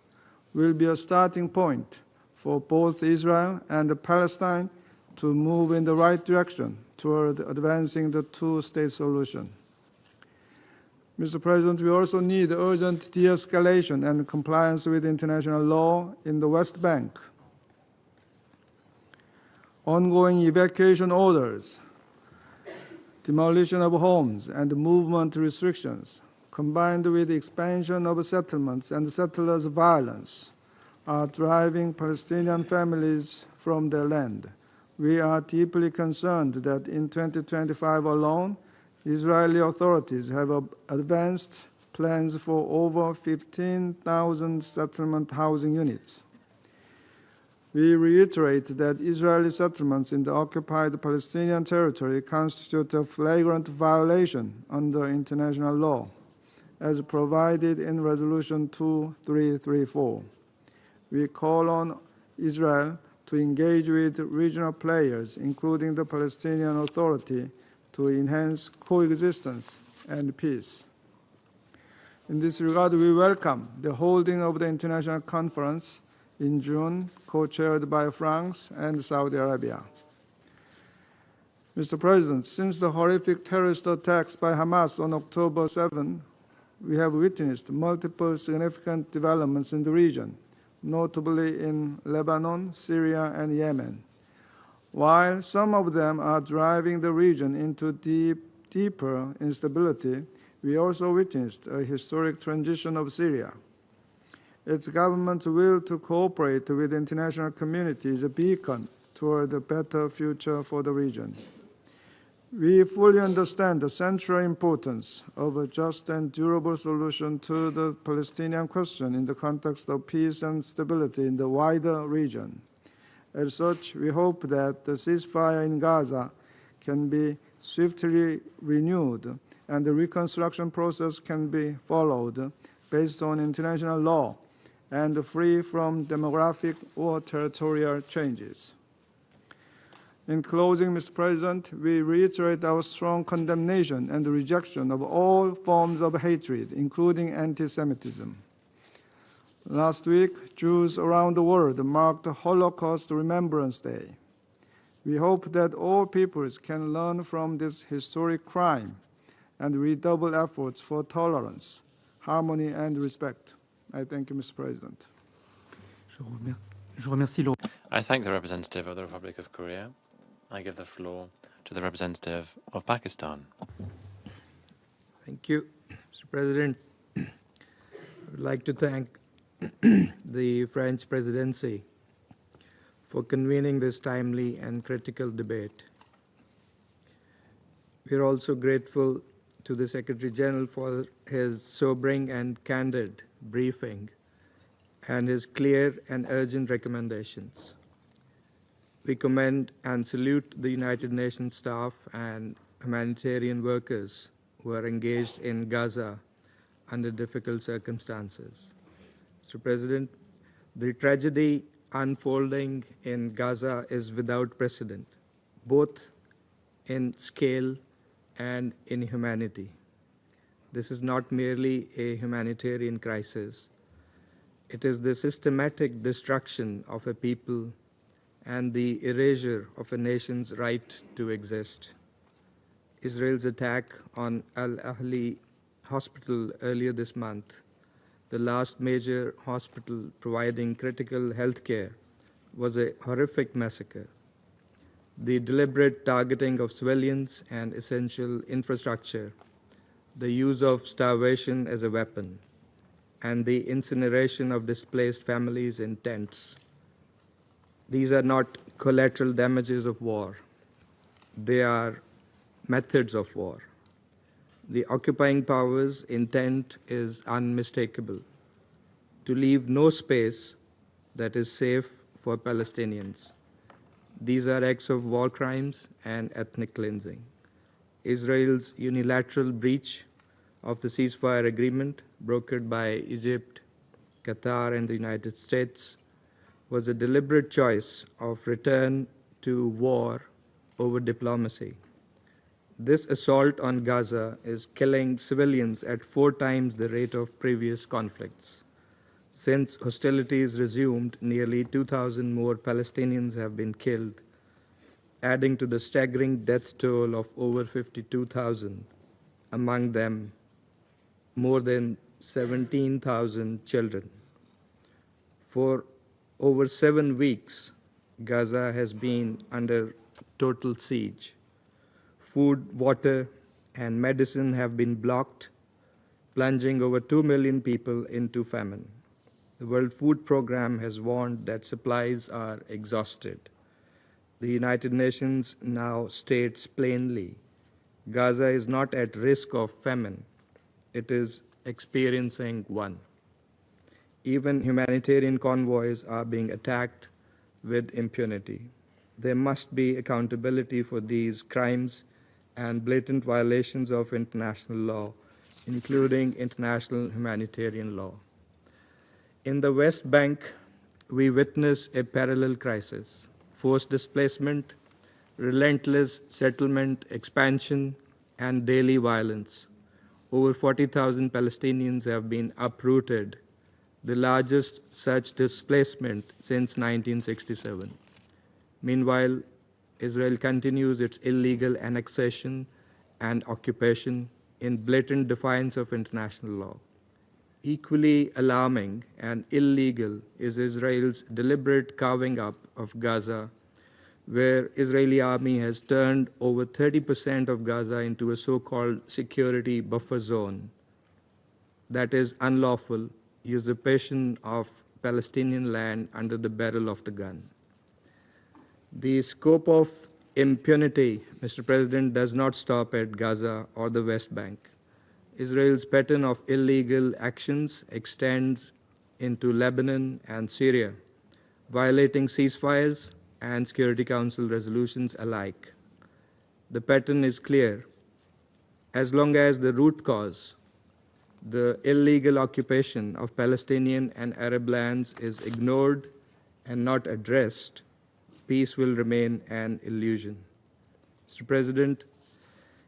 S15: will be a starting point for both Israel and Palestine to move in the right direction toward advancing the two-state solution. Mr. President, we also need urgent de-escalation and compliance with international law in the West Bank. Ongoing evacuation orders, demolition of homes, and movement restrictions, combined with the expansion of settlements and settlers' violence, are driving Palestinian families from their land. We are deeply concerned that in 2025 alone, Israeli authorities have advanced plans for over 15,000 settlement housing units. We reiterate that Israeli settlements in the occupied Palestinian territory constitute a flagrant violation under international law, as provided in Resolution 2334. We call on Israel to engage with regional players, including the Palestinian Authority, to enhance coexistence and peace. In this regard, we welcome the holding of the international conference in June, co-chaired by France and Saudi Arabia. Mr. President, since the horrific terrorist attacks by Hamas on October 7, we have witnessed multiple significant developments in the region, notably in Lebanon, Syria, and Yemen. While some of them are driving the region into deeper instability, we also witnessed a historic transition of Syria. Its government's will to cooperate with the international community is a beacon toward a better future for the region. We fully understand the central importance of a just and durable solution to the Palestinian question in the context of peace and stability in the wider region. As such, we hope that the ceasefire in Gaza can be swiftly renewed and the reconstruction process can be followed based on international law and free from demographic or territorial changes. In closing, Mr. President, we reiterate our strong condemnation and rejection of all forms of hatred, including anti-Semitism. Last week, Jews around the world marked Holocaust Remembrance Day. We hope that all peoples can learn from this historic crime and redouble efforts for tolerance, harmony, and respect. I thank you, Mr. President.
S5: I thank the representative of the Republic of Korea. I give the floor to the representative of Pakistan.
S16: Thank you, Mr. President. I would like to thank the French presidency for convening this timely and critical debate. We are also grateful to the Secretary General for his sobering and candid briefing and his clear and urgent recommendations. We commend and salute the United Nations staff and humanitarian workers who are engaged in Gaza under difficult circumstances. Mr. President, the tragedy unfolding in Gaza is without precedent, both in scale and in humanity. This is not merely a humanitarian crisis. It is the systematic destruction of a people and the erasure of a nation's right to exist. Israel's attack on Al-Ahli Hospital earlier this month, the last major hospital providing critical health care, was a horrific massacre. The deliberate targeting of civilians and essential infrastructure, the use of starvation as a weapon, and the incineration of displaced families in tents. These are not collateral damages of war. They are methods of war. The occupying power's intent is unmistakable: to leave no space that is safe for Palestinians. These are acts of war crimes and ethnic cleansing. Israel's unilateral breach of the ceasefire agreement brokered by Egypt, Qatar, and the United States was a deliberate choice of return to war over diplomacy. This assault on Gaza is killing civilians at 4 times the rate of previous conflicts. Since hostilities resumed, nearly 2,000 more Palestinians have been killed, adding to the staggering death toll of over 52,000, among them more than 17,000 children. For over 7 weeks, Gaza has been under total siege. Food, water, and medicine have been blocked, plunging over 2 million people into famine. The World Food Programme has warned that supplies are exhausted. The United Nations now states plainly, Gaza is not at risk of famine. It is experiencing one. Even humanitarian convoys are being attacked with impunity. There must be accountability for these crimes and blatant violations of international law, including international humanitarian law. In the West Bank, we witness a parallel crisis: forced displacement, relentless settlement expansion, and daily violence. Over 40,000 Palestinians have been uprooted, the largest such displacement since 1967. Meanwhile, Israel continues its illegal annexation and occupation in blatant defiance of international law. Equally alarming and illegal is Israel's deliberate carving up of Gaza, where Israeli army has turned over 30% of Gaza into a so-called security buffer zone. That is unlawful usurpation of Palestinian land under the barrel of the gun. The scope of impunity, Mr. President, does not stop at Gaza or the West Bank. Israel's pattern of illegal actions extends into Lebanon and Syria, violating ceasefires and Security Council resolutions alike. The pattern is clear. As long as the root cause, the illegal occupation of Palestinian and Arab lands, is ignored and not addressed, peace will remain an illusion. Mr. President,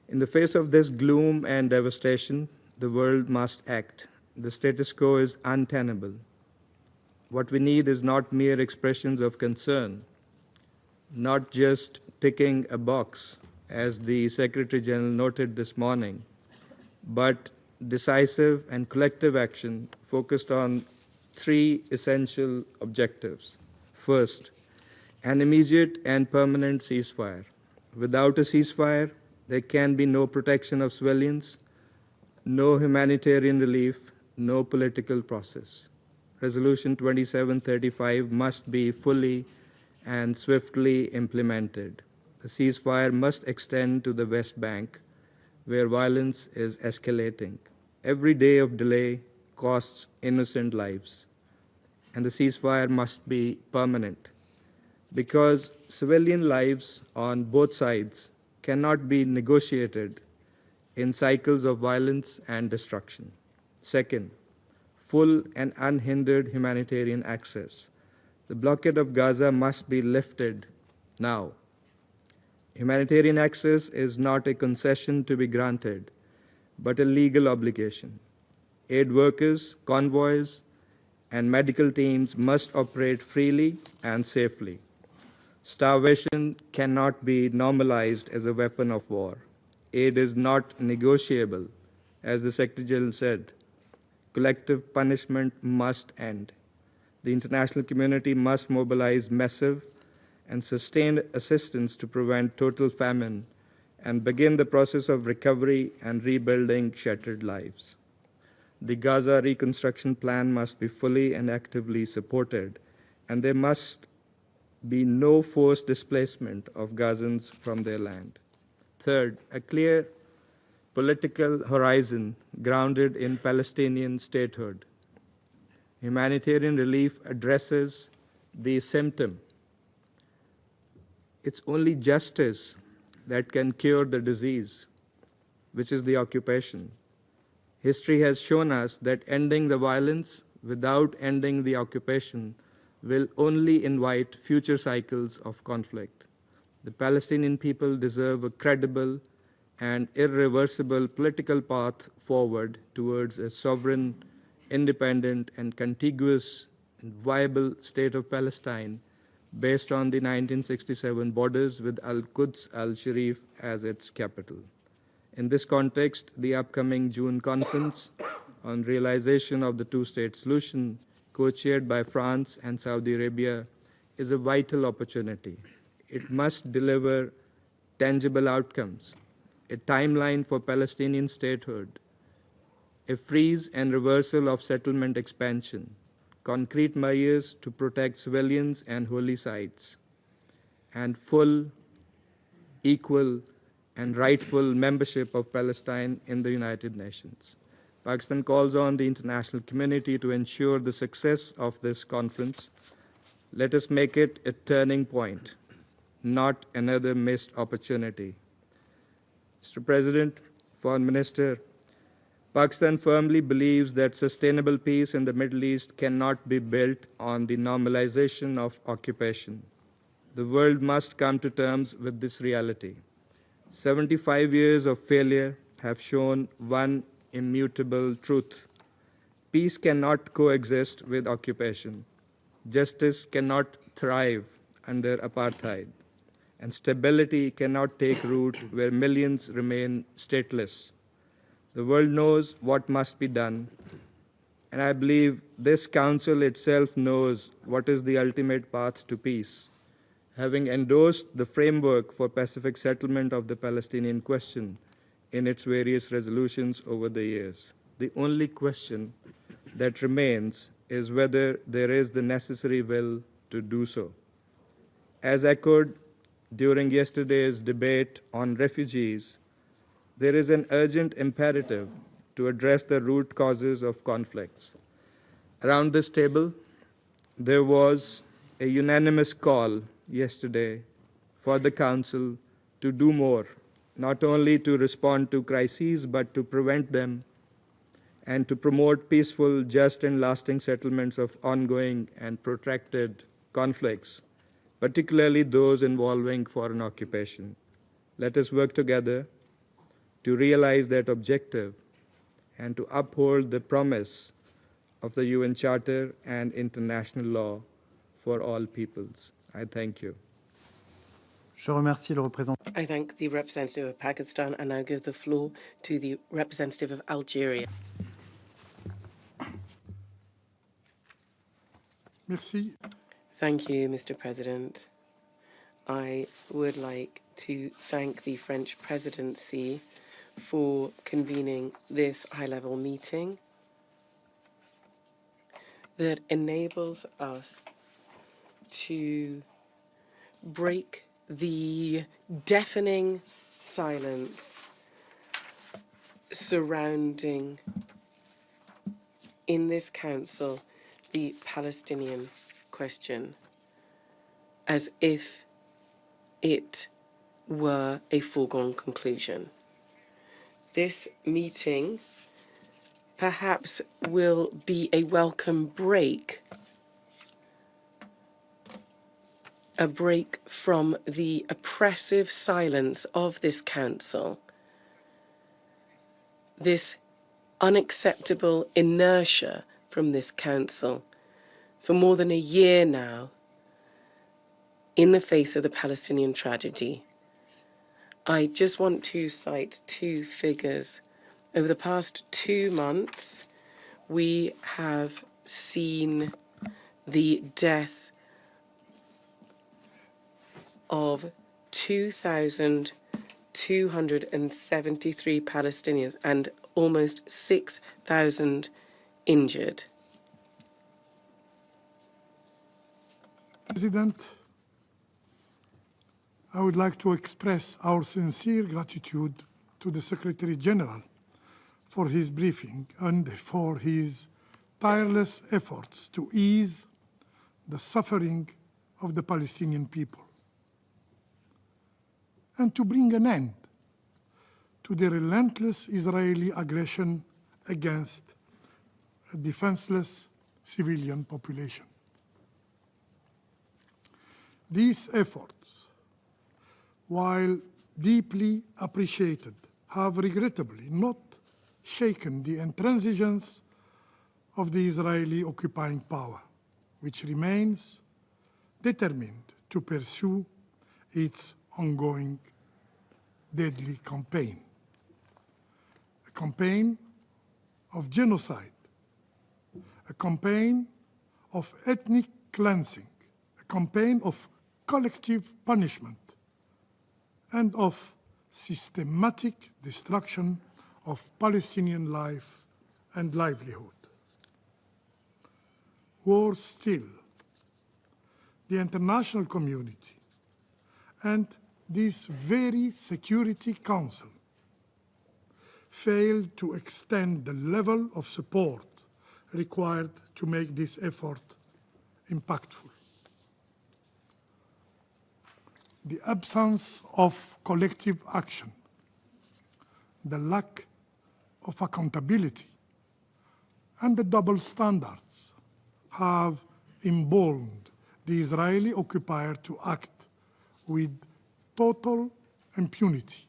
S16: in the face of this gloom and devastation, the world must act. The status quo is untenable. What we need is not mere expressions of concern, not just ticking a box, as the Secretary General noted this morning, but decisive and collective action focused on 3 essential objectives. First, an immediate and permanent ceasefire. Without a ceasefire, there can be no protection of civilians, no humanitarian relief, no political process. Resolution 2735 must be fully and swiftly implemented. The ceasefire must extend to the West Bank, where violence is escalating. Every day of delay costs innocent lives, and the ceasefire must be permanent, because civilian lives on both sides cannot be negotiated in cycles of violence and destruction. Second, full and unhindered humanitarian access. The blockade of Gaza must be lifted now. Humanitarian access is not a concession to be granted, but a legal obligation. Aid workers, convoys, and medical teams must operate freely and safely. Starvation cannot be normalized as a weapon of war. Aid is not negotiable, as the Secretary General said. Collective punishment must end. The international community must mobilize massive and sustained assistance to prevent total famine and begin the process of recovery and rebuilding shattered lives. The Gaza reconstruction plan must be fully and actively supported, and there must be no forced displacement of Gazans from their land. Third, a clear political horizon grounded in Palestinian statehood. Humanitarian relief addresses the symptom. It's only justice that can cure the disease, which is the occupation. History has shown us that ending the violence without ending the occupation will only invite future cycles of conflict. The Palestinian people deserve a credible and irreversible political path forward towards a sovereign, independent, and contiguous and viable state of Palestine based on the 1967 borders with Al-Quds al-Sharif as its capital. In this context, the upcoming June conference on realization of the two-state solution, co-chaired by France and Saudi Arabia, is a vital opportunity. It must deliver tangible outcomes, a timeline for Palestinian statehood, a freeze and reversal of settlement expansion, concrete measures to protect civilians and holy sites, and full, equal, and rightful membership of Palestine in the United Nations. Pakistan calls on the international community to ensure the success of this conference. Let us make it a turning point, not another missed opportunity. Mr. President, Foreign Minister, Pakistan firmly believes that sustainable peace in the Middle East cannot be built on the normalization of occupation. The world must come to terms with this reality. 75 years of failure have shown one immutable truth. Peace cannot coexist with occupation. Justice cannot thrive under apartheid. And stability cannot take root where millions remain stateless. The world knows what must be done, and I believe this Council itself knows what is the ultimate path to peace. Having endorsed the framework for pacific settlement of the Palestinian question in its various resolutions over the years, the only question that remains is whether there is the necessary will to do so. As echoed during yesterday's debate on refugees, there is an urgent imperative to address the root causes of conflicts. Around this table, there was a unanimous call yesterday for the Council to do more, not only to respond to crises, but to prevent them and to promote peaceful, just, and lasting settlements of ongoing and protracted conflicts, particularly those involving foreign occupation. Let us work together to realize that objective and to uphold the promise of the UN Charter and international law for all peoples. I thank you.
S3: I thank the representative of Pakistan and now give the floor to the representative of Algeria.
S17: Merci.
S3: Thank you, Mr. President. I would like to thank the French presidency for convening this high-level meeting that enables us to break the deafening silence surrounding, in this council, the Palestinian question, as if it were a foregone conclusion. This meeting perhaps will be a welcome break, a break from the oppressive silence of this council this unacceptable inertia from this council for more than a year now in the face of the Palestinian tragedy. I just want to cite two figures. Over the past 2 months, we have seen the death of 2,273 Palestinians and almost 6,000 injured.
S17: President, I would like to express our sincere gratitude to the Secretary General for his briefing and for his tireless efforts to ease the suffering of the Palestinian people and to bring an end to the relentless Israeli aggression against a defenseless civilian population. These efforts, while deeply appreciated, have regrettably not shaken the intransigence of the Israeli occupying power, which remains determined to pursue its ongoing deadly campaign. A campaign of genocide, a campaign of ethnic cleansing, a campaign of collective punishment, and of systematic destruction of Palestinian life and livelihood. Worse still, the international community and this very Security Council failed to extend the level of support required to make this effort impactful. The absence of collective action, the lack of accountability, and the double standards have emboldened the Israeli occupier to act with total impunity,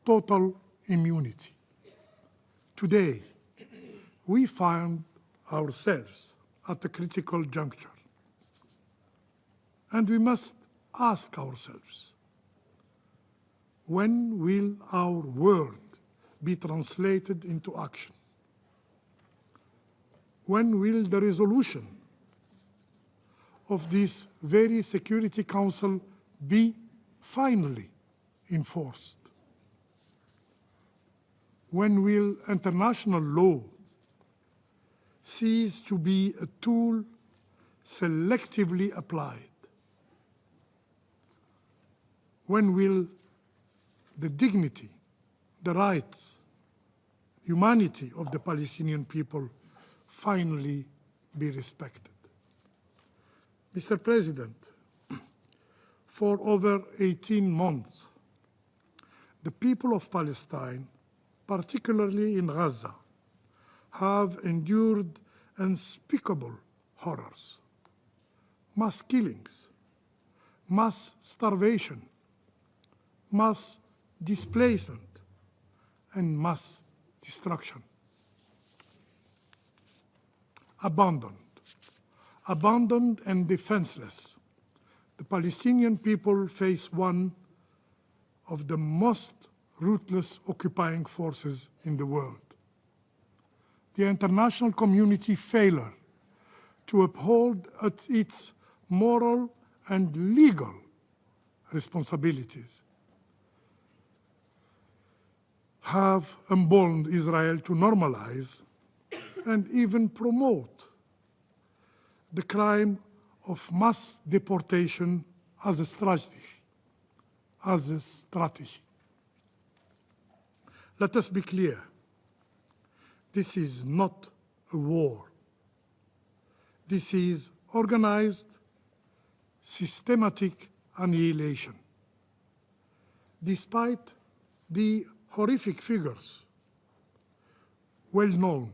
S17: total immunity. Today, we find ourselves at a critical juncture, and we must ask ourselves, when will our word be translated into action? When will the resolution of this very Security Council be finally enforced? When will international law cease to be a tool selectively applied? When will the dignity, the rights, humanity of the Palestinian people finally be respected? Mr. President, for over 18 months, the people of Palestine, particularly in Gaza, have endured unspeakable horrors, mass killings, mass starvation, mass displacement, and mass destruction. Abandoned and defenseless, the Palestinian people face one of the most ruthless occupying forces in the world. The international community failure to uphold its moral and legal responsibilities have emboldened Israel to normalize and even promote the crime of mass deportation as a strategy. Let us be clear. This is not a war. This is organized, systematic annihilation. Despite the horrific figures well known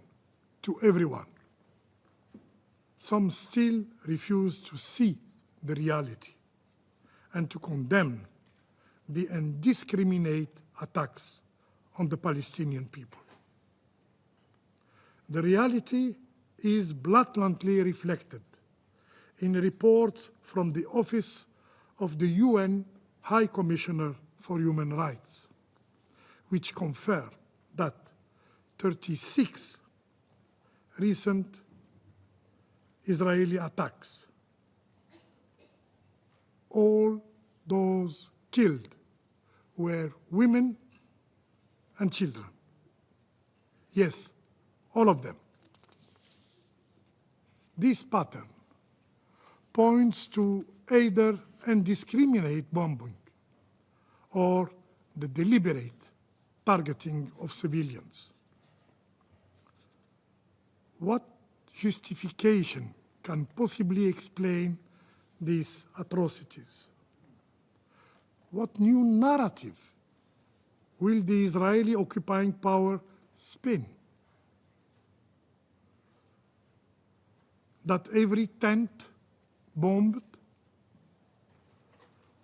S17: to everyone, some still refuse to see the reality and to condemn the indiscriminate attacks on the Palestinian people. The reality is blatantly reflected in reports from the Office of the UN High Commissioner for Human Rights, which confirm that 36 recent Israeli attacks, all those killed were women and children. Yes, all of them. This pattern points to either indiscriminate bombing or the deliberate targeting of civilians. What justification can possibly explain these atrocities? What new narrative will the Israeli occupying power spin? That every tent bombed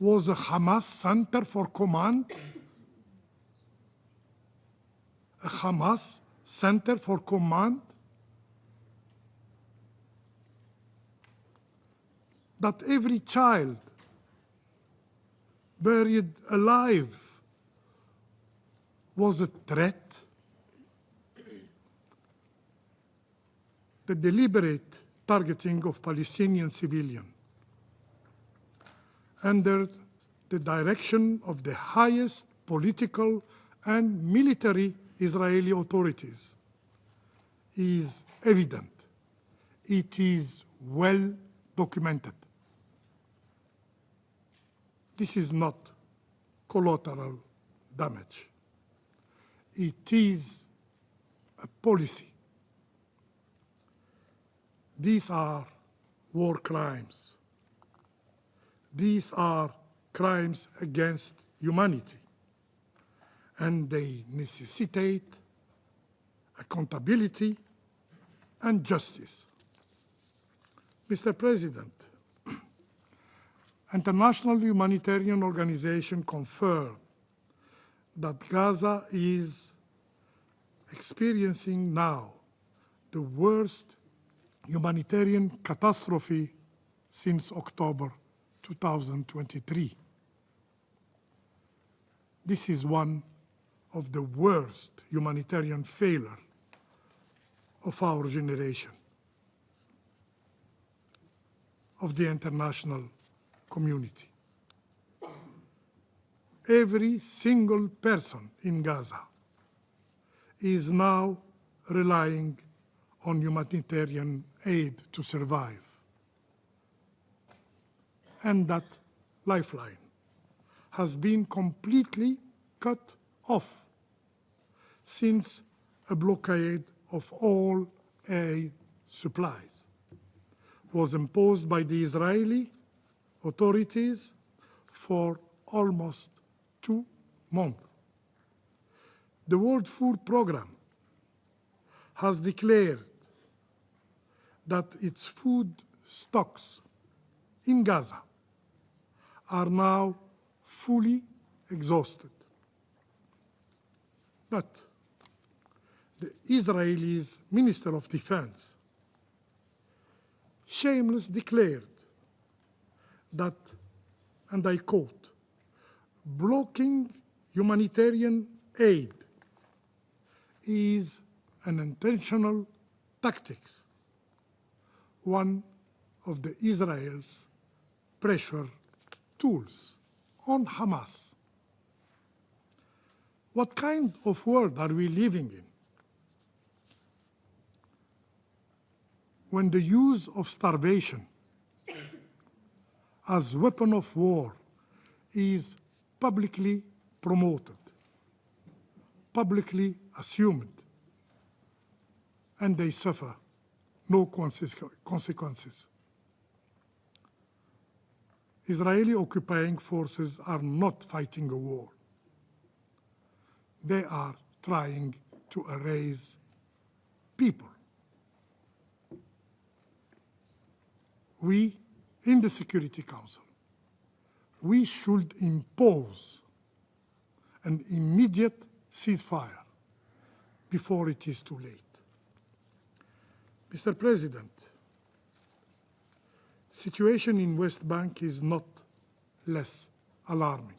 S17: was a Hamas center for command? A Hamas center for command? That every child buried alive was a threat? The deliberate targeting of Palestinian civilians under the direction of the highest political and military Israeli authorities is evident. It is well documented. This is not collateral damage. It is a policy. These are war crimes. These are crimes against humanity, and they necessitate accountability and justice. Mr. President, international humanitarian organizations confirm that Gaza is experiencing now the worst humanitarian catastrophe since October 2023. This is one of the worst humanitarian failures of our generation, of the international community. Every single person in Gaza is now relying on humanitarian aid to survive. And that lifeline has been completely cut off since a blockade of all aid supplies was imposed by the Israeli authorities for almost 2 months. The World Food Programme has declared that its food stocks in Gaza are now fully exhausted. But the Israeli Minister of Defense shamelessly declared that, and I quote, blocking humanitarian aid is an intentional tactic, one of the Israel's pressure tools on Hamas. What kind of world are we living in when the use of starvation as weapon of war is publicly promoted, publicly assumed, and they suffer no consequences? Israeli occupying forces are not fighting a war. They are trying to erase people. We, in the Security Council, we should impose an immediate ceasefire before it is too late. Mr. President, situation in West Bank is not less alarming.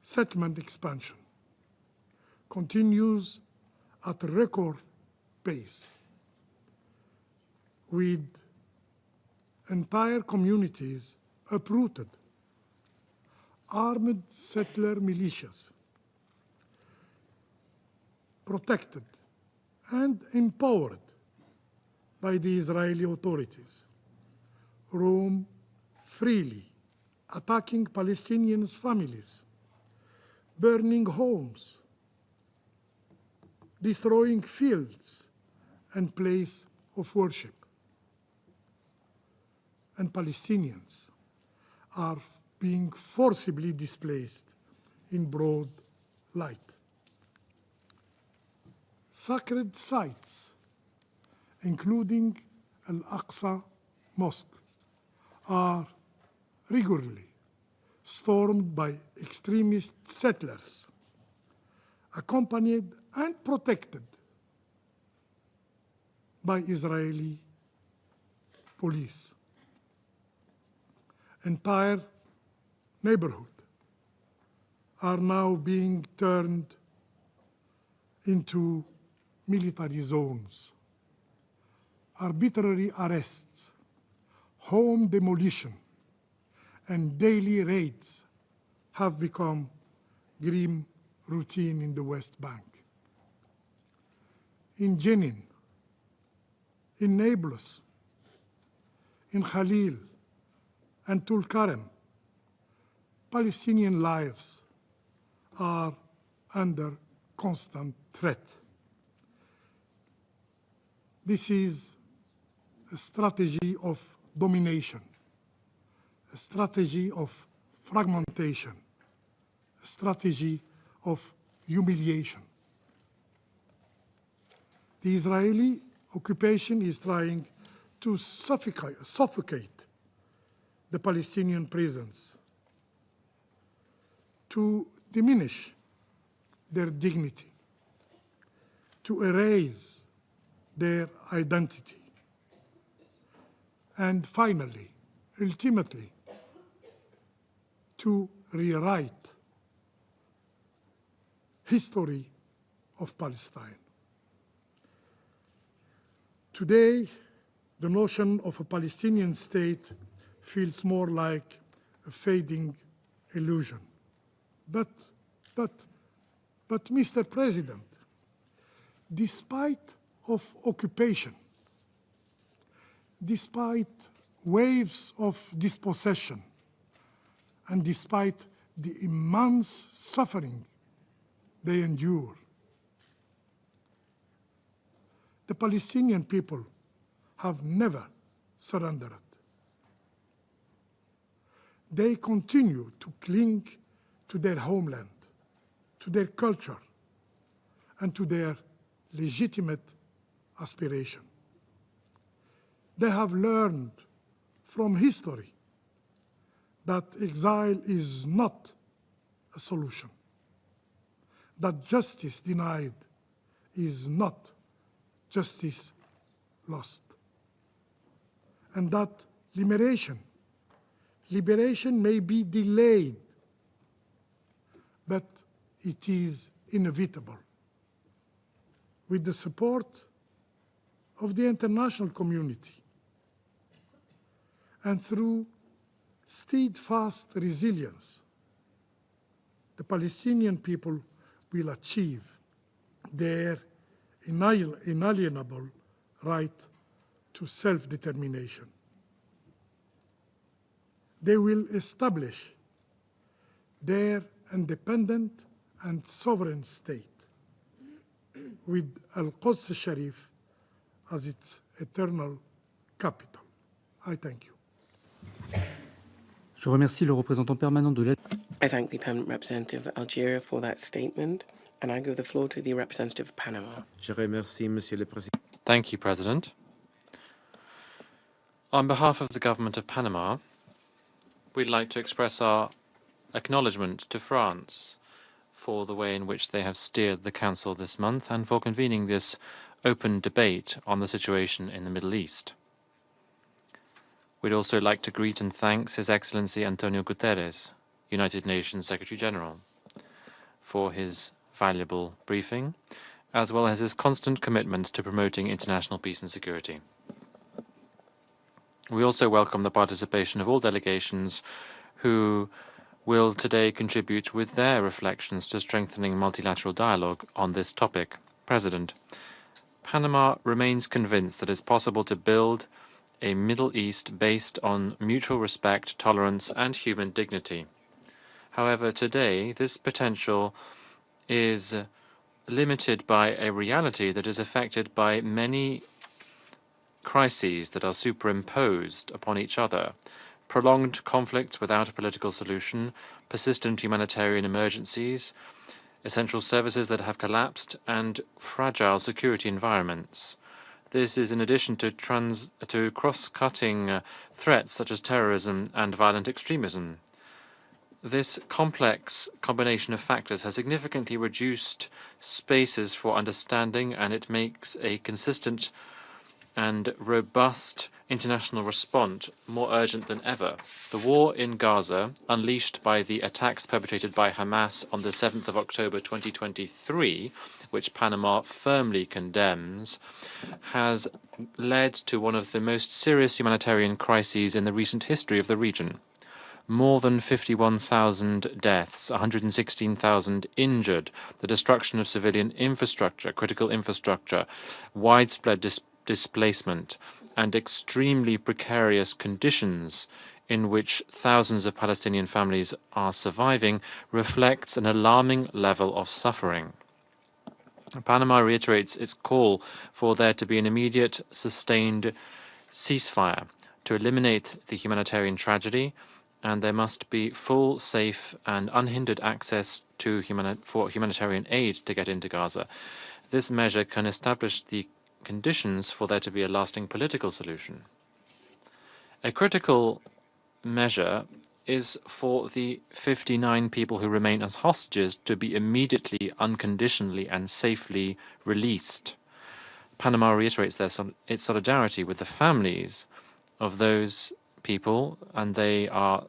S17: Settlement expansion continues at a record pace, with entire communities uprooted, armed settler militias protected and empowered by the Israeli authorities roam freely, attacking Palestinians' families, burning homes, destroying fields and places of worship. And Palestinians are being forcibly displaced in broad light. Sacred sites, including Al-Aqsa Mosque, are regularly stormed by extremist settlers, accompanied and protected by Israeli police. Entire neighborhoods are now being turned into military zones. Arbitrary arrests, home demolition, and daily raids have become grim routine in the West Bank. In Jenin, in Nablus, in Khalil, and Tulkarem, Palestinian lives are under constant threat. This is a strategy of domination, a strategy of fragmentation, a strategy of humiliation. The Israeli occupation is trying to suffocate the Palestinian presence, to diminish their dignity, to erase their identity, and finally, ultimately, to rewrite history of Palestine. Today, the notion of a Palestinian state feels more like a fading illusion. But Mr. President, despite of occupation, despite waves of dispossession, and despite the immense suffering they endure, the Palestinian people have never surrendered. They continue to cling to their homeland, to their culture, and to their legitimate aspiration. They have learned from history that exile is not a solution, that justice denied is not justice lost, and that liberation may be delayed, but it is inevitable. With the support of the international community and through steadfast resilience, the Palestinian people will achieve their inalienable right to self-determination. They will establish their independent and sovereign state with Al-Quds Sharif as its eternal capital. I thank you.
S18: Je remercie le représentant permanent de l'Algérie.
S3: I thank the permanent representative of Algeria for that statement, and I give the floor to the representative of Panama.
S19: Je remercie, Monsieur le Président.
S5: Thank you, President. On behalf of the government of Panama, we'd like to express our acknowledgement to France for the way in which they have steered the Council this month and for convening this open debate on the situation in the Middle East. We'd also like to greet and thank His Excellency Antonio Guterres, United Nations Secretary-General, for his valuable briefing, as well as his constant commitment to promoting international peace and security. We also welcome the participation of all delegations who will today contribute with their reflections to strengthening multilateral dialogue on this topic. President, Panama remains convinced that it's possible to build a Middle East based on mutual respect, tolerance, and human dignity. However, today, this potential is limited by a reality that is affected by many crises that are superimposed upon each other: prolonged conflicts without a political solution, persistent humanitarian emergencies, essential services that have collapsed, and fragile security environments. This is in addition to cross-cutting threats such as terrorism and violent extremism. This complex combination of factors has significantly reduced spaces for understanding, and it makes a consistent and robust international response more urgent than ever. The war in Gaza, unleashed by the attacks perpetrated by Hamas on the 7th of October 2023, which Panama firmly condemns, has led to one of the most serious humanitarian crises in the recent history of the region. More than 51,000 deaths, 116,000 injured, the destruction of civilian infrastructure, critical infrastructure, widespread displacement, and extremely precarious conditions in which thousands of Palestinian families are surviving reflects an alarming level of suffering. Panama reiterates its call for there to be an immediate, sustained ceasefire to eliminate the humanitarian tragedy, and there must be full, safe, and unhindered access to humanitarian aid to get into Gaza. This measure can establish the conditions for there to be a lasting political solution. A critical measure is for the 59 people who remain as hostages to be immediately, unconditionally, and safely released. Panama reiterates its solidarity with the families of those people, and they are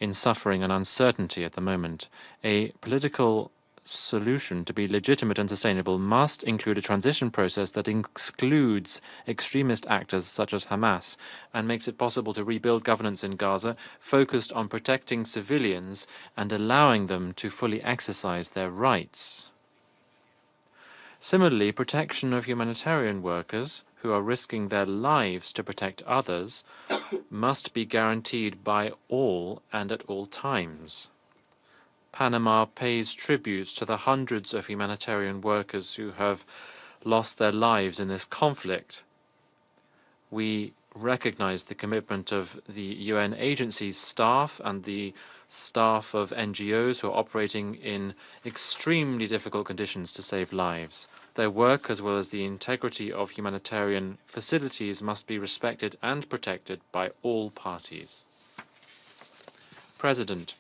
S5: in suffering and uncertainty at the moment. A political solution to be legitimate and sustainable must include a transition process that excludes extremist actors such as Hamas and makes it possible to rebuild governance in Gaza, focused on protecting civilians and allowing them to fully exercise their rights. Similarly, protection of humanitarian workers who are risking their lives to protect others must be guaranteed by all and at all times. Panama pays tribute to the hundreds of humanitarian workers who have lost their lives in this conflict. We recognize the commitment of the UN agencies' staff and the staff of NGOs who are operating in extremely difficult conditions to save lives. Their work, as well as the integrity of humanitarian facilities, must be respected and protected by all parties. President,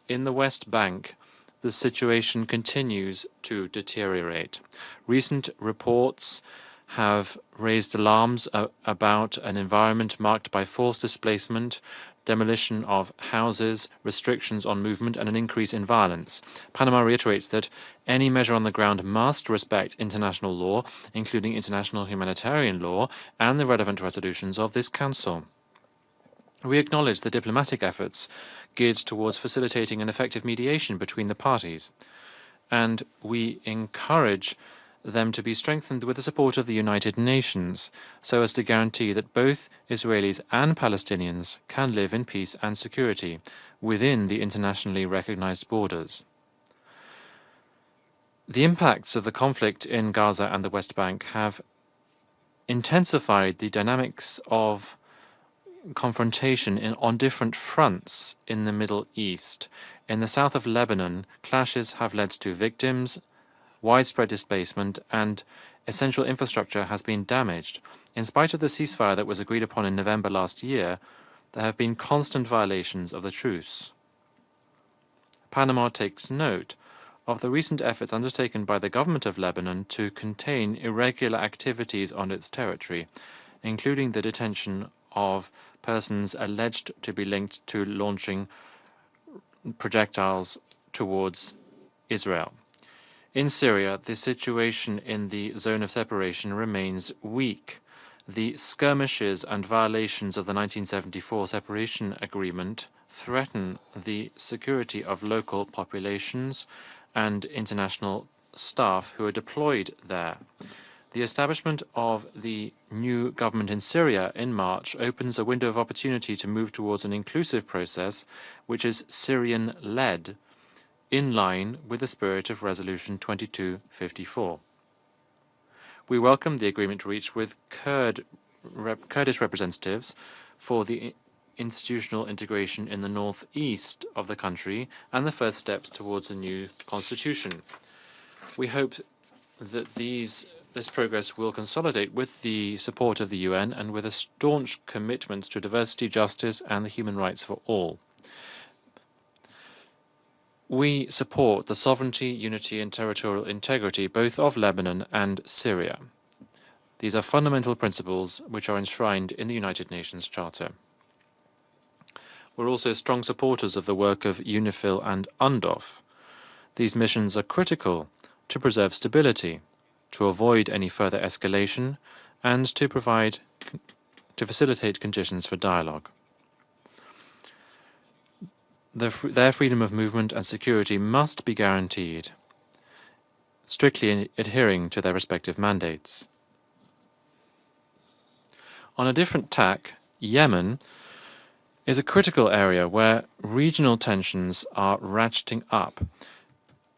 S5: in the West Bank, the situation continues to deteriorate. Recent reports have raised alarms about an environment marked by forced displacement, demolition of houses, restrictions on movement, and an increase in violence. Panama reiterates that any measure on the ground must respect international law, including international humanitarian law, and the relevant resolutions of this Council. We acknowledge the diplomatic efforts geared towards facilitating an effective mediation between the parties, and we encourage them to be strengthened with the support of the United Nations, so as to guarantee that both Israelis and Palestinians can live in peace and security within the internationally recognized borders. The impacts of the conflict in Gaza and the West Bank have intensified the dynamics of confrontation on different fronts in the Middle East. In the south of Lebanon, clashes have led to victims, widespread displacement, and essential infrastructure has been damaged. In spite of the ceasefire that was agreed upon in November last year, there have been constant violations of the truce. Panama takes note of the recent efforts undertaken by the government of Lebanon to contain irregular activities on its territory, including the detention of persons alleged to be linked to launching projectiles towards Israel. In Syria, the situation in the zone of separation remains weak. The skirmishes and violations of the 1974 separation agreement threaten the security of local populations and international staff who are deployed there. The establishment of the new government in Syria in March opens a window of opportunity to move towards an inclusive process which is Syrian-led, in line with the spirit of Resolution 2254. We welcome the agreement reached with Kurdish representatives for the institutional integration in the northeast of the country and the first steps towards a new constitution. We hope that this progress will consolidate with the support of the UN and with a staunch commitment to diversity, justice, and the human rights for all. We support the sovereignty, unity, and territorial integrity both of Lebanon and Syria. These are fundamental principles which are enshrined in the United Nations Charter. We're also strong supporters of the work of UNIFIL and UNDOF. These missions are critical to preserve stability, to avoid any further escalation, and to facilitate conditions for dialogue. Their freedom of movement and security must be guaranteed, strictly adhering to their respective mandates. On a different tack, Yemen is a critical area where regional tensions are ratcheting up.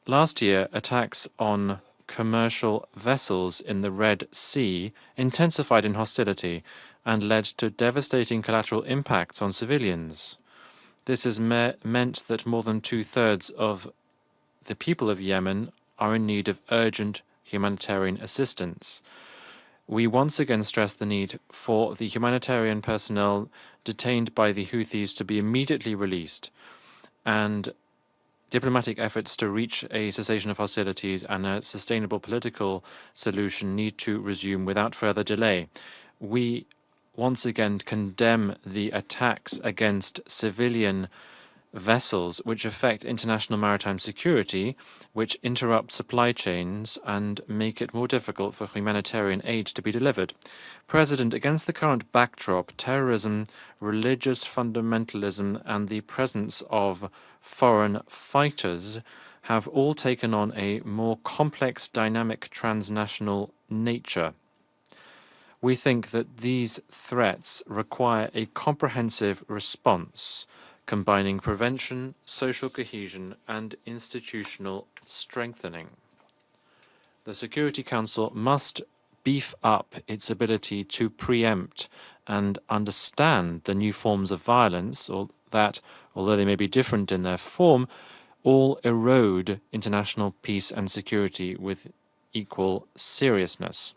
S5: Last year, attacks on commercial vessels in the Red Sea intensified in hostility and led to devastating collateral impacts on civilians. This has meant that more than 2/3 of the people of Yemen are in need of urgent humanitarian assistance. We once again stress the need for the humanitarian personnel detained by the Houthis to be immediately released, and diplomatic efforts to reach a cessation of hostilities and a sustainable political solution need to resume without further delay. We once again condemn the attacks against civilian vessels which affect international maritime security, which interrupt supply chains and make it more difficult for humanitarian aid to be delivered. President, against the current backdrop, terrorism, religious fundamentalism, and the presence of foreign fighters have all taken on a more complex, dynamic, transnational nature. We think that these threats require a comprehensive response, combining prevention, social cohesion, and institutional strengthening. The Security Council must beef up its ability to preempt and understand the new forms of violence, or that, although they may be different in their form, all erode international peace and security with equal seriousness.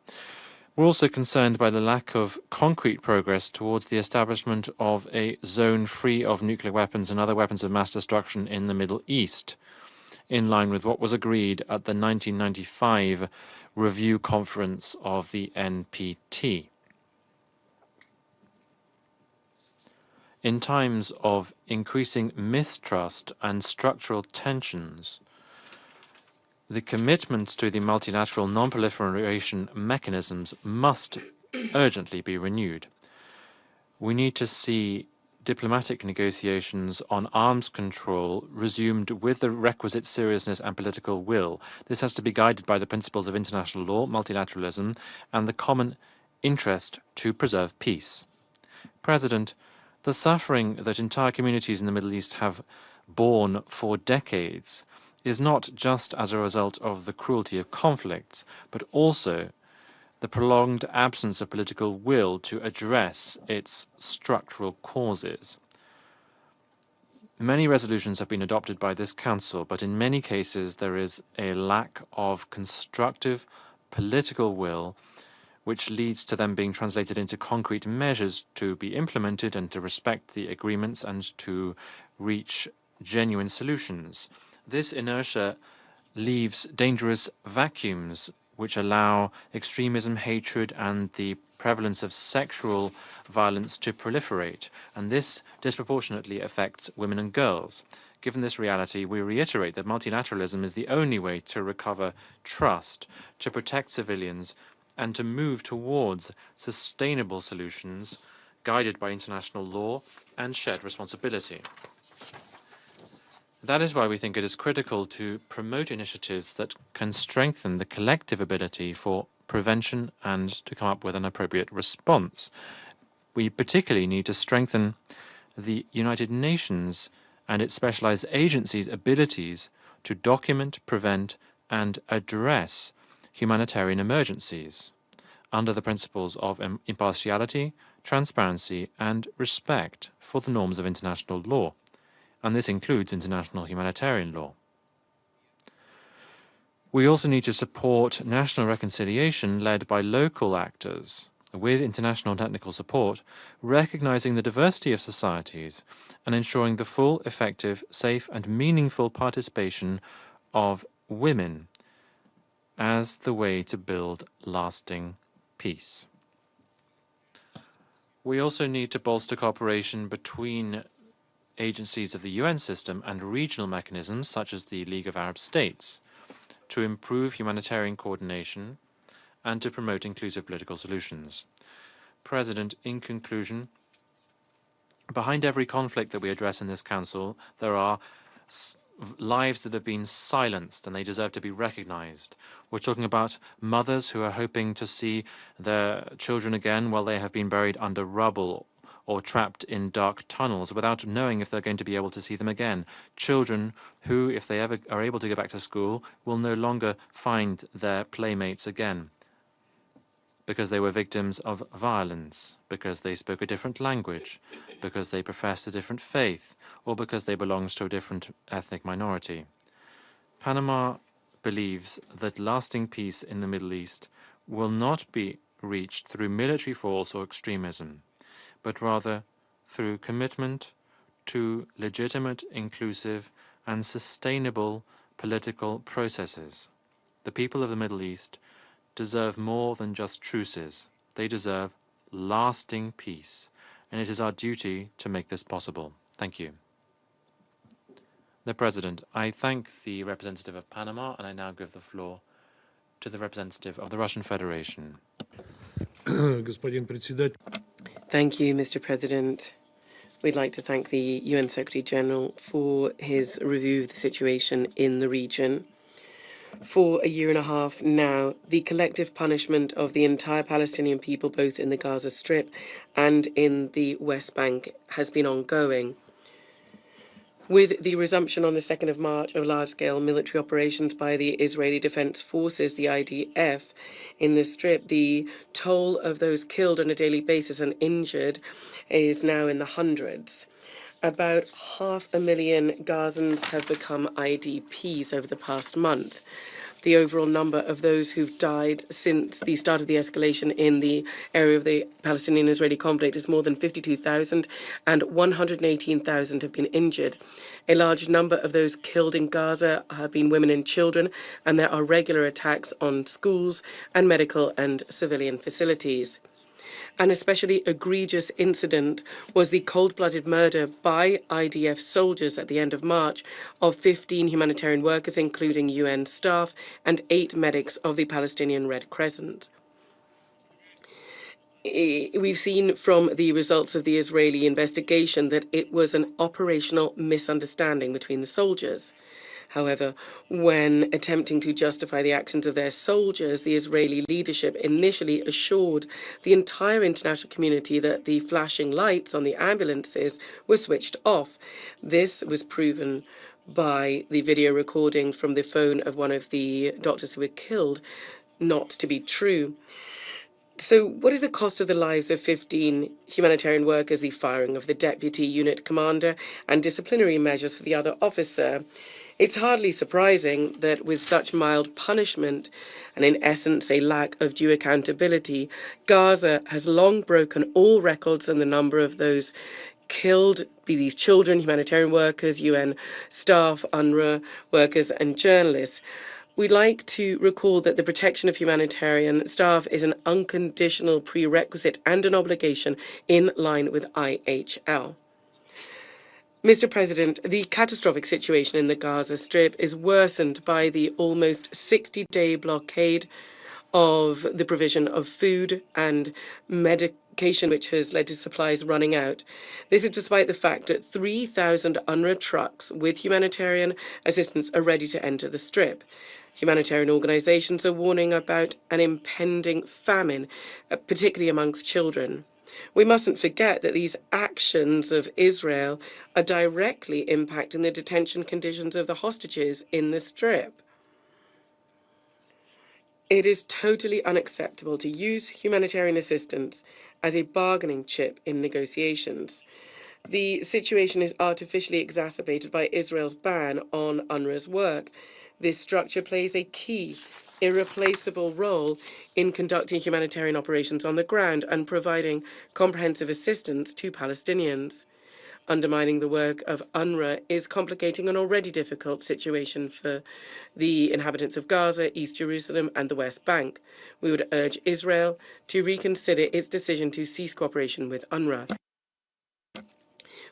S5: We're also concerned by the lack of concrete progress towards the establishment of a zone free of nuclear weapons and other weapons of mass destruction in the Middle East, in line with what was agreed at the 1995 review conference of the NPT. In times of increasing mistrust and structural tensions, the commitments to the multilateral non-proliferation mechanisms must urgently be renewed. We need to see diplomatic negotiations on arms control resumed with the requisite seriousness and political will. This has to be guided by the principles of international law, multilateralism, and the common interest to preserve peace. President, the suffering that entire communities in the Middle East have borne for decades is not just as a result of the cruelty of conflicts, but also the prolonged absence of political will to address its structural causes. Many resolutions have been adopted by this Council, but in many cases there is a lack of constructive political will, which leads to them being translated into concrete measures to be implemented and to respect the agreements and to reach genuine solutions. This inertia leaves dangerous vacuums which allow extremism, hatred, and the prevalence of sexual violence to proliferate, and this disproportionately affects women and girls. Given this reality, we reiterate that multilateralism is the only way to recover trust, to protect civilians, and to move towards sustainable solutions guided by international law and shared responsibility. That is why we think it is critical to promote initiatives that can strengthen the collective ability for prevention and to come up with an appropriate response. We particularly need to strengthen the United Nations and its specialized agencies' abilities to document, prevent, and address humanitarian emergencies under the principles of impartiality, transparency, and respect for the norms of international law, and this includes international humanitarian law. We also need to support national reconciliation led by local actors with international technical support, recognizing the diversity of societies and ensuring the full, effective, safe, and meaningful participation of women as the way to build lasting peace. We also need to bolster cooperation between agencies of the UN system and regional mechanisms such as the League of Arab States to improve humanitarian coordination and to promote inclusive political solutions. President, in conclusion, behind every conflict that we address in this Council, there are lives that have been silenced and they deserve to be recognized. We're talking about mothers who are hoping to see their children again while they have been buried under rubble or trapped in dark tunnels without knowing if they're going to be able to see them again. Children who, if they ever are able to go back to school, will no longer find their playmates again because they were victims of violence, because they spoke a different language, because they professed a different faith, or because they belonged to a different ethnic minority. Panama believes that lasting peace in the Middle East will not be reached through military force or extremism, but rather through commitment to legitimate, inclusive, and sustainable political processes. The people of the Middle East deserve more than just truces. They deserve lasting peace, and it is our duty to make this possible. Thank you. The President, I thank the representative of Panama, and I now give the floor to the representative of the Russian Federation.
S3: Thank you, Mr. President. We'd like to thank the UN Secretary General for his review of the situation in the region. For a year and a half now, the collective punishment of the entire Palestinian people, both in the Gaza Strip and in the West Bank, has been ongoing. With the resumption on the 2nd of March of large-scale military operations by the Israeli Defense Forces, the IDF, in the Strip, the toll of those killed on a daily basis and injured is now in the hundreds. About 500,000 Gazans have become IDPs over the past month. The overall number of those who've died since the start of the escalation in the area of the Palestinian-Israeli conflict is more than 52,000, and 118,000 have been injured. A large number of those killed in Gaza have been women and children, and there are regular attacks on schools and medical and civilian facilities. An especially egregious incident was the cold-blooded murder by IDF soldiers at the end of March of 15 humanitarian workers, including UN staff, and 8 medics of the Palestinian Red Crescent. We've seen from the results of the Israeli investigation that it was an operational misunderstanding between the soldiers. However, when attempting to justify the actions of their soldiers, the Israeli leadership initially assured the entire international community that the flashing lights on the ambulances were switched off. This was proven by the video recording from the phone of one of the doctors who were killed not to be true. So what is the cost of the lives of 15 humanitarian workers, the firing of the deputy unit commander, and disciplinary measures for the other officer? It's hardly surprising that with such mild punishment, and in essence a lack of due accountability, Gaza has long broken all records, and the number of those killed, be these children, humanitarian workers, UN staff, UNRWA workers, and journalists. We'd like to recall that the protection of humanitarian staff is an unconditional prerequisite and an obligation in line with IHL. Mr. President, the catastrophic situation in the Gaza Strip is worsened by the almost 60-day blockade of the provision of food and medication, which has led to supplies running out. This is despite the fact that 3,000 UNRWA trucks with humanitarian assistance are ready to enter the Strip. Humanitarian organizations are warning about an impending famine, particularly amongst children. We mustn't forget that these actions of Israel are directly impacting the detention conditions of the hostages in the Strip. It is totally unacceptable to use humanitarian assistance as a bargaining chip in negotiations. The situation is artificially exacerbated by Israel's ban on UNRWA's work. This structure plays a key, irreplaceable role in conducting humanitarian operations on the ground and providing comprehensive assistance to Palestinians. Undermining the work of UNRWA is complicating an already difficult situation for the inhabitants of Gaza, East Jerusalem, and the West Bank. We would urge Israel to reconsider its decision to cease cooperation with UNRWA.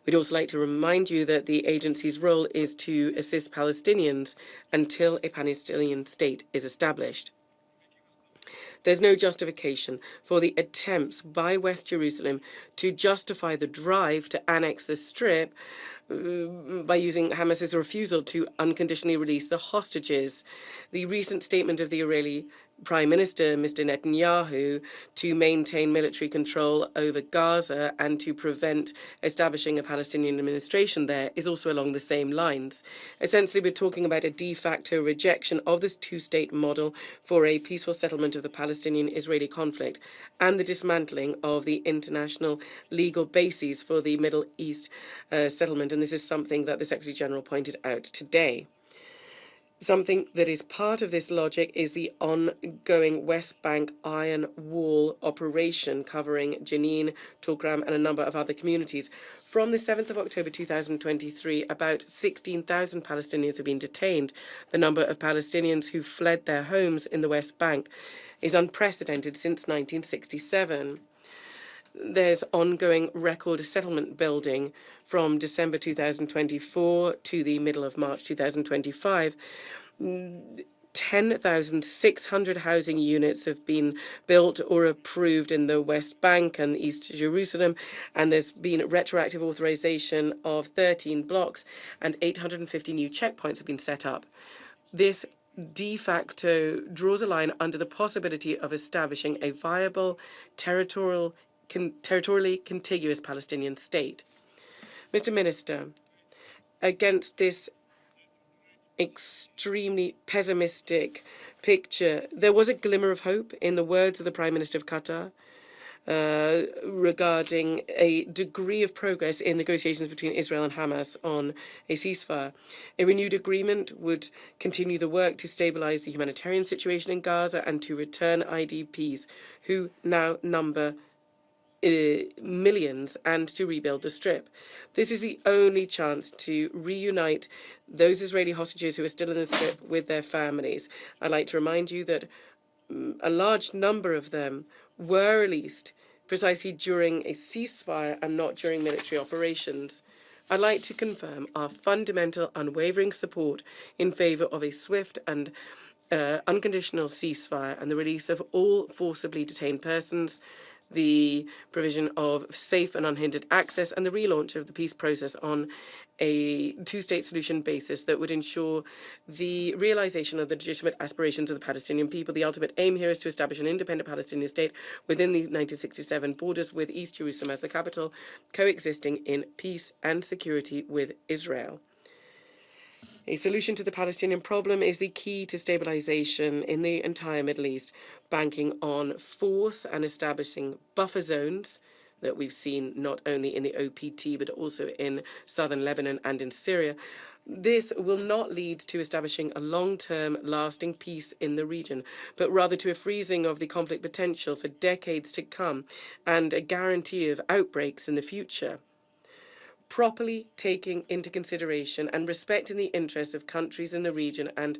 S3: We'd also like to remind you that the agency's role is to assist Palestinians until a Palestinian state is established. There's no justification for the attempts by West Jerusalem to justify the drive to annex the Strip by using Hamas's refusal to unconditionally release the hostages. The recent statement of the Israeli Prime Minister, Mr. Netanyahu, to maintain military control over Gaza and to prevent establishing a Palestinian administration there is also along the same lines. Essentially, we're talking about a de facto rejection of this two-state model for a peaceful settlement of the Palestinian-Israeli conflict and the dismantling of the international legal bases for the Middle East settlement. And this is something that the Secretary General pointed out today. Something that is part of this logic is the ongoing West Bank Iron Wall operation covering Jenin, Tulkram, and a number of other communities. From the 7th of October 2023, about 16,000 Palestinians have been detained. The number of Palestinians who fled their homes in the West Bank is unprecedented since 1967. There's ongoing record settlement building from December 2024 to the middle of March 2025. 10,600 housing units have been built or approved in the West Bank and East Jerusalem, and there's been retroactive authorization of 13 blocks, and 850 new checkpoints have been set up. This de facto draws a line under the possibility of establishing a viable territorially contiguous Palestinian state. Mr. Minister, against this extremely pessimistic picture, there was a glimmer of hope in the words of the Prime Minister of Qatar regarding a degree of progress in negotiations between Israel and Hamas on a ceasefire. A renewed agreement would continue the work to stabilize the humanitarian situation in Gaza and to return IDPs, who now number millions, and to rebuild the Strip. This is the only chance to reunite those Israeli hostages who are still in the Strip with their families. I'd like to remind you that a large number of them were released precisely during a ceasefire and not during military operations. I'd like to confirm our fundamental, unwavering support in favor of a swift and unconditional ceasefire and the release of all forcibly detained persons, the provision of safe and unhindered access, and the relaunch of the peace process on a two-state solution basis that would ensure the realization of the legitimate aspirations of the Palestinian people. The ultimate aim here is to establish an independent Palestinian state within the 1967 borders, with East Jerusalem as the capital, coexisting in peace and security with Israel. A solution to the Palestinian problem is the key to stabilization in the entire Middle East, banking on force and establishing buffer zones that we've seen not only in the OPT but also in southern Lebanon and in Syria. This will not lead to establishing a long-term, lasting peace in the region, but rather to a freezing of the conflict potential for decades to come and a guarantee of outbreaks in the future. properly taking into consideration and respecting the interests of countries in the region, and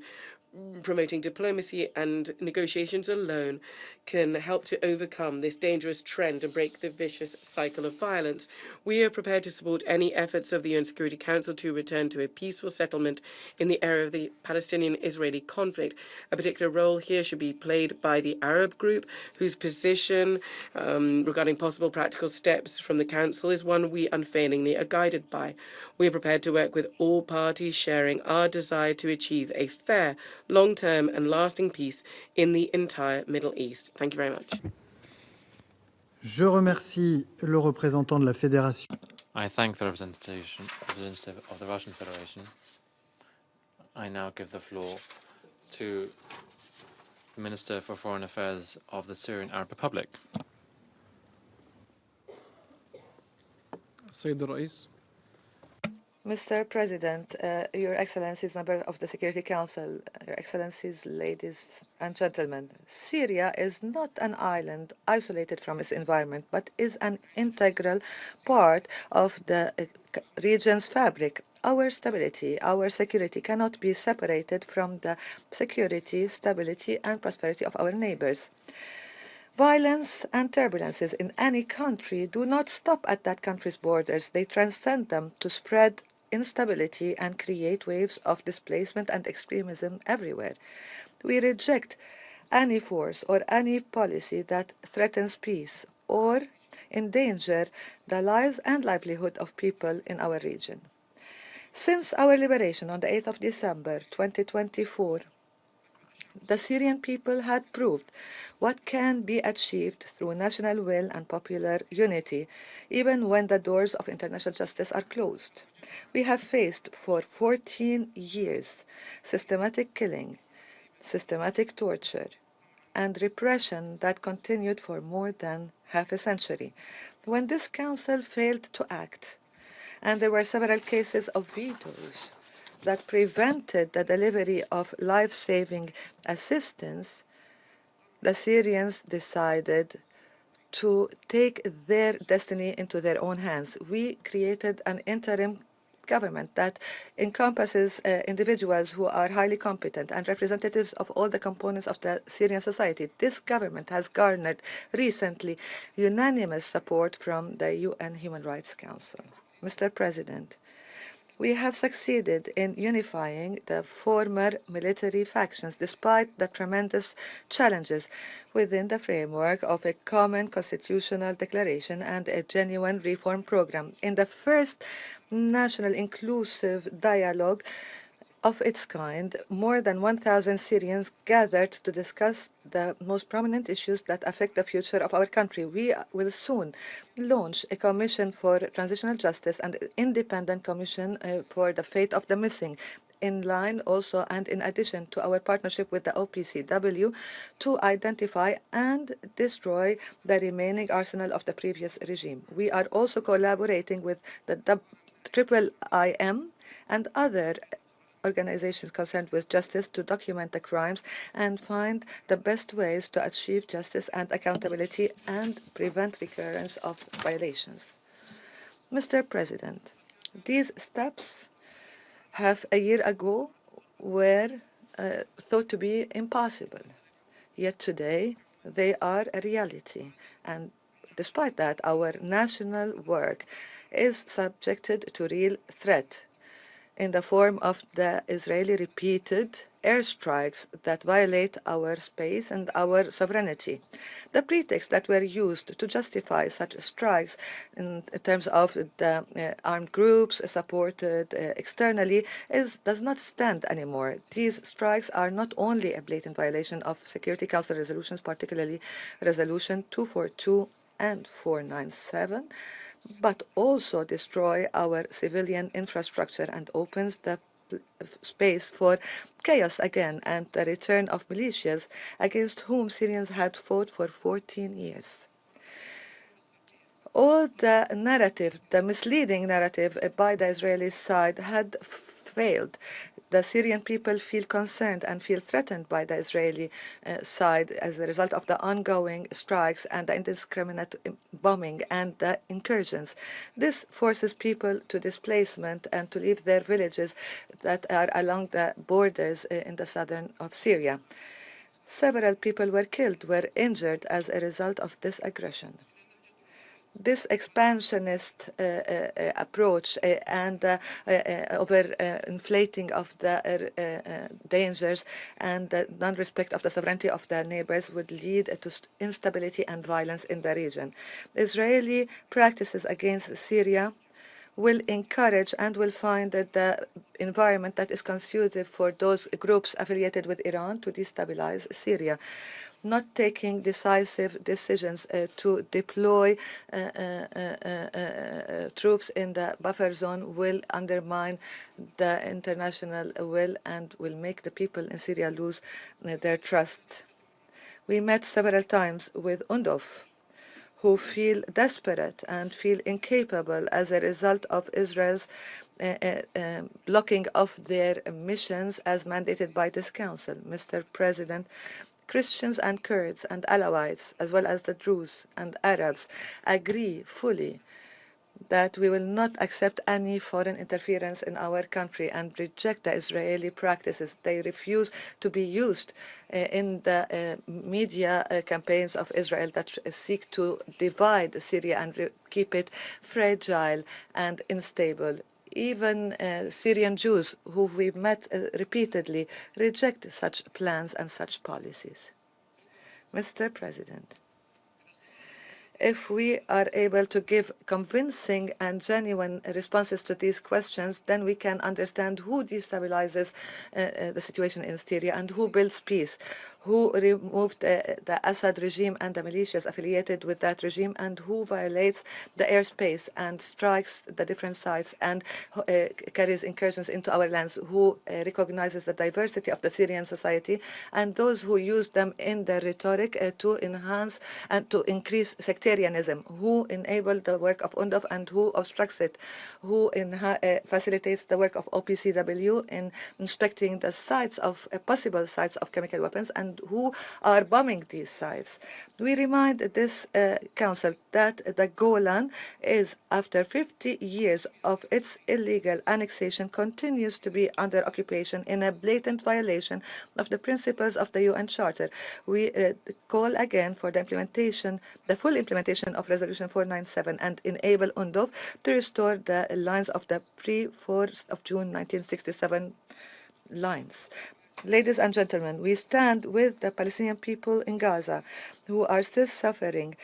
S3: promoting diplomacy and negotiations alone can help to overcome this dangerous trend and break the vicious cycle of violence. We are prepared to support any efforts of the UN Security Council to return to a peaceful settlement in the area of the Palestinian-Israeli conflict. A particular role here should be played by the Arab group, whose position regarding possible practical steps from the Council is one we unfailingly are guided by. We are prepared to work with all parties, sharing our desire to achieve a fair, long-term and lasting peace in the entire Middle East. Thank you very much.
S2: Je remercie le représentant de la Fédération.
S5: I thank the representative of the Russian Federation. I now give the floor to the Minister for Foreign Affairs of the Syrian Arab Republic.
S20: Sayyid al-Rais.
S21: Mr. President, Your Excellencies, Member of the Security Council, Your Excellencies, ladies and gentlemen, Syria is not an island isolated from its environment, but is an integral part of the region's fabric. Our stability, our security cannot be separated from the security, stability, and prosperity of our neighbors. Violence and turbulences in any country do not stop at that country's borders. They transcend them to spread instability and create waves of displacement and extremism everywhere. We reject any force or any policy that threatens peace or endanger the lives and livelihood of people in our region. Since our liberation on the 8th of December 2024, the Syrian people had proved what can be achieved through national will and popular unity, even when the doors of international justice are closed. We have faced for 14 years systematic killing, systematic torture, and repression that continued for more than half a century. When this council failed to act, and there were several cases of vetoes that prevented the delivery of life-saving assistance, the Syrians decided to take their destiny into their own hands. We created an interim government that encompasses individuals who are highly competent and representatives of all the components of the Syrian society. This government has garnered recently unanimous support from the UN Human Rights Council. Mr. President, we have succeeded in unifying the former military factions despite the tremendous challenges within the framework of a common constitutional declaration and a genuine reform program. In the first national inclusive dialogue of its kind, more than 1,000 Syrians gathered to discuss the most prominent issues that affect the future of our country. We will soon launch a commission for transitional justice and an independent commission for the fate of the missing, in line also and in addition to our partnership with the OPCW to identify and destroy the remaining arsenal of the previous regime. We are also collaborating with the IIIM and other organizations concerned with justice to document the crimes and find the best ways to achieve justice and accountability and prevent recurrence of violations. Mr. President, these steps have a year ago were thought to be impossible. Yet today they are a reality. And despite that, our national work is subjected to real threat in the form of the Israeli repeated airstrikes that violate our space and our sovereignty. The pretexts that were used to justify such strikes in terms of the armed groups supported externally does not stand anymore. These strikes are not only a blatant violation of Security Council resolutions, particularly Resolution 242 and 497, but also destroy our civilian infrastructure and opens the space for chaos again and the return of militias against whom Syrians had fought for 14 years. All the narrative, the misleading narrative by the Israeli side had failed The Syrian people feel concerned and feel threatened by the Israeli side as a result of the ongoing strikes and the indiscriminate bombing and the incursions. This forces people to displacement and to leave their villages that are along the borders in the southern of Syria. Several people were killed, were injured as a result of this aggression. This expansionist approach and over-inflating of the dangers and the non-respect of the sovereignty of the neighbors would lead to instability and violence in the region. Israeli practices against Syria will encourage and will find that the environment that is conducive for those groups affiliated with Iran to destabilize Syria. Not taking decisive decisions to deploy troops in the buffer zone will undermine the international will and will make the people in Syria lose their trust. We met several times with UNDOF, who feel desperate and feel incapable as a result of Israel's blocking of their missions as mandated by this council. Mr. President, Christians and Kurds and Alawites, as well as the Druze and Arabs, agree fully that we will not accept any foreign interference in our country and reject the Israeli practices. They refuse to be used in the media campaigns of Israel that seek to divide Syria and keep it fragile and unstable. Even Syrian Jews, who we've met repeatedly, reject such plans and such policies. Mr. President, if we are able to give convincing and genuine responses to these questions, then we can understand who destabilizes the situation in Syria and who builds peace, who removed the Assad regime and the militias affiliated with that regime, and who violates the airspace and strikes the different sites and carries incursions into our lands, who recognizes the diversity of the Syrian society, and those who use them in their rhetoric to enhance and to increase sectarianism, who enable the work of UNDOF and who obstructs it, who facilitates the work of OPCW in inspecting the sites of possible sites of chemical weapons, and who are bombing these sites. We remind this council that the Golan is, after 50 years of its illegal annexation, continues to be under occupation in a blatant violation of the principles of the UN Charter. We call again for the implementation, the full implementation of Resolution 497 and enable UNDOF to restore the lines of the pre-4th of June 1967 lines. Ladies and gentlemen, we stand with the Palestinian people in Gaza who are still suffering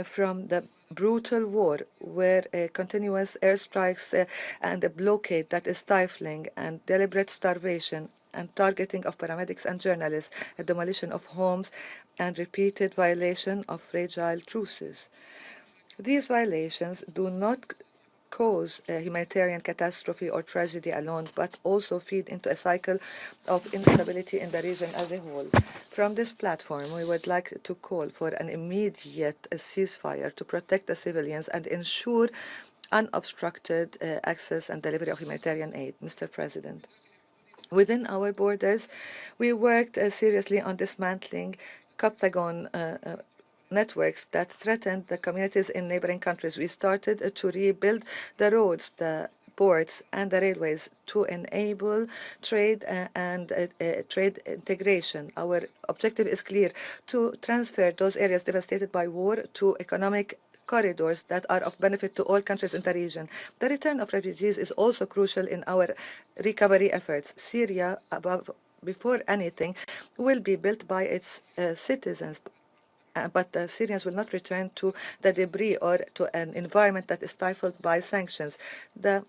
S21: from the brutal war, where continuous airstrikes and a blockade that is stifling and deliberate starvation and targeting of paramedics and journalists, a demolition of homes and repeated violation of fragile truces. These violations do not cause a humanitarian catastrophe or tragedy alone, but also feed into a cycle of instability in the region as a whole. From this platform, we would like to call for an immediate ceasefire to protect the civilians and ensure unobstructed access and delivery of humanitarian aid. Mr. President, within our borders, we worked seriously on dismantling Coptagon networks that threatened the communities in neighboring countries. We started to rebuild the roads, the ports, and the railways to enable trade and trade integration. Our objective is clear: to transfer those areas devastated by war to economic corridors that are of benefit to all countries in the region. The return of refugees is also crucial in our recovery efforts. Syria, before anything, will be built by its citizens. But the Syrians will not return to the debris or to an environment that is stifled by sanctions. The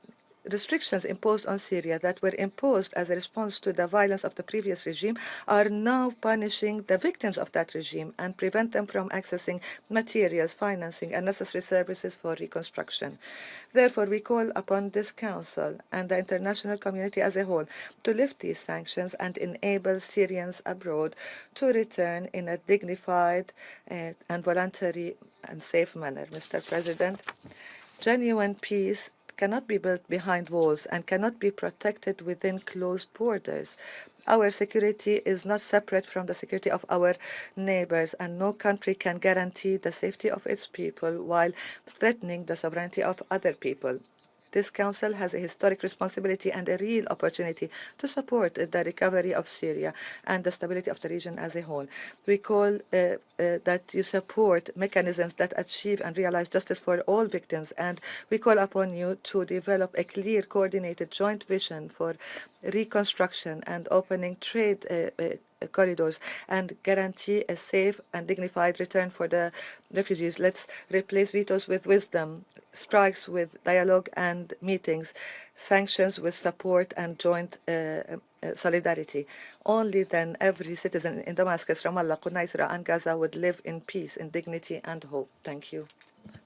S21: restrictions imposed on Syria that were imposed as a response to the violence of the previous regime are now punishing the victims of that regime and prevent them from accessing materials, financing, and necessary services for reconstruction. Therefore, we call upon this Council and the international community as a whole to lift these sanctions and enable Syrians abroad to return in a dignified and voluntary and safe manner. Mr. President, genuine peace cannot be built behind walls and cannot be protected within closed borders. Our security is not separate from the security of our neighbors, and no country can guarantee the safety of its people while threatening the sovereignty of other people. This Council has a historic responsibility and a real opportunity to support the recovery of Syria and the stability of the region as a whole. We call that you support mechanisms that achieve and realize justice for all victims, and we call upon you to develop a clear, coordinated joint vision for reconstruction and opening trade corridors and guarantee a safe and dignified return for the refugees. Let's replace vetoes with wisdom, strikes with dialogue and meetings, sanctions with support and joint solidarity. Only then every citizen in Damascus, Ramallah, Quneitra, and Gaza would live in peace, in dignity and hope. Thank you,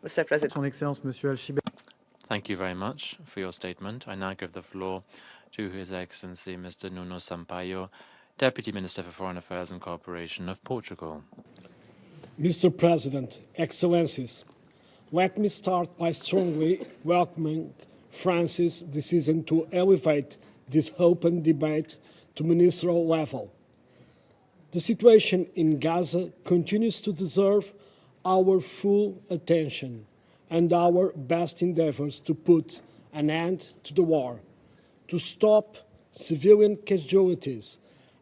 S21: Mr. President.
S2: Son Excellence, Monsieur Al-Shibet.
S5: Thank you very much for your statement. I now give the floor to His Excellency Mr. Nuno Sampaio, Deputy Minister for Foreign Affairs and Cooperation of Portugal.
S20: Mr. President, Excellencies, let me start by strongly welcoming France's decision to elevate this open debate to ministerial level. The situation in Gaza continues to deserve our full attention and our best endeavors to put an end to the war, to stop civilian casualties,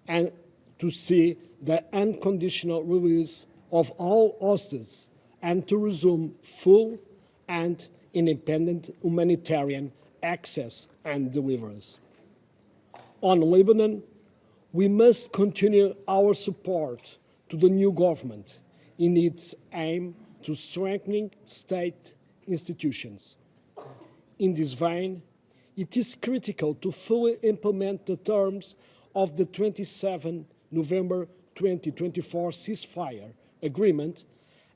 S20: and to see the unconditional release of all hostages and to resume full and independent humanitarian access and deliveries. On Lebanon, we must continue our support to the new government in its aim to strengthening state institutions. In this vein, it is critical to fully implement the terms of the 27 November 2024 ceasefire agreement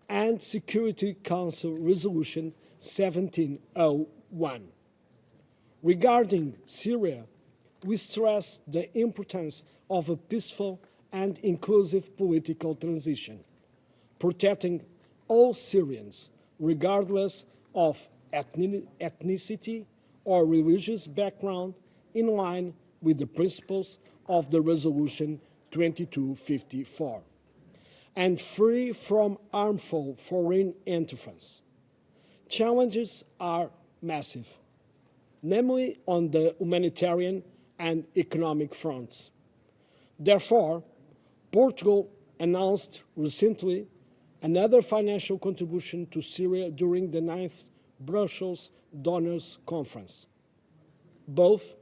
S20: and Security Council Resolution 1701. Regarding Syria, we stress the importance of a peaceful and inclusive political transition, protecting all Syrians, regardless of ethnicity or religious background, in line with the principles of the Resolution 2254, and free from harmful foreign interference. Challenges are massive, namely on the humanitarian and economic fronts. Therefore, Portugal announced recently another financial contribution to Syria during the 9th Brussels Donors Conference. Both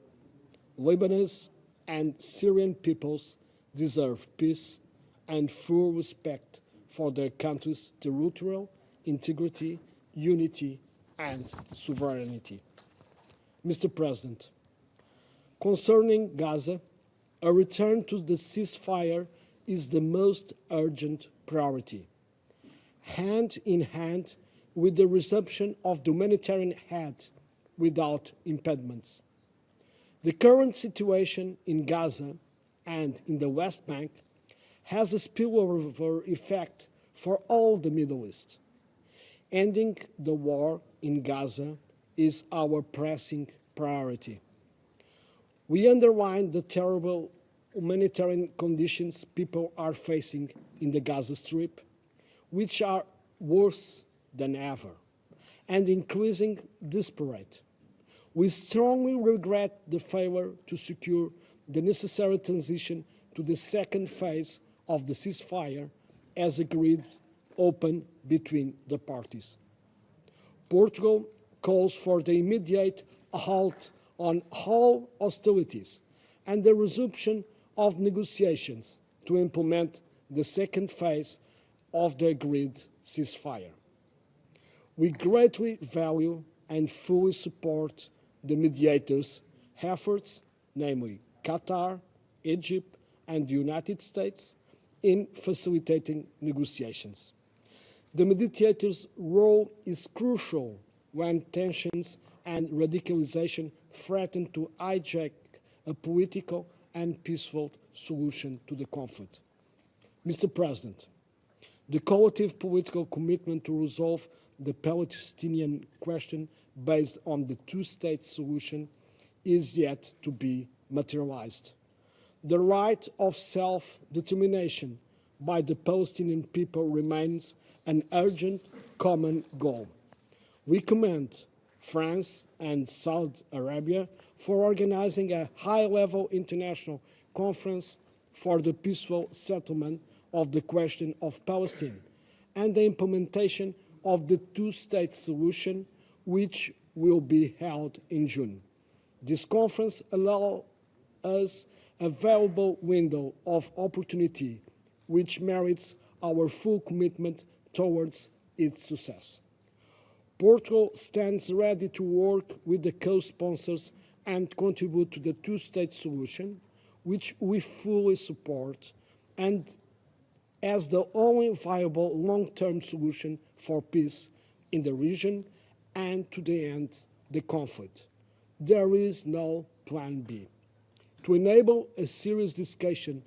S20: Lebanese and Syrian peoples deserve peace and full respect for their country's territorial integrity, unity, and sovereignty. Mr. President, concerning Gaza, a return to the ceasefire is the most urgent priority, hand in hand with the resumption of the humanitarian aid without impediments. The current situation in Gaza and in the West Bank has a spillover effect for all the Middle East. Ending the war in Gaza is our pressing priority. We underline the terrible humanitarian conditions people are facing in the Gaza Strip, which are worse than ever and increasing desperate. We strongly regret the failure to secure the necessary transition to the second phase of the ceasefire as agreed open between the parties. Portugal calls for the immediate halt on all hostilities and the resumption of negotiations to implement the second phase of the agreed ceasefire. We greatly value and fully support the mediators' efforts, namely Qatar, Egypt, and the United States, in facilitating negotiations. The mediators' role is crucial when tensions and radicalization threaten to hijack a political and peaceful solution to the conflict. Mr. President, the collective political commitment to resolve the Palestinian question based on the two-state solution is yet to be materialized. The right of self-determination by the Palestinian people remains an urgent common goal. We commend France and Saudi Arabia for organizing a high-level international conference for the peaceful settlement of the question of Palestine and the implementation of the two-state solution, which will be held in June. This conference allows us a valuable window of opportunity which merits our full commitment towards its success. Portugal stands ready to work with the co-sponsors and contribute to the two-state solution, which we fully support, and as the only viable long-term solution for peace in the region and to the end the conflict. There is no plan B. To enable a serious discussion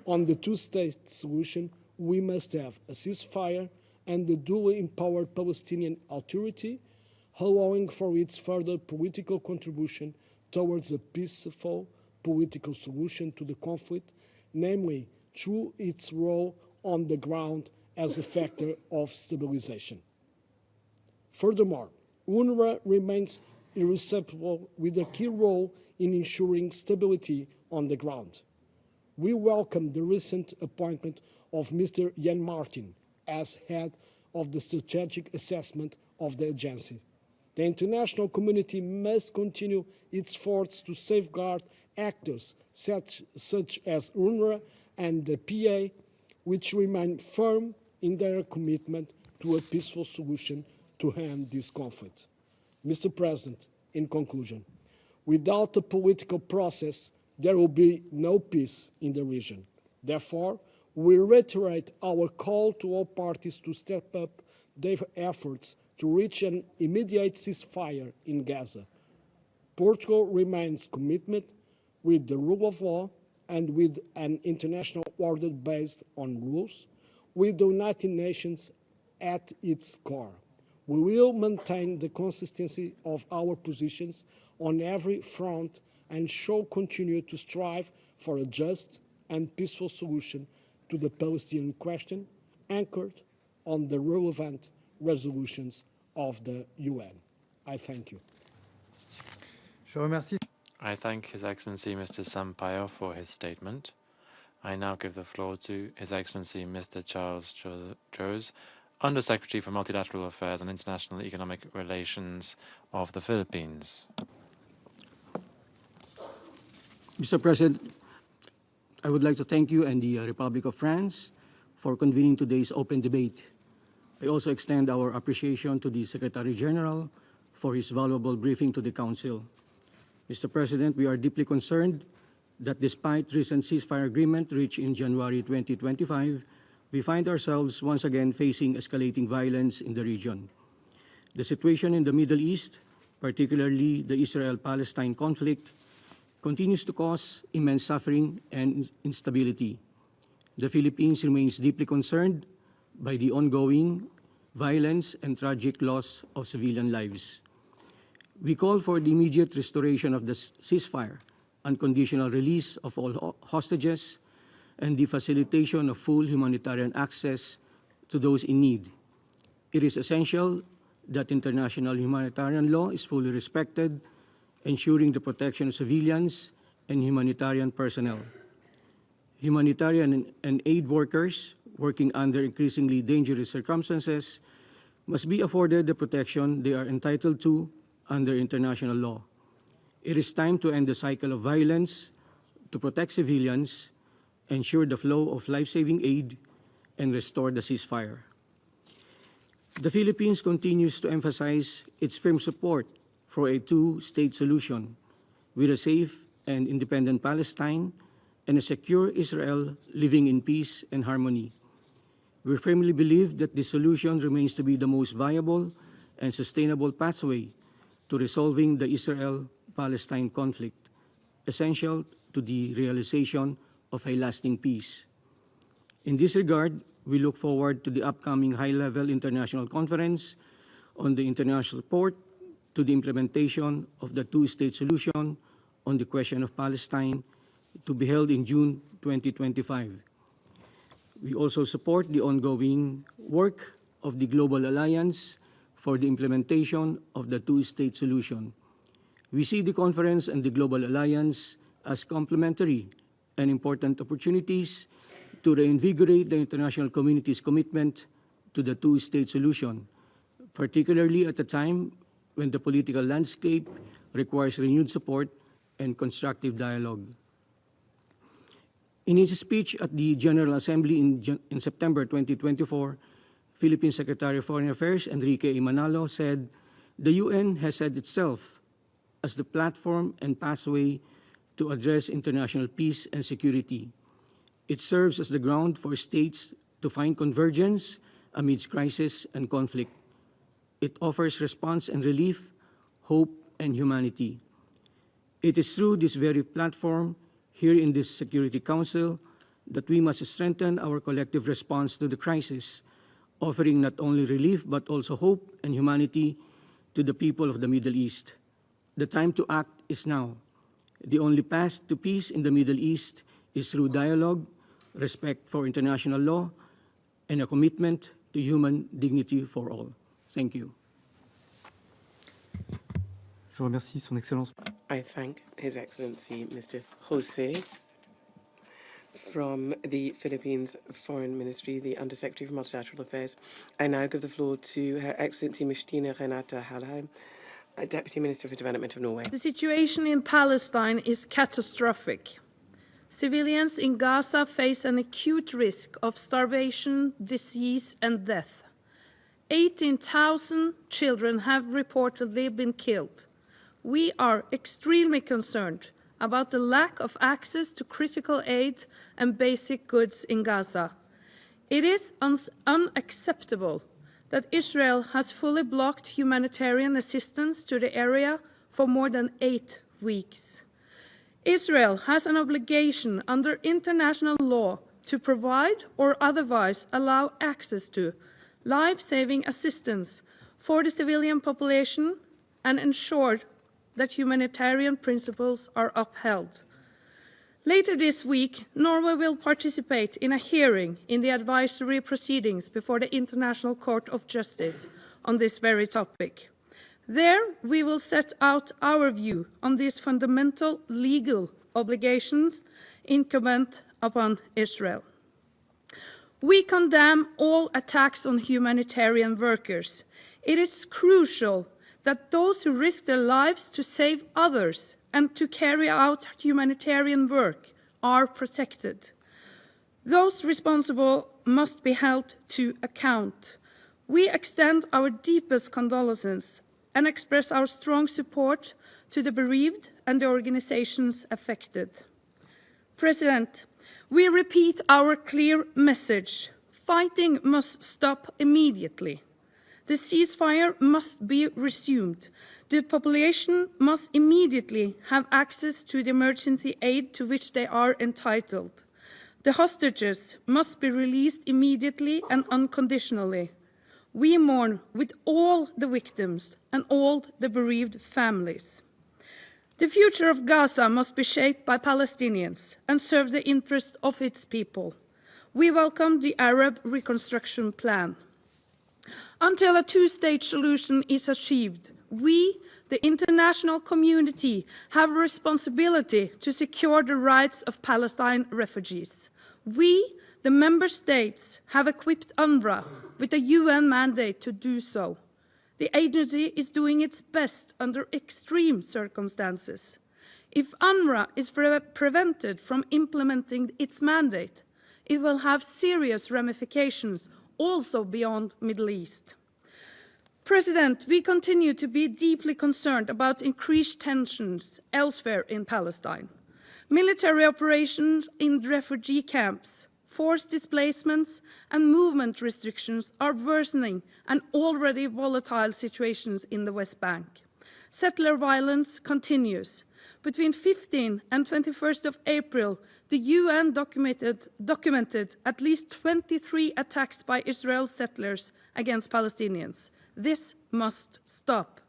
S20: on the two-state solution, we must have a ceasefire and the duly empowered Palestinian Authority, allowing for its further political contribution towards a peaceful political solution to the conflict, namely through its role on the ground as a factor of stabilization. Furthermore, UNRWA remains irreplaceable with a key role in ensuring stability on the ground. We welcome the recent appointment of Mr. Jan Martin as head of the strategic assessment of the agency. The international community must continue its efforts to safeguard actors such as UNRWA and the PA, which remain firm in their commitment to a peaceful solution to end this conflict. Mr. President, in conclusion, without a political process, there will be no peace in the region. Therefore, we reiterate our call to all parties to step up their efforts to reach an immediate ceasefire in Gaza. Portugal remains committed with the rule of law and with an international order based on rules, with the United Nations at its core. We will maintain the consistency of our positions on every front and shall continue to strive for a just and peaceful solution to the Palestinian question, anchored on the relevant resolutions of the UN. I thank you.
S5: I thank His Excellency Mr. Sampaio for his statement. I now give the floor to His Excellency Mr. Charles Jose, Under-Secretary for Multilateral Affairs and International Economic Relations of the Philippines.
S4: Mr. President, I would like to thank you and the Republic of France for convening today's open debate. I also extend our appreciation to the Secretary General for his valuable briefing to the Council. Mr. President, we are deeply concerned that despite recent ceasefire agreement reached in January 2025, we find ourselves once again facing escalating violence in the region. The situation in the Middle East, particularly the Israel-Palestine conflict, continues to cause immense suffering and instability. The Philippines remains deeply concerned by the ongoing violence and tragic loss of civilian lives. We call for the immediate restoration of the ceasefire, unconditional release of all hostages, and the facilitation of full humanitarian access to those in need. It is essential that international humanitarian law is fully respected, ensuring the protection of civilians and humanitarian personnel. Humanitarian and aid workers working under increasingly dangerous circumstances must be afforded the protection they are entitled to under international law. It is time to end the cycle of violence, to protect civilians, ensure the flow of life-saving aid, and restore the ceasefire. The Philippines continues to emphasize its firm support for a two-state solution with a safe and independent Palestine and a secure Israel living in peace and harmony. We firmly believe that this solution remains to be the most viable and sustainable pathway to resolving the Israel-Palestine conflict, essential to the realization of a lasting peace. In this regard, we look forward to the upcoming high-level international conference on the international support to the implementation of the two-state solution on the question of Palestine to be held in June 2025. We also support the ongoing work of the Global Alliance for the implementation of the two-state solution. We see the conference and the Global Alliance as complementary and important opportunities to reinvigorate the international community's commitment to the two-state solution, particularly at a time when the political landscape requires renewed support and constructive dialogue. In his speech at the General Assembly in September 2024, Philippine Secretary of Foreign Affairs Enrique A. Manalo said, "The UN has set itself as the platform and pathway to address international peace and security. It serves as the ground for states to find convergence amidst crisis and conflict. It offers response and relief, hope and humanity. It is through this very platform here in this Security Council that we must strengthen our collective response to the crisis, offering not only relief but also hope and humanity to the people of the Middle East. The time to act is now. The only path to peace in the Middle East is through dialogue, respect for international law, and a commitment to human dignity for all." Thank you.
S18: Je remercie Son Excellence.
S3: I thank His Excellency Mr. Jose from the Philippines Foreign Ministry, the Undersecretary for Multilateral Affairs. I now give the floor to Her Excellency Mistina Renata Halheim, Deputy Minister for Development of Norway.
S6: The situation in Palestine is catastrophic. Civilians in Gaza face an acute risk of starvation, disease, and death. 18,000 children have reportedly been killed. We are extremely concerned about the lack of access to critical aid and basic goods in Gaza. It is unacceptable that Israel has fully blocked humanitarian assistance to the area for more than 8 weeks. Israel has an obligation under international law to provide or otherwise allow access to life-saving assistance for the civilian population and ensure that humanitarian principles are upheld. Later this week, Norway will participate in a hearing in the advisory proceedings before the International Court of Justice on this very topic. There, we will set out our view on these fundamental legal obligations incumbent upon Israel. We condemn all attacks on humanitarian workers. It is crucial that those who risk their lives to save others and to carry out humanitarian work are protected. Those responsible must be held to account. We extend our deepest condolences and express our strong support to the bereaved and the organizations affected. President, we repeat our clear message. Fighting must stop immediately. The ceasefire must be resumed. The population must immediately have access to the emergency aid to which they are entitled. The hostages must be released immediately and unconditionally. We mourn with all the victims and all the bereaved families. The future of Gaza must be shaped by Palestinians and serve the interests of its people. We welcome the Arab Reconstruction Plan. Until a two-state solution is achieved, we, the international community, have a responsibility to secure the rights of Palestine refugees. We, the member states, have equipped UNRWA with a UN mandate to do so. The agency is doing its best under extreme circumstances. If UNRWA is prevented from implementing its mandate, it will have serious ramifications also beyond the Middle East. President, we continue to be deeply concerned about increased tensions elsewhere in Palestine. Military operations in refugee camps, forced displacements, and movement restrictions are worsening an already volatile situations in the West Bank. Settler violence continues. Between 15 and 21st of April, the UN documented at least 23 attacks by Israel settlers against Palestinians. This must stop.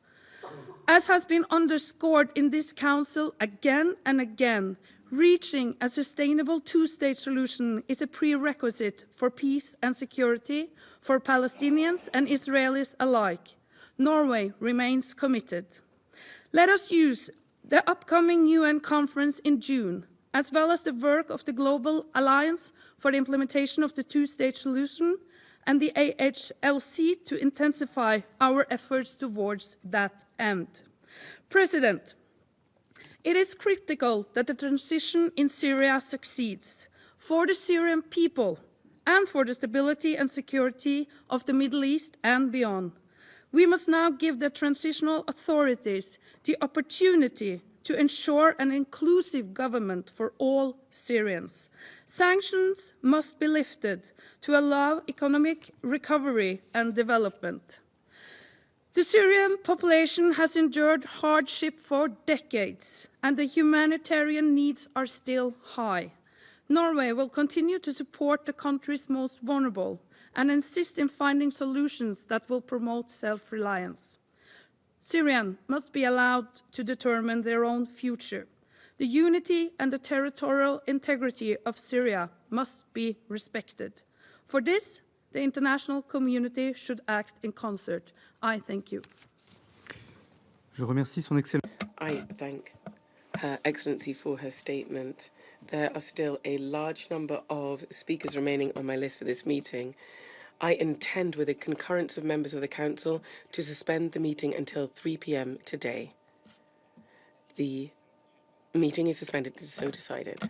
S6: As has been underscored in this Council again and again, reaching a sustainable two-state solution is a prerequisite for peace and security for Palestinians and Israelis alike. Norway remains committed. Let us use the upcoming UN conference in June, as well as the work of the Global Alliance for the Implementation of the Two-State Solution and the AHLC to intensify our efforts towards that end. President, it is critical that the transition in Syria succeeds for the Syrian people and for the stability and security of the Middle East and beyond. We must now give the transitional authorities the opportunity to ensure an inclusive government for all Syrians. Sanctions must be lifted to allow economic recovery and development. The Syrian population has endured hardship for decades, and the humanitarian needs are still high. Norway will continue to support the country's most vulnerable and insist in finding solutions that will promote self-reliance. Syrians must be allowed to determine their own future. The unity and the territorial integrity of Syria must be respected. For this, the international community should act in concert. I thank you.
S18: Je remercie Son Excellence.
S3: I thank Her Excellency for her statement. There are still a large number of speakers remaining on my list for this meeting. I intend, with the concurrence of members of the Council, to suspend the meeting until 3 p.m. today. The meeting is suspended, it is so decided.